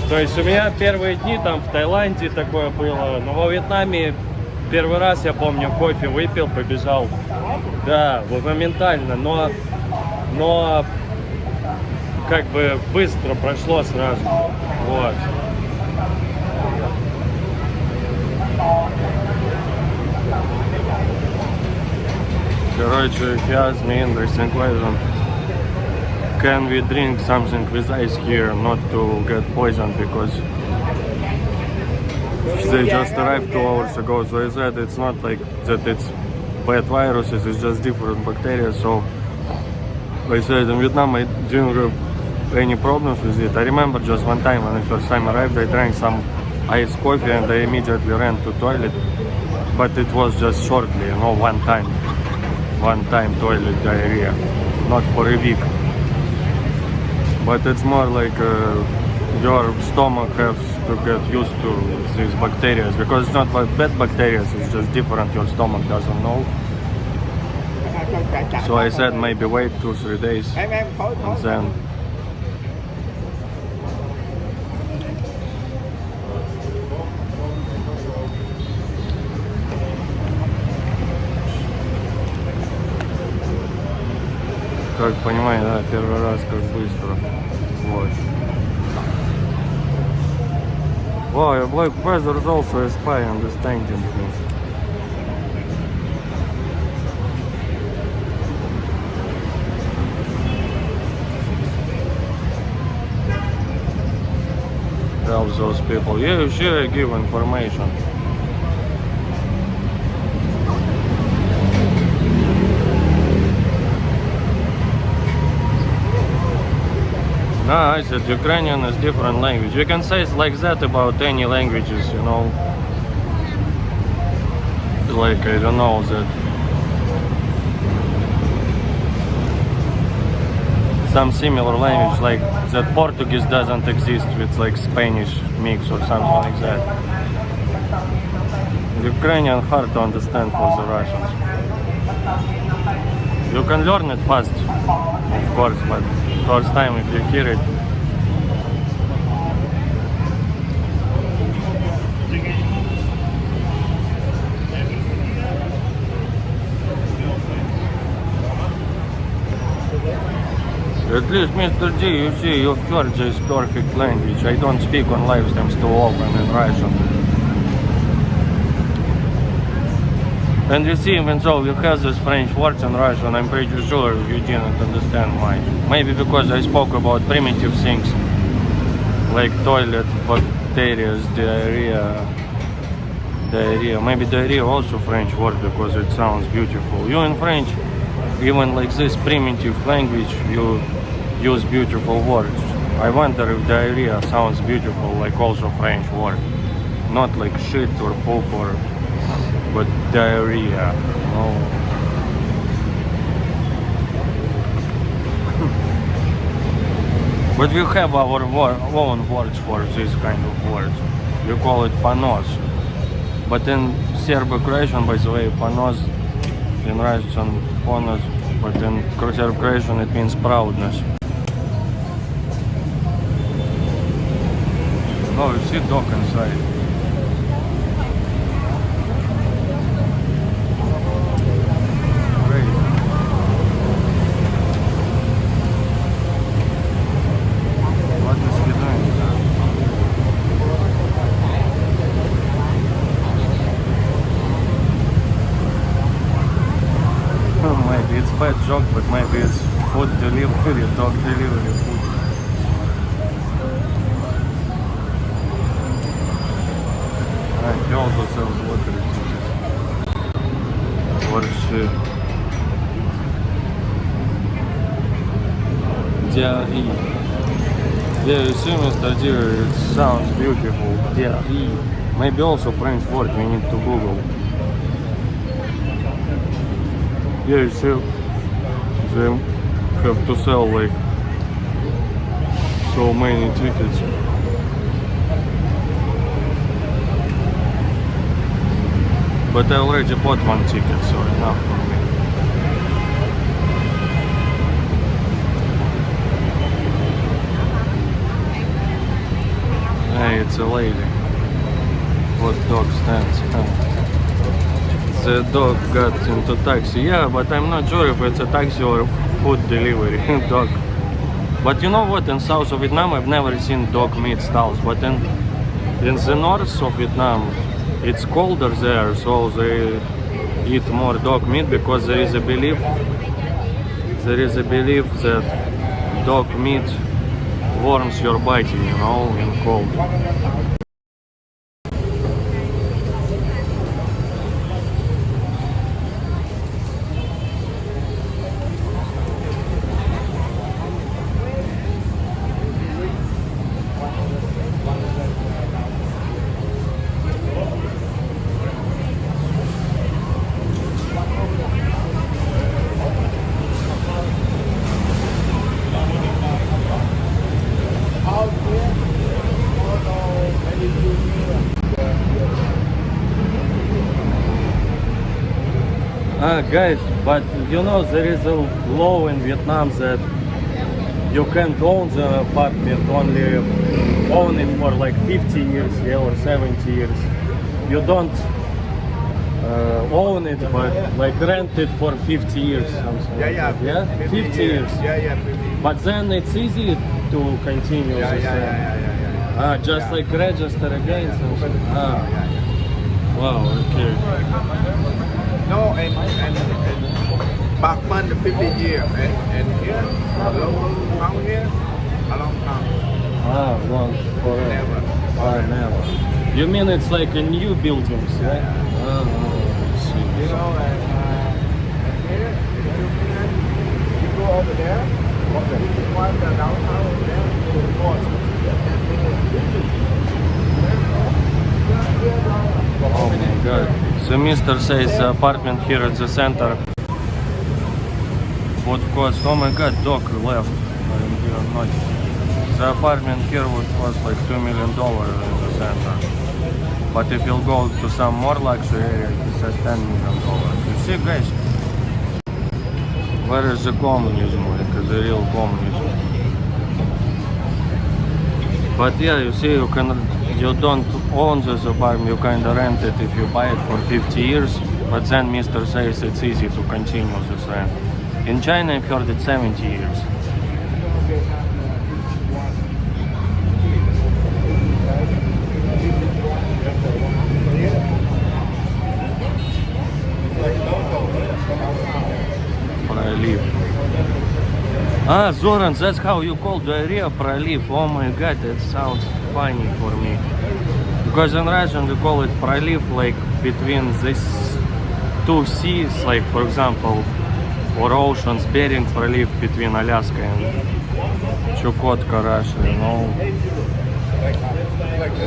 Speaker 1: То есть у меня первые дни там в Таиланде такое было, но во Вьетнаме первый раз, я помню, кофе выпил, побежал. Да, вот моментально, но как бы быстро прошло сразу. Вот. Короче, he asked me interesting question. Can we drink something with ice here, not to get poisoned, because they just arrived 2 hours ago, so I said it's not like that it's bad viruses, it's just different bacteria, so I said in Vietnam I didn't have any problems with it. I remember just one time when I first time arrived, I drank some iced coffee and I immediately ran to toilet, but it was just shortly, you know, one time toilet diarrhea, not for a week. But it's more like your stomach has to get used to these bacteria, because it's not like bad bacteria, it's just different, your stomach doesn't know. So I said maybe wait 2-3 days and then как понимаешь, да, первый раз как быстро. Вот. Wow, your black brother is also a spy, understanding me. Help those people. Yeah, you should give information. No, I said Ukrainian is different language. You can say it's like that about any languages, you know. Like, I don't know, that some similar language, like that Portuguese doesn't exist with like Spanish mix or something like that. Ukrainian hard to understand for the Russians. You can learn it fast, of course, but first time if you hear it. At least, Mr. D, you see, you heard this perfect language. I don't speak on live streams too often in Russian. And you see, even though you have these French words in Russian, I'm pretty sure you didn't understand much. Maybe because I spoke about primitive things, like toilet, bacteria, diarrhea. Maybe diarrhea also French word because it sounds beautiful. You in French, even like this primitive language, you use beautiful words. I wonder if diarrhea sounds beautiful like also French word. Not like shit or poop or, but diarrhea. Oh. But we have our own words for this kind of words. We call it panos. But in Serbo-Croatian, by the way, panos, in Russian, panos, but in Serbo-Croatian it means proudness. Oh, you see dog inside. maybe it's bad joke, but maybe it's food delivery, dog delivery food. He also sells lottery tickets. For sure. Diary. Yeah, you see, Mr. Deer, it sounds beautiful. Diary. Maybe also French word we need to Google. Yeah, you see, they have to sell like so many tickets. But I already bought one ticket, so enough for me. Hey, it's a lady. What dog stands? The dog got into taxi. Yeah, but I'm not sure if it's a taxi or food delivery dog. But you know what? In south of Vietnam, I've never seen dog meat stalls. But in the north of Vietnam, it's colder there, so they eat more dog meat because there is a belief that dog meat warms your body, you know, in cold. Guys, but you know there is a law in Vietnam that you can't own the apartment, only own it for like 50 years, yeah, or 70 years. You don't own it, but like rent it for 50 years. Something
Speaker 2: Yeah,
Speaker 1: like that. Yeah, 50 years.
Speaker 2: Yeah, 50 years.
Speaker 1: But then it's easy to continue the same. Just like register again. Something. Wow. Okay.
Speaker 2: No, and Bachman the 50 years, and here, down here, a long time.
Speaker 1: Long forever. Never. You mean it's like a new buildings, yeah? I see.
Speaker 2: You know, and here, you go over there, one the downtown over there, to the north.
Speaker 1: Oh my god. So Mr. says the apartment here at the center would cost, oh my god, dog left. I'm here not. The apartment here would cost like $2 million in the center. But if you'll go to some more luxury area, it says $10 million. You see guys? Where is the communism, like the real communism? But yeah, you see, you don't own this apartment, you kind of rent it if you buy it for 50 years, but then Mr. says it's easy to continue this rent. In China, I've heard it's 70 years. Proliv. Zoran, that's how you call diarrhea, proliv. Oh my god, that sounds funny for me. Because in Russian we call it proliv, like between these two seas, like for example, or oceans, Bering proliv between Alaska and Chukotka, Russia, you know.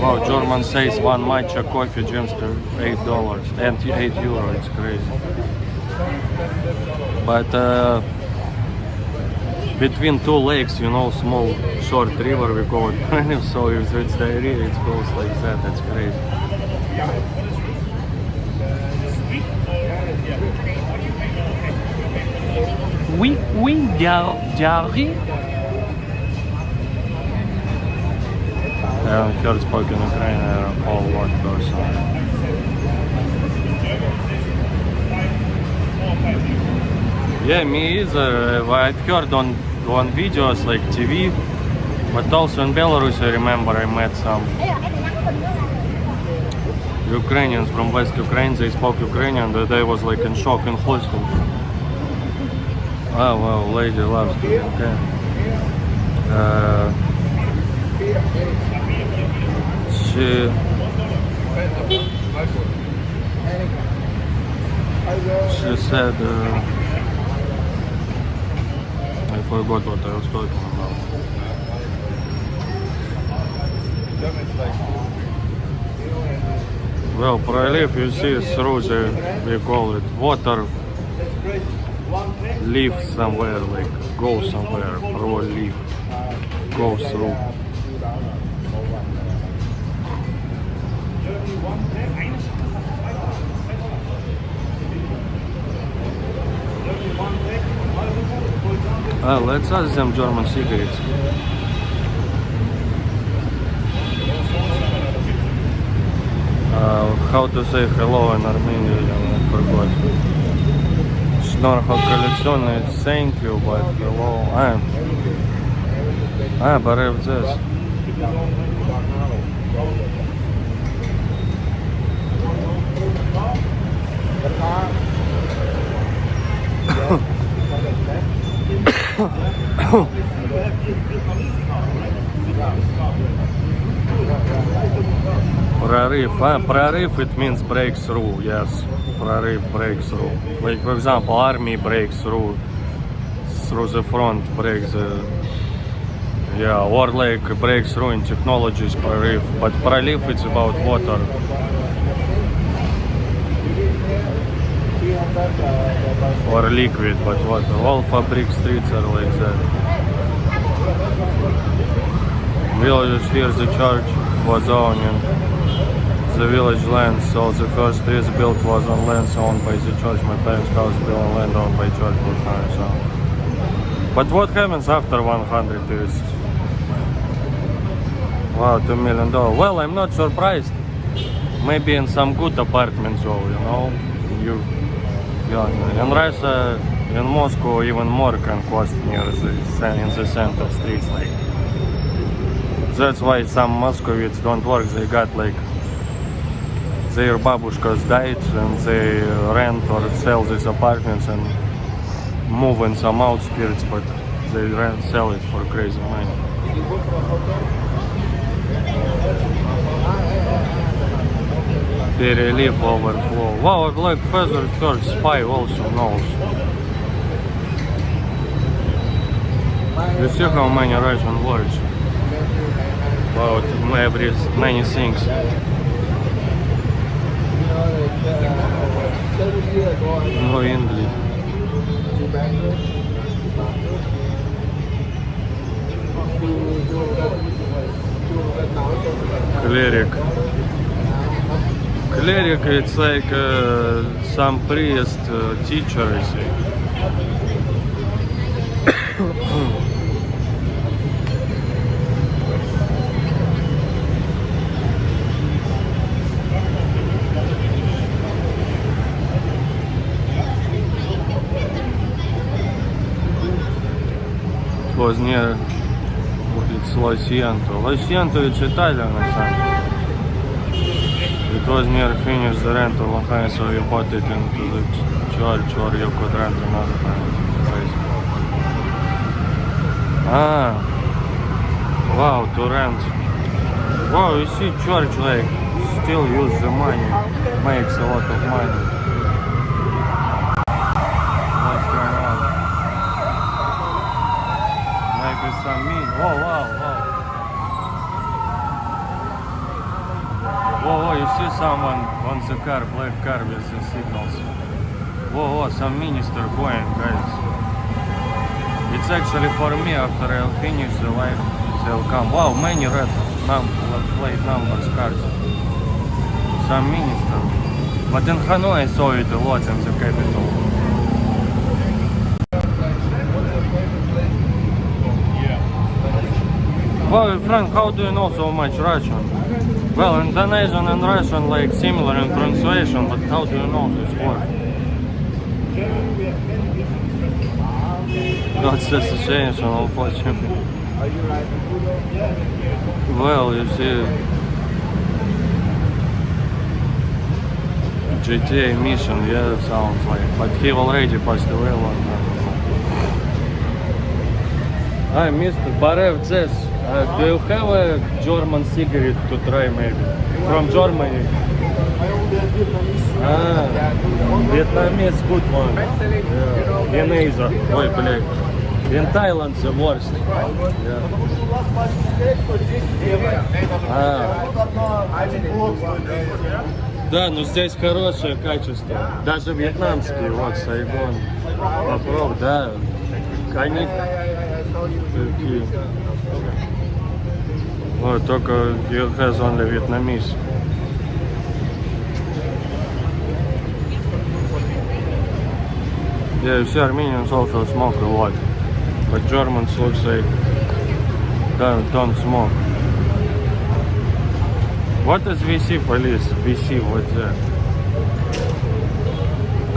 Speaker 1: Wow, German says one matcha coffee gyms for $8 and €8, it's crazy. But between two lakes, you know, small short river, we call it proliv, so if it's diarrhea, it goes like that, that's crazy. Oui, diarrhea. I haven't heard spoken Ukrainian at all one person. Yeah, me either. I've heard on videos like TV, but also in Belarus I remember I met some Ukrainians from West Ukraine. They spoke Ukrainian, but I was like in shock in hostel. Oh, well, lady loves to, okay. She said, I forgot what I was talking about. Well, пролив, you see, through the, we call it water, leave somewhere, like go somewhere, пролив, go through. Let's ask them German cigarettes. How to say hello in Armenian, I forgot. Шнорха коллекционный, thank you, but hello. But I have this. Прорыв, it means breakthrough, yes. Прорыв, breakthrough. Like for example, army breaks through the front, breaks the, yeah, or like breakthrough in technologies, прорыв. But пролив, it's about water. Or liquid, but water. All fabric streets are like that. Villages here, the church was owned the village land, so the first streets built was on lands owned by the church. My parents' house built on land owned by church. But what happens after 100 years? Wow, $2 million. Well, I'm not surprised. Maybe in some good apartments, though, you know. In Russia, in Moscow, even more can cost near in the center streets. Like that's why some Moscovites don't work. They got like their babushkas died and they rent or sell these apartments and move in some outskirts, but they sell it for crazy money. Перелив, overflow. Wow, like Feather Church Spy also knows. You see how many Russian words about many things. No English. Cleric, it's like some priest teacher, I think. It was near, it's Lo Siento. Lo Siento, it's Italian, I think. It was near finish the rent of one time, so you bought it into the church, or you could rent another place. Wow, to rent. Wow, you see church like still use the money, makes a lot of money. What's going on? Maybe some meat. Wow. Whoa, you see someone on the car, black car with the signals. Whoa, some minister going, guys. It's actually for me, after I'll finish the live, they'll come. Wow, many red plate numbers, cars. Some minister. But in Hanoi I saw it a lot in the capital. Well, Frank, how do you know so much Russian? Well, Indonesian and Russian like similar in pronunciation, but how do you know this word? That's the situation, unfortunately. Well, you see, GTA mission, yeah, sounds like, but he already passed away long time ago. Hi, Mr. Barev this. Do you have a German cigarette to try maybe? From Germany? Ah, Vietnamese good one. Yeah. In Asia. Ой, блядь. In Thailand the worst. Yeah. Да, но здесь хорошее качество. Даже вьетнамские, вот, Сайгон. Попробуй, да. Они такие. Вот, только you has only Vietnamese. Yeah, you see Armenians also smoke a lot. But Germans looks like don't smoke. What is VC police? VC, what's that?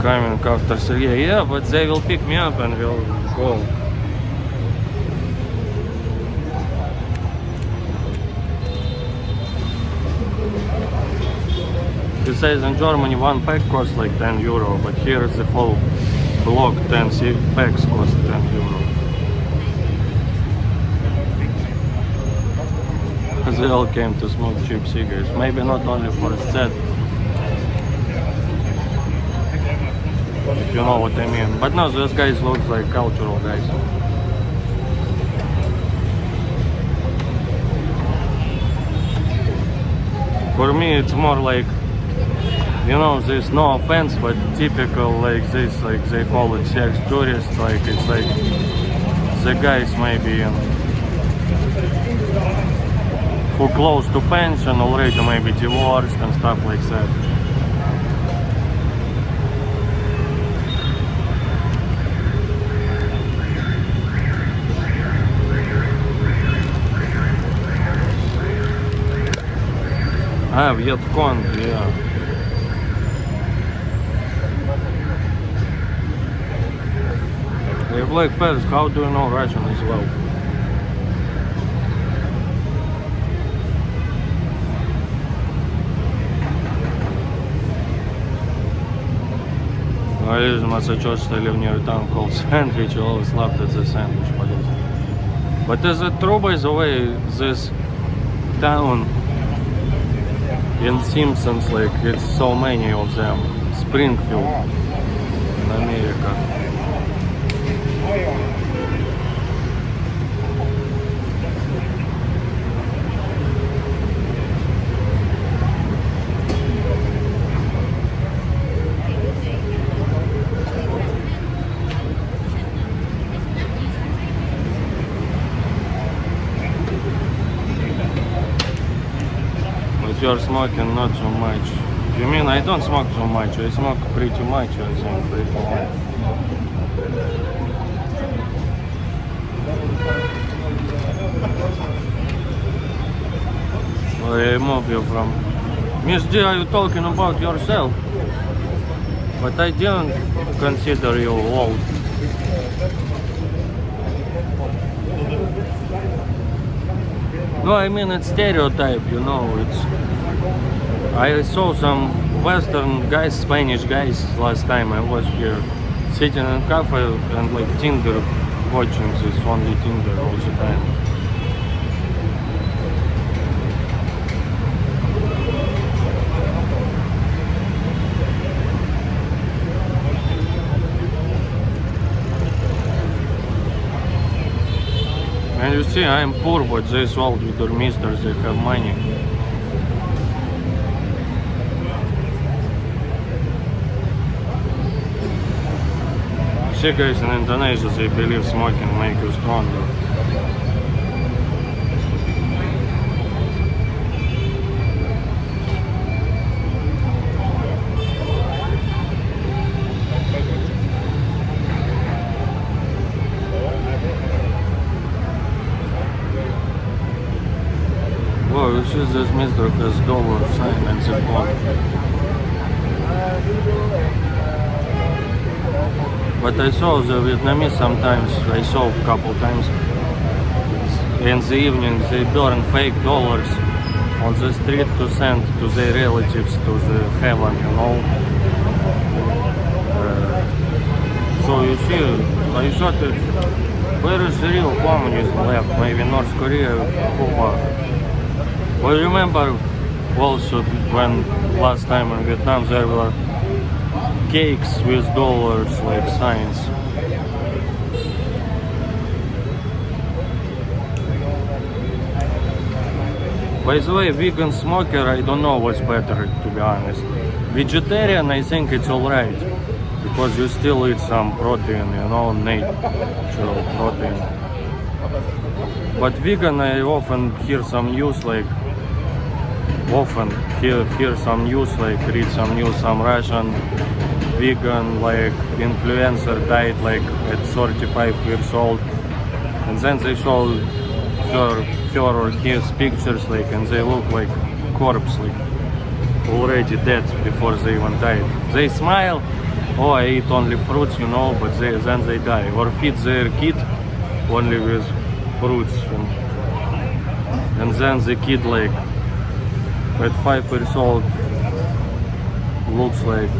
Speaker 1: Coming after Sergey. Yeah, but they will pick me up and we'll go. He says in Germany one pack costs like 10 euro, but here the whole block 10 packs cost 10 euro. Because they all came to smoke cheap cigarettes. Maybe not only for that, if you know what I mean. But no, those guys look like cultural guys. For me, it's more like, you know, there's no offense, but typical like this, like they call it sex tourists, like it's like the guys maybe who close to pension already, maybe divorced and stuff like that. Ah, Vietcong, yeah. Hey, Black Fez, how do you know Russian as well? I live in Massachusetts, I live near a town called Sandwich. I always laughed at the sandwich police. But is it true, by the way, this town in Simpsons, like it's so many of them, Springfield in America? You're smoking not so much. You mean I don't smoke so much? I smoke pretty much, I think, pretty much. Where I move you from? Miss G, are you talking about yourself? But I didn't consider you old. No, I mean it's stereotype, you know, it's... I saw some Western guys, Spanish guys last time I was here, sitting in a cafe and like Tinder, watching this only Tinder all the time. And you see, I'm poor, but these old Udormisters, they have money. See guys in Indonesia, they believe smoking make you stronger. Whoa, you see this Mr. has dollar sign and the phone. But I saw the Vietnamese sometimes, I saw a couple times, in the evening they burn fake dollars on the street to send to their relatives to the heaven, you know. So you see, I thought that where is the real communism left? Maybe North Korea, Cuba. Well, remember also when last time in Vietnam there were cakes with dollars like signs. By the way, vegan smoker, I don't know what's better, to be honest. Vegetarian, I think it's alright, because you still eat some protein, you know, natural protein. But vegan, I often hear some news like, read some news, some Russian vegan like influencer died like at 35 years old, and then they show her or his pictures like, and they look like corpse, like already dead before they even died. They smile, oh I eat only fruits, you know, but then they die, or feed their kid only with fruits, and then the kid like at 5 years old looks like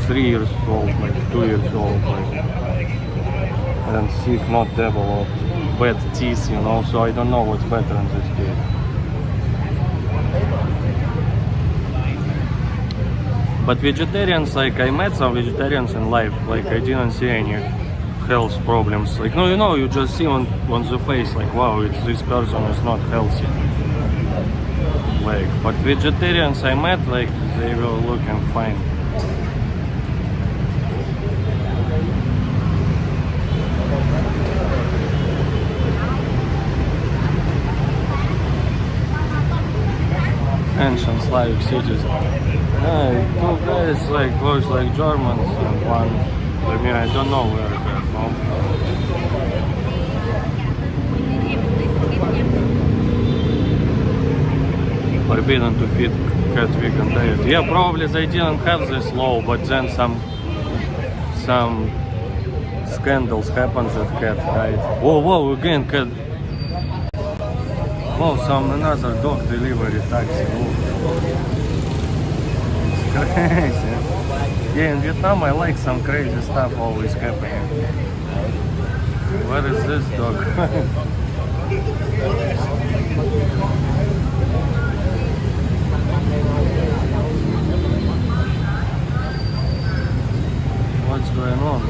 Speaker 1: 3 years old, like 2 years old, like, and sick, not developed, bad teeth, you know, so I don't know what's better in this case. But vegetarians, like I met some vegetarians in life, like I didn't see any health problems. Like, no, you know, you just see on the face, like, wow, this person is not healthy. Like, but vegetarians I met, like, they were looking fine. Ancient Slavic cities. Two guys like both like Germans and one, I mean, I don't know where they're from. Forbidden to feed cat vegan diet. Yeah, probably they didn't have this law, but then some scandals happened that cat died. Whoa, again cat. Oh, another dog delivery taxi. It's crazy. Yeah, in Vietnam I like some crazy stuff always happening. Where is this dog? What's going on?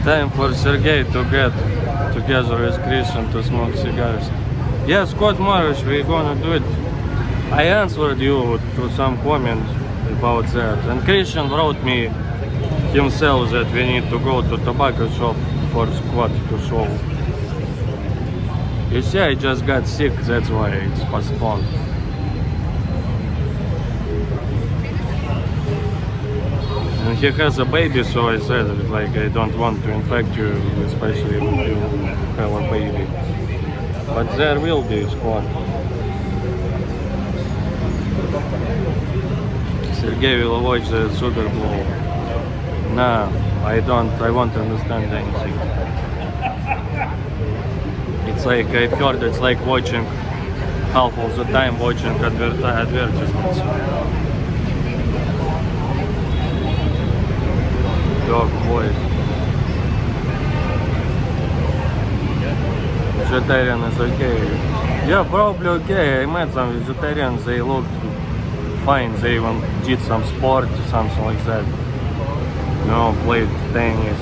Speaker 1: Time for Sergey to get together with Christian to smoke cigars. Yeah, Scott Morris, we're gonna do it. I answered you to some comments about that, and Christian wrote me himself that we need to go to tobacco shop for Scott to show. You see, I just got sick, that's why it's postponed. And he has a baby, so I said, like, I don't want to infect you, especially if you have a baby. But there will be a squad. Sergey will watch the Super Bowl. Nah, I won't understand anything. It's like, I've heard it's like watching, half of the time watching advertisements. Dog boys. Vegetarian is okay. Yeah, probably okay. I met some vegetarians, they looked fine. They even did some sport, something like that. You know, played tennis.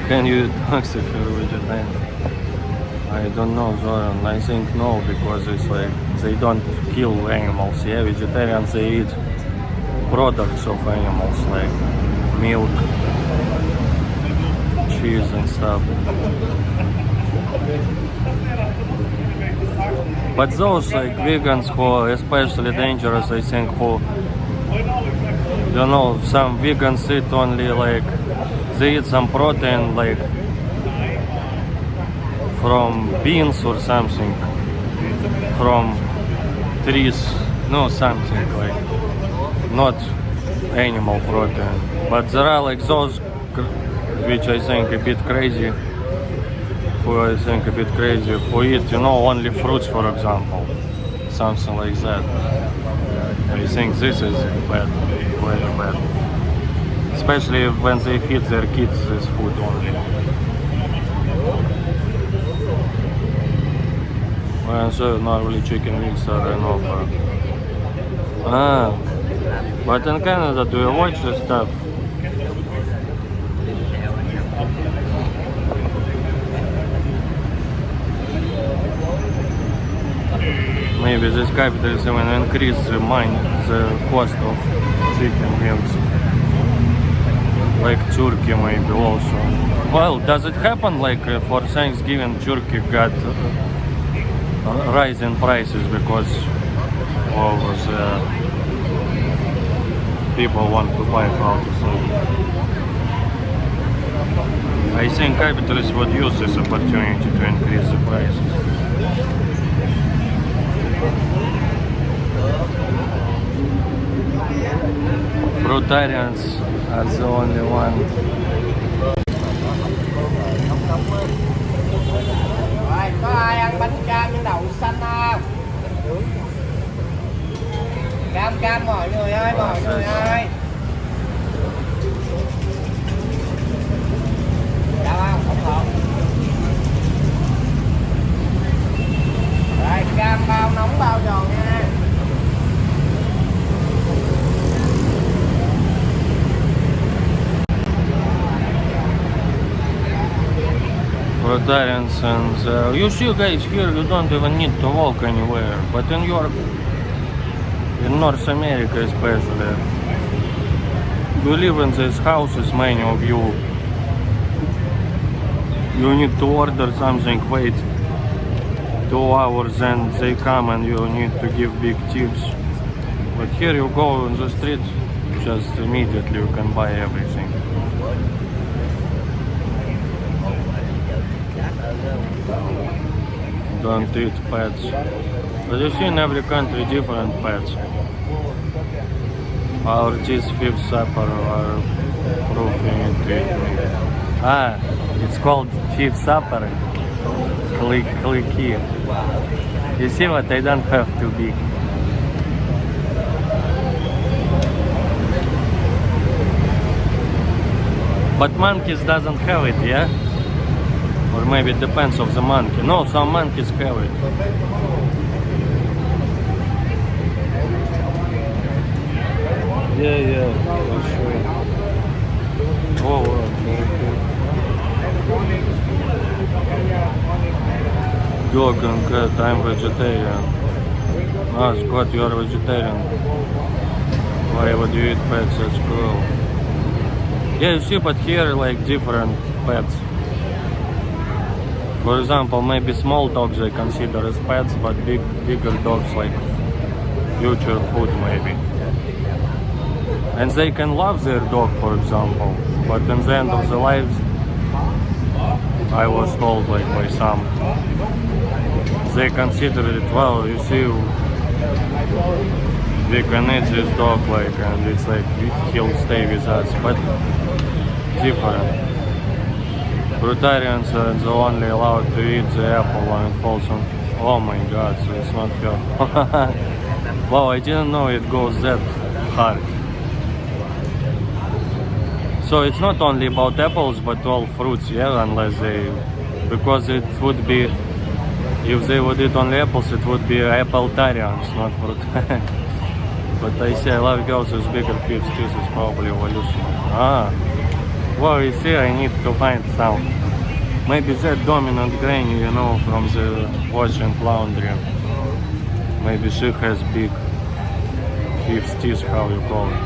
Speaker 1: Can you eat dogs if you're vegetarian? I don't know, Zoran. I think no, because it's like they don't kill animals. Yeah, vegetarians, they eat products of animals like milk, cheese and stuff. But those like vegans who are especially dangerous, I think, who, you know, some vegans eat only like, they eat some protein like from beans or something, from trees, No, something like not animal protein, but there are like those which I think a bit crazy. I think a bit crazy for it, you know, only fruits, for example, something like that. I think this is bad, very bad, especially when they feed their kids this food only. And so normally chicken wings are an offer. But in Canada, do you watch this stuff? Maybe this capitalism will increase the cost of chicken wings. Like Turkey maybe also. Well, does it happen like for Thanksgiving Turkey got rising prices because of the people want to buy how to say. I think capitalists would use this opportunity to increase the prices. Fruitarians are the only one.
Speaker 2: Rồi, có ai ăn bánh cam với đậu xanh không? Cam mọi người ơi, mọi người ơi. Đâu không? Không. Rồi, cam bao nóng bao giòn nha.
Speaker 1: Fruitarians and you see guys here you don't even need to walk anywhere, but in North America especially, you live in these houses, many of you need to order something, wait 2 hours and they come and you need to give big tips. But here you go on the street, just immediately you can buy everything. Don't eat pets. But you see in every country different pets. Our this fifth supper are proof you need to eat. It's called fifth supper. Clicky. You see what I don't have to be. But monkeys doesn't have it, yeah? Or maybe it depends of the monkey. No, some monkeys have it. Yeah, for sure. Oh, okay. Dog and cat, I'm vegetarian. Scott, you're vegetarian. Why would you eat pets? That's cool. Yeah, you see, but here like different pets. For example, maybe small dogs I consider as pets, but bigger dogs like future food maybe. And they can love their dog, for example, but in the end of the lives, I was told like by some, they consider it, well, you see, we can eat this dog like, and it's like he'll stay with us, but different. Fruitarians are the only allowed to eat the apple when it falls on. Oh my god, so it's not fair. Wow, I didn't know it goes that hard. So it's not only about apples, but all fruits, yeah, unless they, because it would be, if they would eat only apples, it would be appletarians, not fruit. But I say I love girls with bigger fists, this is probably evolution. Well, you see, I need to find some. Maybe that dominant granny, you know, from the washing laundry. Maybe she has big fifth teeth, how you call it.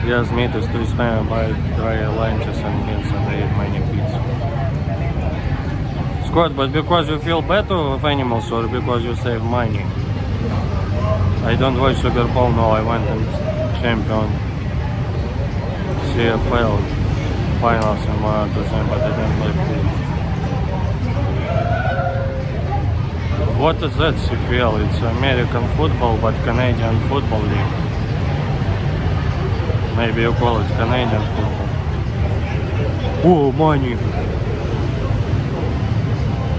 Speaker 1: Yes, meat is too small, buy dry lunches and beans and I eat many pizza. Scott, but because you feel better with animals or because you save money? I don't watch Super Bowl, no, I went in champion CFL finals in one of the same, but I didn't like it. What is that CFL? It's American football, but Canadian football league. Maybe you call it Canadian football. Oh, money!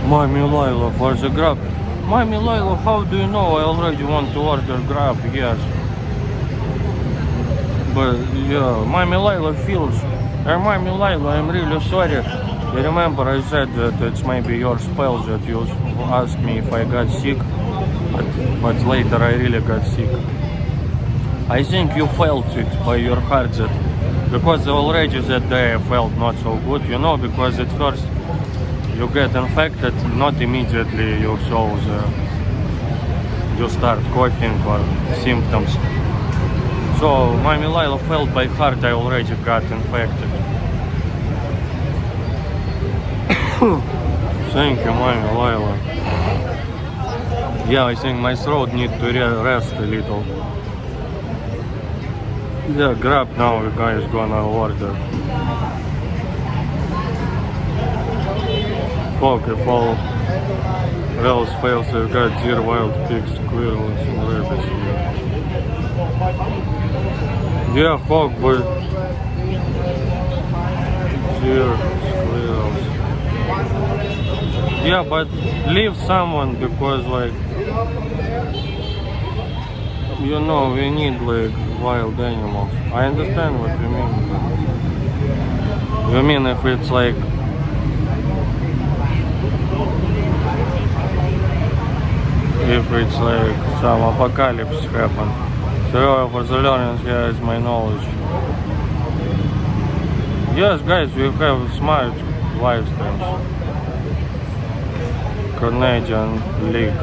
Speaker 1: Mommy Lila for the grab. Mommy Lila, how do you know I already want to order grab? Yes. But yeah, Mommy Lila feels. Mommy Lila, I'm really sorry. You remember I said that it's maybe your spell that you asked me if I got sick, but later I really got sick. I think you felt it by your heart that, because already that day I felt not so good, you know, because at first you get infected, not immediately you show you start coughing or symptoms. So Mommy Lila felt by heart I already got infected. Thank you, Mommy Lila. Yeah, I think my throat needs to rest a little. Yeah, grab now, you guys gonna order. Fuck, if all else fails, you got deer, wild pigs, squirrels, and rabbits here. Yeah, hog, but deer, squirrels. Yeah, but leave someone because, like, you know, we need like wild animals. I understand what you mean. You mean if it's like some apocalypse happen. So for the learners, here is my knowledge. Yes, guys, we have smart live streams. Canadian League,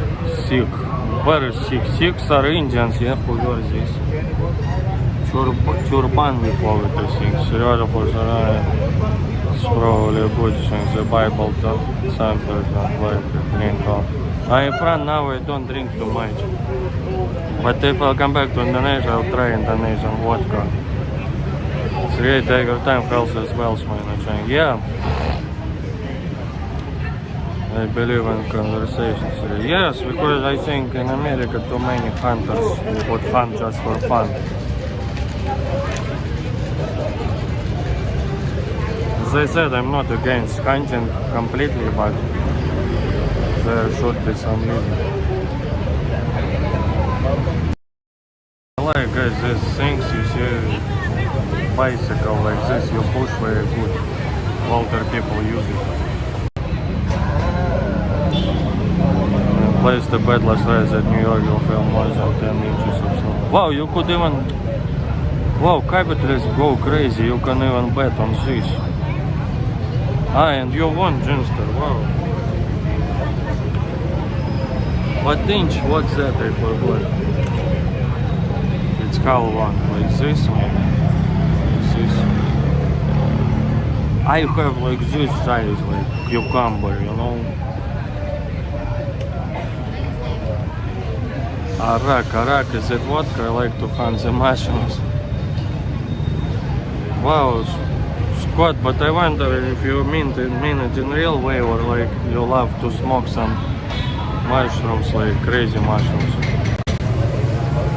Speaker 1: Sikh. Where is Sikh? Sikhs are Indians, yeah, who wear this. Turban we call it, I think. Seriously, for the it's probably a good thing. The Bible, some person like drink all. I friend now I don't drink too much. But if I'll come back to Indonesia, I'll try Indonesian vodka. It's really take your time, health as well, man. Yeah. I believe in conversations. Yes, because I think in America too many hunters would hunt just for fun. As I said, I'm not against hunting completely, but there should be some limit. I like, guys, these things you see, bicycle like this, you push very good. Older people use it. Place the bet last night at New York, you'll have more than 10 inches of snow. Wow, you could even... Wow, capitalists go crazy, you can even bet on this. Ah, and you won, Ginster, wow. What inch? What's that? I forgot. It's how long? Like this one? Like this. I have like this size, like cucumber, you know? Arak, is it vodka? I like to hunt the mushrooms. Wow, Scott, but I wonder if you mean it in real way or like you love to smoke some mushrooms, like crazy mushrooms.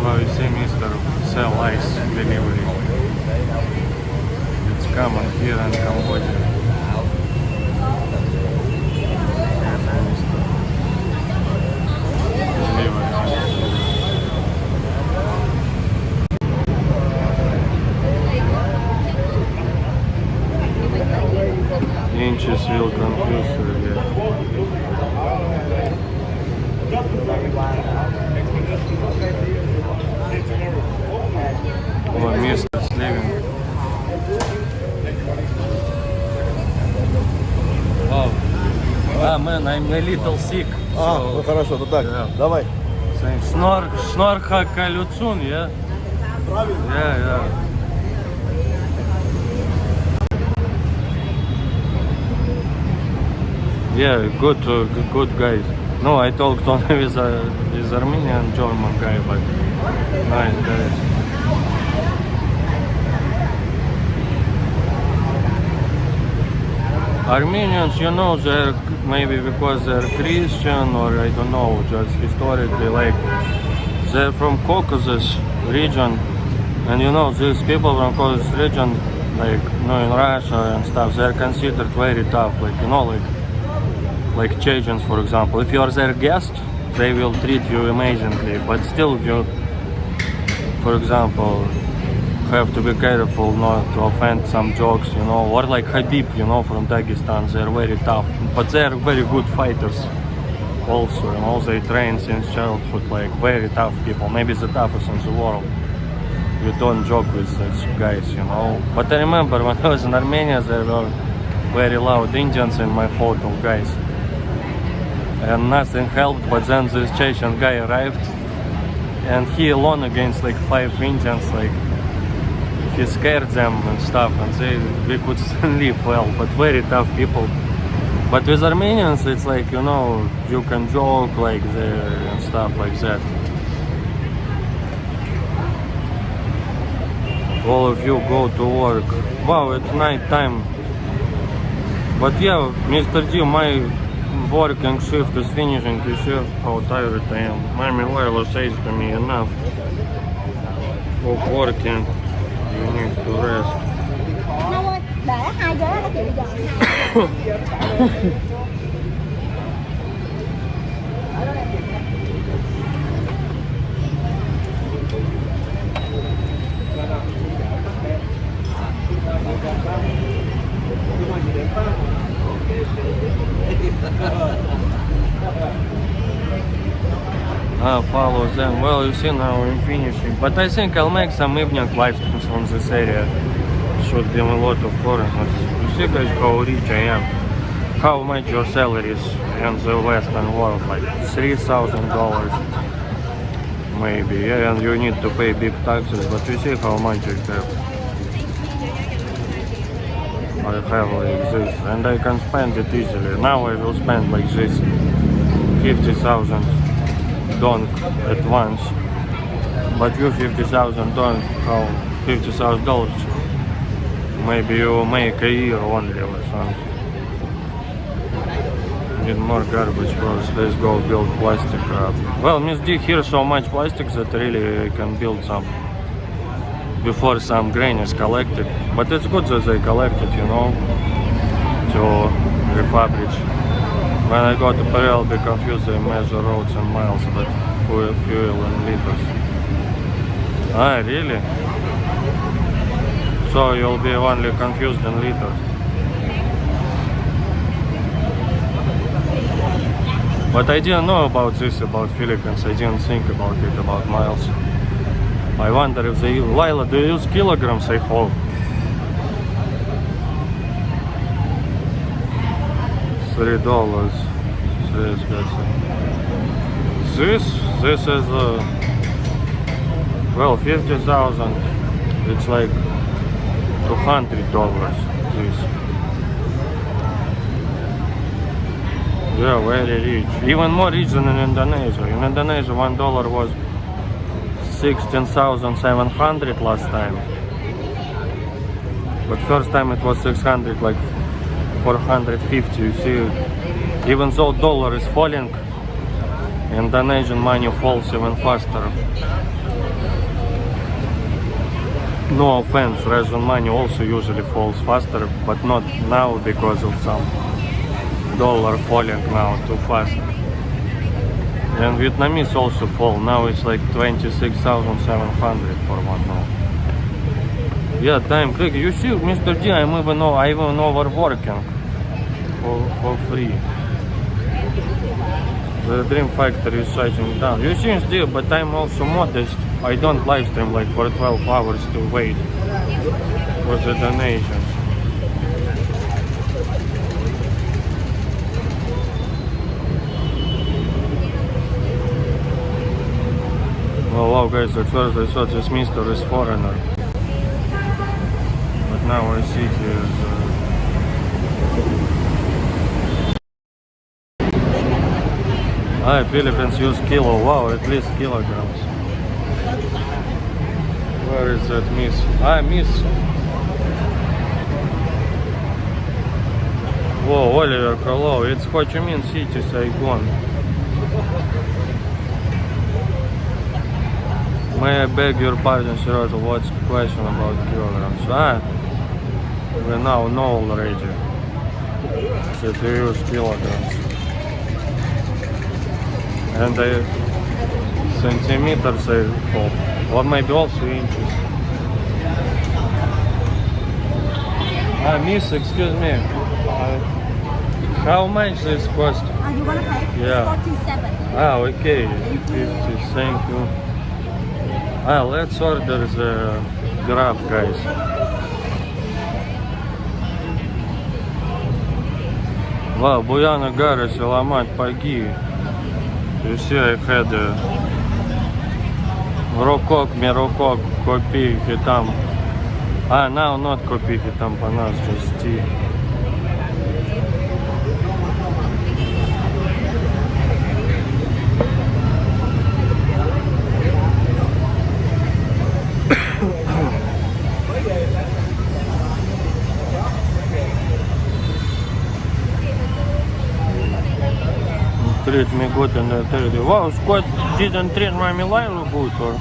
Speaker 1: Well, you see Mr. Sell Ice delivery. It's common here in Cambodia. Inches will confuse you, yeah. Oh, Mr. Living. Oh. Ah, man, I'm a little sick.
Speaker 2: А, ну хорошо, ну так, давай.
Speaker 1: Snor Hakalutsun, yeah?
Speaker 2: Правильно?
Speaker 1: Yeah. Yeah, good guys. No, I talked only with Armenian German guy, but nice guys. Armenians, you know, they're maybe because they're Christian or I don't know, just historically, like they're from Caucasus region, and you know, these people from Caucasus region, like you know, in Russia and stuff, they're considered very tough, like you know, like Chechens, for example. If you are their guest, they will treat you amazingly, but still you, for example, have to be careful not to offend some jokes, you know, or like Habib, you know, from Dagestan, they're very tough, but they're very good fighters also, you know, they train since childhood, like very tough people, maybe the toughest in the world. You don't joke with these guys, you know. But I remember when I was in Armenia, there were very loud Indians in my photo, guys, and nothing helped, but then this Chechen guy arrived, and he alone against like 5 Indians, like he scared them and stuff, and we could sleep well, but very tough people. But with Armenians, it's like, you know, you can joke like there and stuff like that. All of you go to work. Wow, it's night time. But yeah, Mr. D, my working shift is finishing. You see how tired I am. Mommy Lila says to me, enough of working. You need to rest.
Speaker 4: Không ơi, để 2 ghế đó chị dọn.
Speaker 1: Follow them. Well, you see now I'm finishing. But I think I'll make some evening live streams from this area. Should be a lot of foreigners. You see guys how rich I am. How much your salaries in the Western world? Like $3,000 maybe. Yeah, and you need to pay big taxes. But you see how much I have. I have like this. And I can spend it easily. Now I will spend like this 50,000 don't at once, but you 50,000 don't, how $50,000 maybe you make a year only or something. Need more garbage, bros. Let's go build plastic wrap. Well, Miss D, here so much plastic that really I can build some before some grain is collected, but it's good that they collect it, you know, to refurbish. When I go to Paris, I'll be confused. They measure roads in miles, but fuel in liters. Ah, really? So you'll be only confused in liters. But I didn't know about this, about Philippines. I didn't think about it, about miles. I wonder if they... Lila, do you use kilograms, I hope? $3. This is well, 50,000. It's like $200. This. Yeah, very rich. Even more rich than in Indonesia. In Indonesia, $1 was 16,700 last time. But first time it was 600, like 450. You see, even though dollar is falling, Indonesian money falls even faster. No offense, Russian money also usually falls faster, but not now because of some dollar falling now too fast. And Vietnamese also fall. Now it's like 26,700 for $1. Yeah, time quick. You see, Mr. D, I'm even overworking for free. The Dream Factory is shutting down. You see, still, but I'm also modest. I don't live stream like for 12 hours to wait for the donations. Oh wow, guys, at first I thought this Mr. is foreigner. But now I see he is... Philippines use kilo. Wow, at least kilograms. Where is that miss? Miss. Whoa, Oliver, hello. It's Ho Chi Minh City, Saigon. May I beg your pardon, sir, what's the question about kilograms? We now know already that we use kilograms. And centimeters, I hope, or maybe also inches. Miss, excuse me. How much this cost?
Speaker 4: You want to pay?
Speaker 1: Yeah.
Speaker 4: 47.
Speaker 1: Okay. 50, thank you. Let's order the Grab, guys. Wow, Buyana Gara, Selamat Pagi. You see, I had Rokok, Mirokok, Kopiki там. Now not Kopiki там по нас, just tea. Treat me good and I tell you. Wow, Scott didn't treat my Milano good, or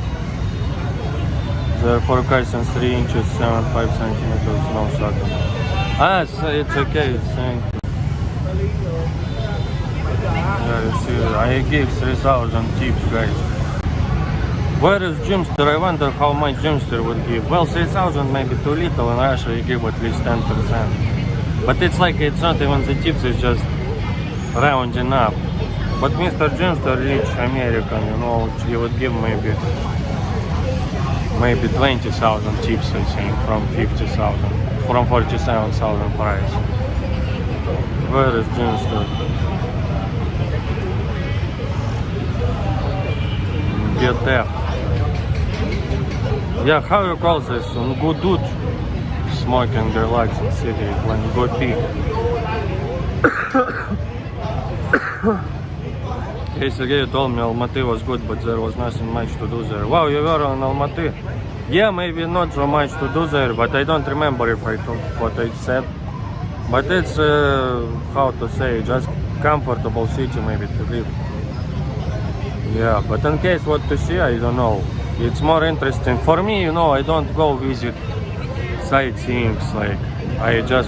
Speaker 1: the forecasting 3 inches, 7.5 centimeters, no second. So it's okay, thank you. Yeah, you see, I gave 3,000 tips, guys. Where is Jimster? I wonder how much Jimster would give. Well, 3,000 maybe too little. In Russia you give at least 10%. But it's like, it's not even the tips, it's just rounding up. But Mr. Jimster, rich American, you know, he would give maybe 20,000 tips, I think, from 50,000, from 47,000 price. Where is Jimster? Get there. Yeah, how you call this? Good dude. Smoking, relaxing cigarette when you go pee. Hey Sergey, you told me Almaty was good, but there was nothing much to do there. Wow, you were on Almaty? Yeah, maybe not so much to do there, but I don't remember if I told what I said. But it's, how to say, just comfortable city maybe to live. Yeah, but in case what to see, I don't know. It's more interesting. For me, you know, I don't go visit sightseeing, like,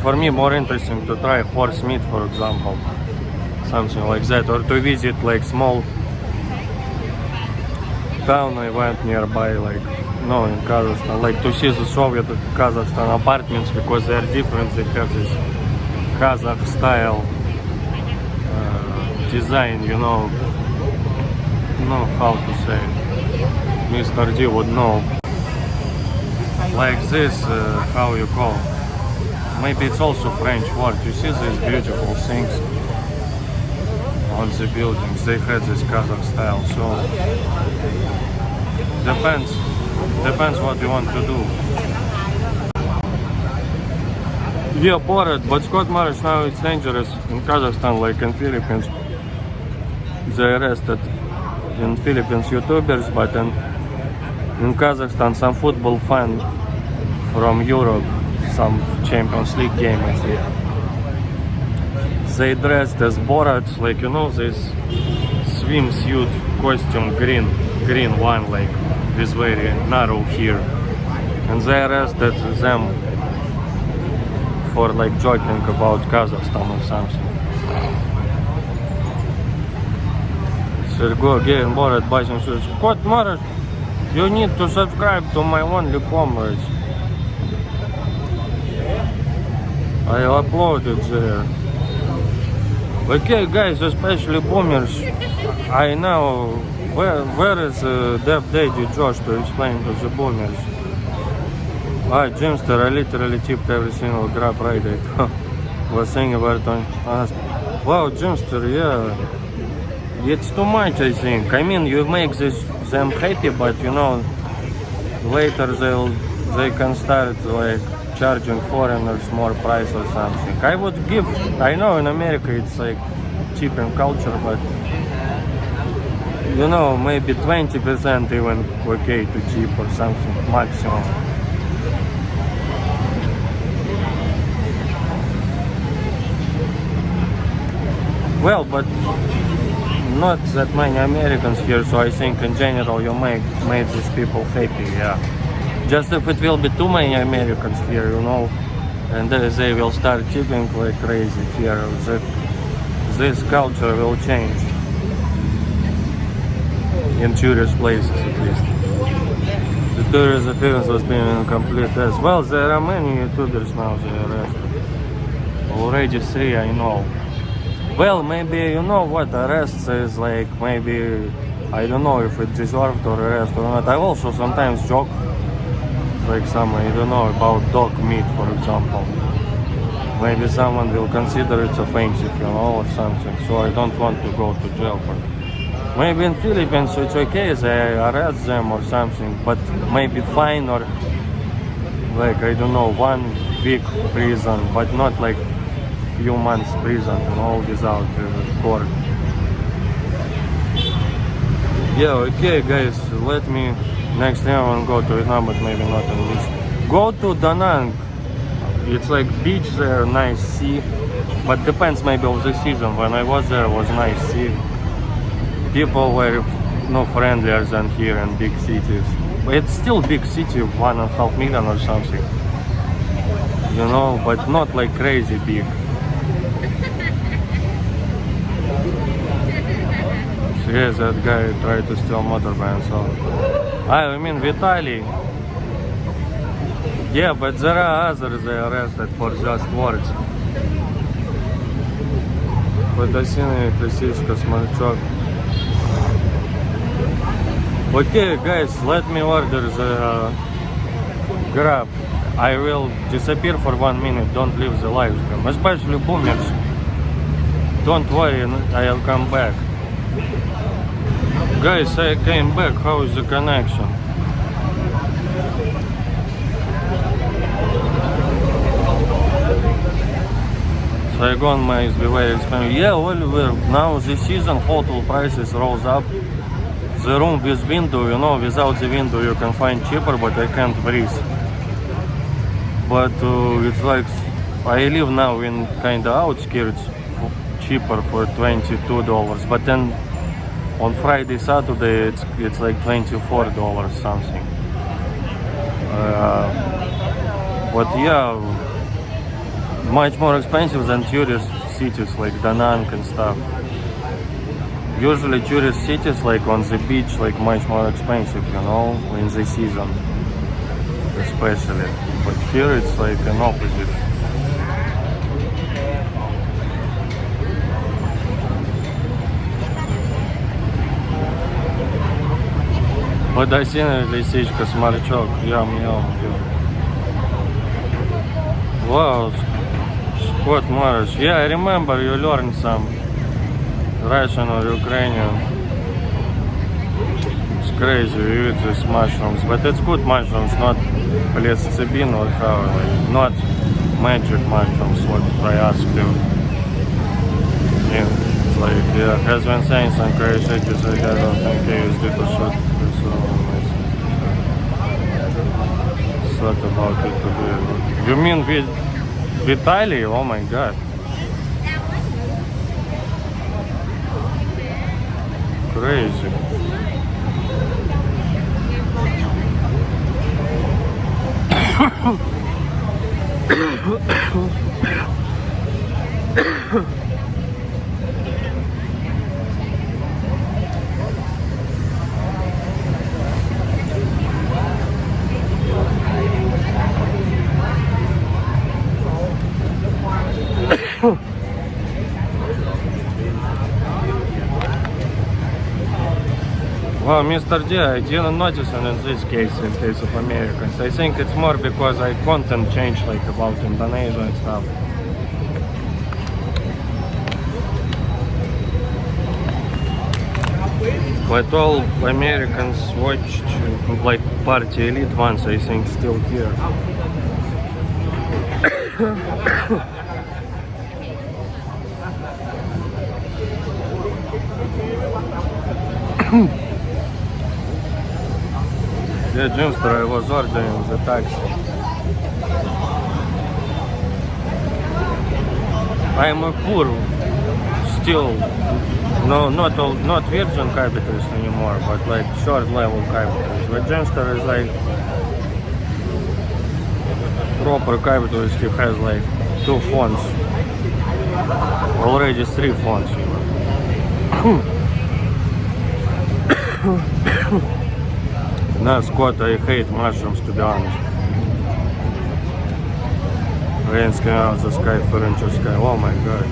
Speaker 1: for me more interesting to try horse meat, for example. Something like that, or to visit like small town I went nearby, like, no, in Kazakhstan, like to see the Soviet Kazakhstan apartments, because they are different. They have this Kazakh style design, you know how to say. Mr. D would know. Like this, how you call? Maybe it's also French word. You see these beautiful things on the buildings, they had this Kazakh style, so depends what you want to do. Yeah, bored, but Scott Marriage now it's dangerous in Kazakhstan, like in Philippines. They arrested in Philippines YouTubers, but in Kazakhstan some football fan from Europe, some Champions League game, I think. They dressed as Borat, like, you know, this swimsuit costume, green one, like this very narrow here, and they arrested them for like joking about Kazakhstan or something. Sergo again, Borat buying shoes. Scott Marriage, you need to subscribe to my only comrades. I uploaded there. Okay, guys, especially boomers, I know where is Dev Daddy Josh to explain to the boomers. Jimster, I literally tipped every single Grab ride I was saying about it. Wow, Jimster, yeah, it's too much, I think. I mean, you make them happy, but you know, later they can start like charging foreigners more price or something. I would give, I know in America it's like cheap in culture, but you know, maybe 20% even okay to cheap or something, maximum. Well, but not that many Americans here, so I think in general you make these people happy, yeah. Just if it will be too many Americans here, you know, and they will start tipping like crazy here, this culture will change. In tourist places at least. The tourism experience was being incomplete as well. There are many YouTubers now they arrested. Already 3 I know. Well, maybe you know what arrests is like, maybe I don't know if it deserved or arrest or not. I also sometimes joke like some, I don't know, about dog meat for example. Maybe someone will consider it offensive, you know, or something. So I don't want to go to jail for it. Maybe in Philippines it's okay, they arrest them or something, but maybe fine or like, I don't know, 1 week prison, but not like few months prison, you know, without court. Yeah, okay guys, let me, next time I want to go to Vietnam, but maybe not in this. Go to Da Nang. It's like beach there, nice sea, but depends maybe of the season. When I was there, it was nice sea. People were no friendlier than here in big cities. But it's still big city, 1.5 million or something. You know, but not like crazy big. So yes, that guy tried to steal motorbike, so I mean Vitaly. Yeah, but there are others they arrested for just words. Подосиновый классический сморчок. Okay guys, let me order the Grab. I will disappear for 1 minute, don't leave the live stream. Especially boomers. Don't worry, I'll come back. Guys, I came back, how is the connection? Saigon might be very expensive. Yeah, Oliver, now this season hotel prices rose up. The room with window, you know, without the window you can find cheaper, but I can't breathe. But it's like, I live now in kinda outskirts, cheaper for $22, but then on Friday, Saturday it's like $24 something. But yeah, much more expensive than tourist cities like Da Nang and stuff. Usually tourist cities like on the beach like much more expensive, you know, in the season especially. But here it's like an opposite. Подосиновый лисичка, сморчок, ям-ям. Wow, Scott Morris. Yeah, I remember you learned some Russian or Ukrainian. It's crazy, you eat these mushrooms, but it's good mushrooms, not psilocybin or how, like, not magic mushrooms, what I asked you. Yeah, it's like, yeah, has been saying some crazy shit, I don't think he used it to shoot, so it's thought about it to be. You mean Vitaly? Oh my god. Crazy. Well, Mr. D, I didn't notice it in this case, in case of Americans. I think it's more because I content changed like about Indonesia and stuff. But all Americans watched like party elite ones, I think, still here. Yeah, Jimster, I was ordering the taxi. I'm a poor still not virgin capitalist anymore, but like short level capitalist. But Genster is like proper capitalist. He has like 2 fonts, already 3 fonts even. No, Scott, I hate mushrooms, to be honest. Rain came out the sky, furniture sky. Oh my god.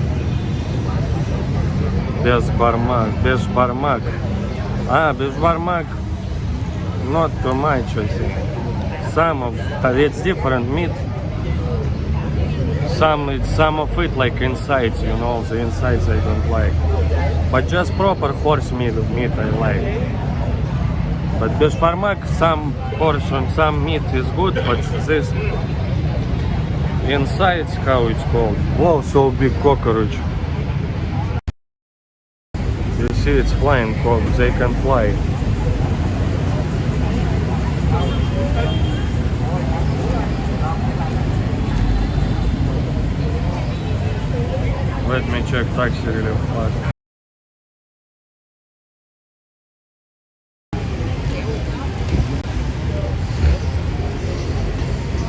Speaker 1: Beshbarmak. Beshbarmak. Not too much, I think. Some of it's different meat. Some of it like insides, you know, the insides I don't like. But just proper horse meat I like. But Beshbarmak, some portion, some meat is good, but this insides, how it's called. Wow, so big cockroach. You see, it's flying, they can fly. Let me check taxi really fast.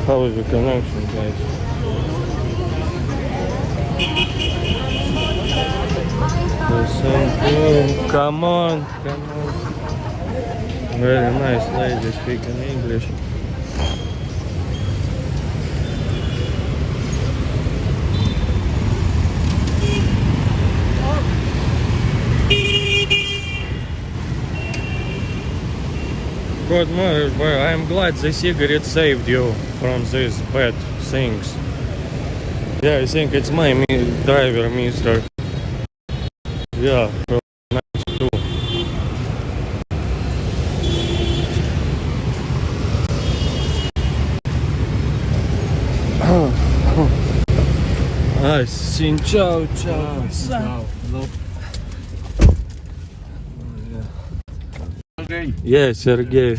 Speaker 1: How is the connection, guys? Come on. Very nice lady speaking English. Good morning, boy. I'm glad the cigarette saved you from these bad things. Yeah, I think it's my driver, mister. Yeah, nice too. Xin chào. Yeah, Sergey.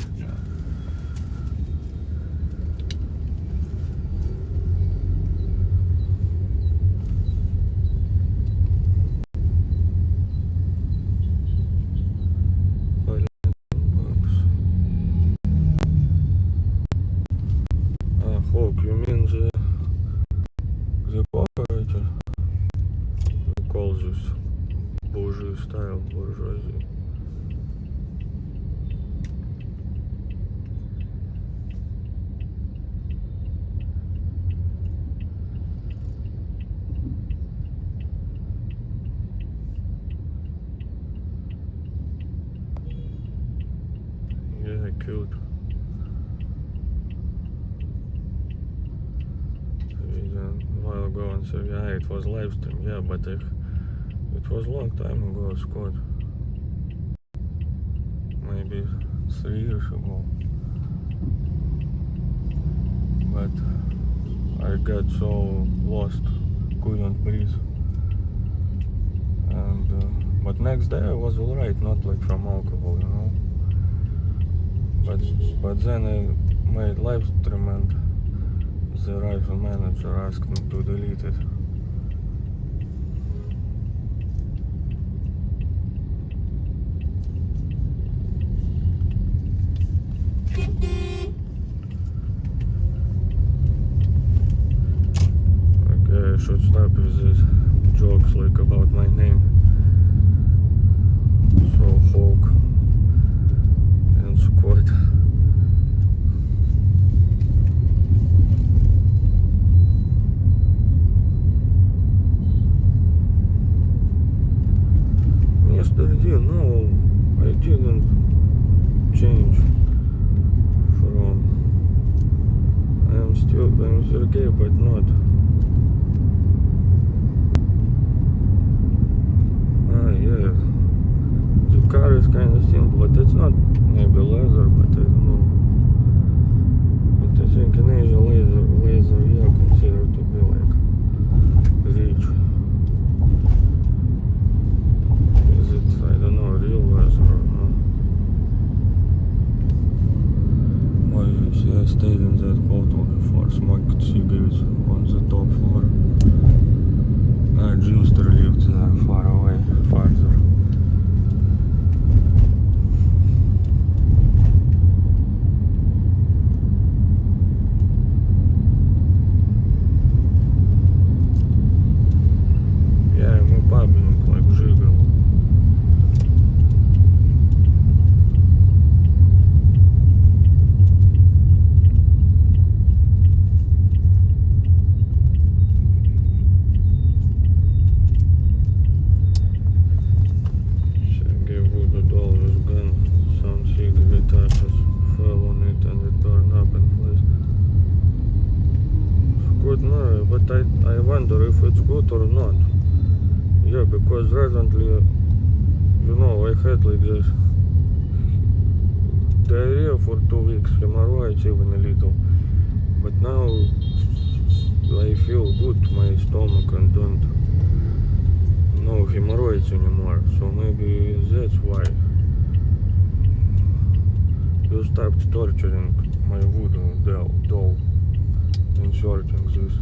Speaker 1: Hawk, you mean the cooperator? We call this bourgeois style, bourgeoisie. Yeah, cute. A while ago and said, yeah, it was live stream, yeah, but it was a long time ago, Scott. Maybe 3 years ago. But I got so lost, couldn't breathe. And but next day I was alright, not like from alcohol, you know. But then I made live stream and the rifle manager asked me to delete it. Okay, I should stop with these jokes like about my name. So Hawk and Squad. No, I didn't change from. I'm Sergey, but not. Yeah. The car is kind of simple, but it's not maybe leather, but I don't know. But I think in Asia leather, yeah, considered to be like rich. I don't know, real leather or not. Well, you see, I stayed in that hotel before, smoked cigarettes on the top floor. Jimster lives far away, farther. Я ему пабник like жигал. I wonder if it's good or not. Yeah, because recently, you know, I had like this diarrhea for 2 weeks, hemorrhoids even a little. But now I feel good to my stomach and don't no hemorrhoids anymore. So maybe that's why you stopped torturing my voodoo doll, inserting this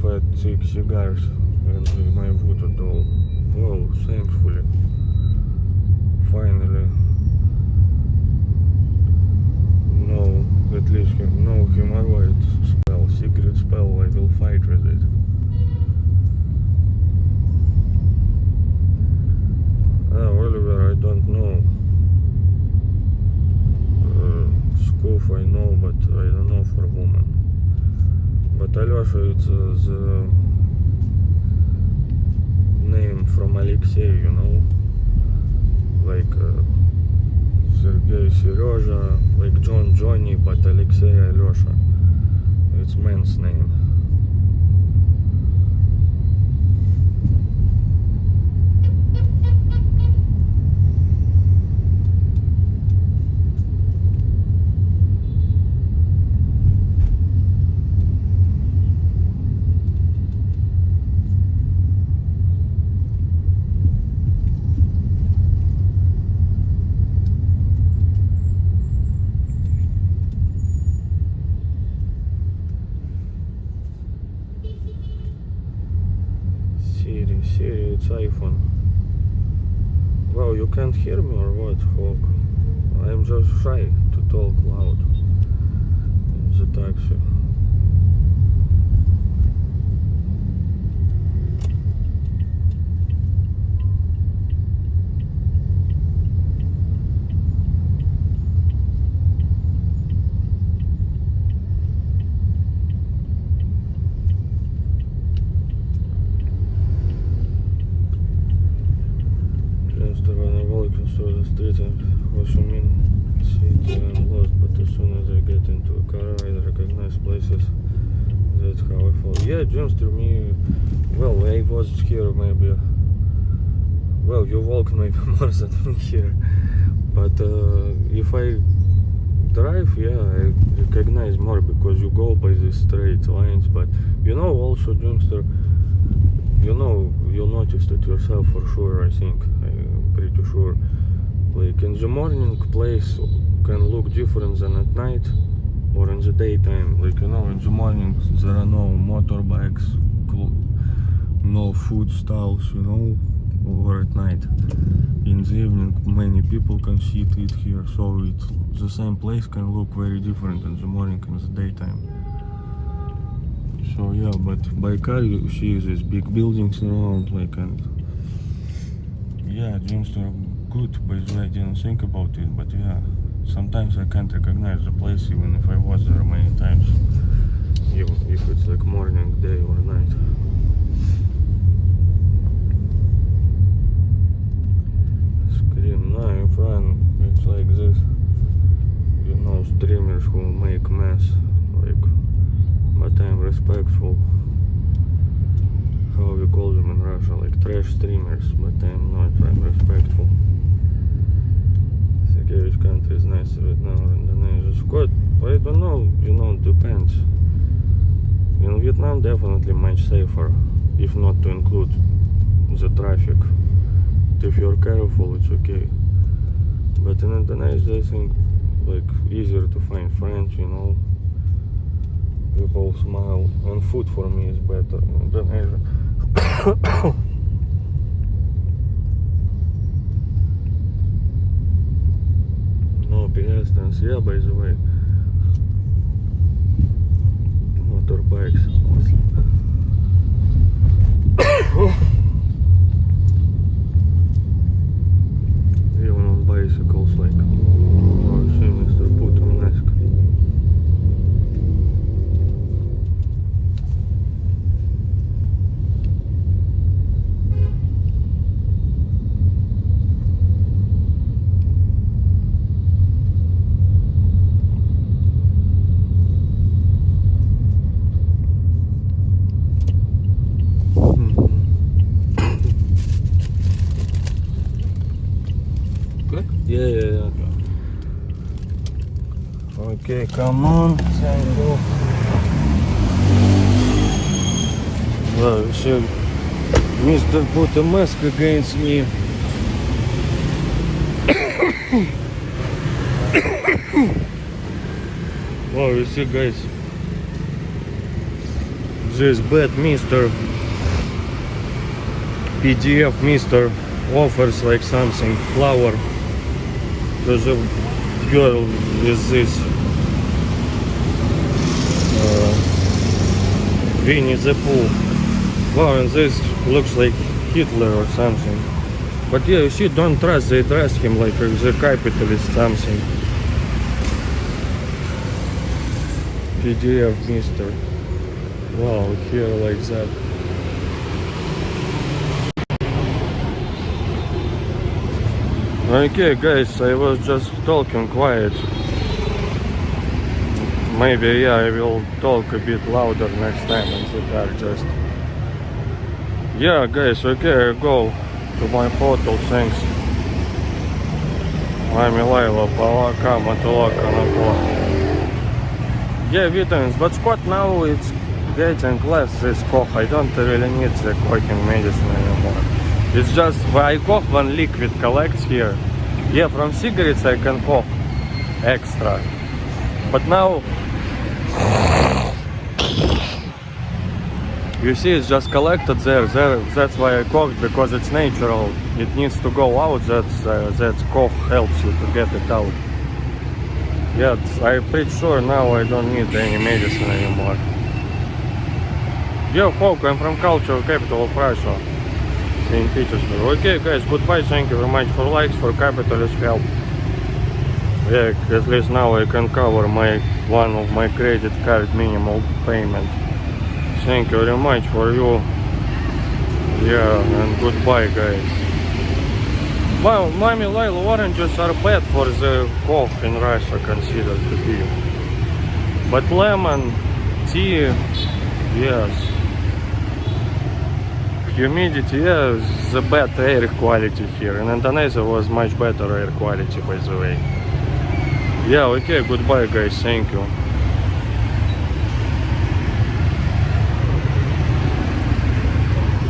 Speaker 1: fat thick cigars in my voodoo doll. Well, thankfully, finally, no, at least no hemorrhoid spell, secret spell. I will fight with it. Oliver, I don't know. Scoof I know, but I don't know for woman. But Alyosha, it's the name from Alexei, you know, like Sergei, Serежа, like John, Johnny, but Alexei, Alyosha. It's man's name. Siri, it's iPhone. Wow, you can't hear me or what, Hawk? I'm just shy to talk loud in the taxi. Through the street and Hoshimin City I'm lost, but as soon as I get into a car I recognize places. That's how I fall. Yeah, Jimster, me, well, I was here maybe, well, you walk maybe more than me here, but if I drive, yeah, I recognize more because you go by these straight lines. But you know, also Jimster, you know, you'll notice it yourself for sure, I think, I'm pretty sure. Like in the morning, place can look different than at night or in the daytime. Like, you know, in the morning there are no motorbikes, no food stalls, you know, or at night. In the evening many people can sit, eat here, so it's the same place can look very different in the morning and the daytime. So yeah, but by car you see these big buildings around, like, and yeah, Jimster, good, by the way, I didn't think about it, but yeah, sometimes I can't recognize the place even if I was there many times, even if it's like morning, day or night. Scream, no, in front, it's like this, you know, streamers who make mess, like, but I'm respectful. How we call them in Russia, like trash streamers, but I'm not, I'm respectful. Which country is nicer, Vietnam or Indonesia? Scott, I don't know, you know, depends. In Vietnam definitely much safer, if not to include the traffic. If you're careful, it's okay. But in Indonesia I think like easier to find friends, you know. We both smile, and food for me is better than Asia. No pedestrians, yeah, by the way. Motorbikes mostly. Even on bicycles, like, oh, see Mr. Putin-esque. Good? Yeah. Okay, come on, thank you. Well, you see, Mr. put a mask against me. Wow, you see, guys, this bad Mr. PDF Mr. offers like something, flower. There's a girl with this Winnie the Pooh. Wow, and this looks like Hitler or something. But yeah, you see, don't trust, they dress him like the capitalist something. PDF Mr. Wow, here like that. Okay, guys, I was just talking quiet. Maybe, yeah, I will talk a bit louder next time in the car, just. Yeah, guys, okay, I go to my hotel, thanks. Mami Laila, palaka, matulaka, napo. Yeah, vitamins, but Scott, now it's getting less this cough. I don't really need the coughing medicine anymore. It's just when I cough when liquid collects here. Yeah, from cigarettes I can cough extra. But now, you see, it's just collected there. That's why I coughed, because it's natural. It needs to go out. That cough helps you to get it out. Yeah, I'm pretty sure now I don't need any medicine anymore. Yo, folk, I'm from cultural capital of Russia, St. Petersburg. Okay, guys, goodbye. Thank you very much for likes, for capitalist help. Yeah, at least now I can cover one of my credit card minimal payment. Thank you very much for you. Yeah, and goodbye, guys. Well, Mami Laila, oranges are bad for the cough in Russia, considered to be. But lemon, tea, yes. Humidity, yeah, the bad air quality here. In Indonesia was much better air quality, by the way. Yeah, okay, goodbye, guys, thank you.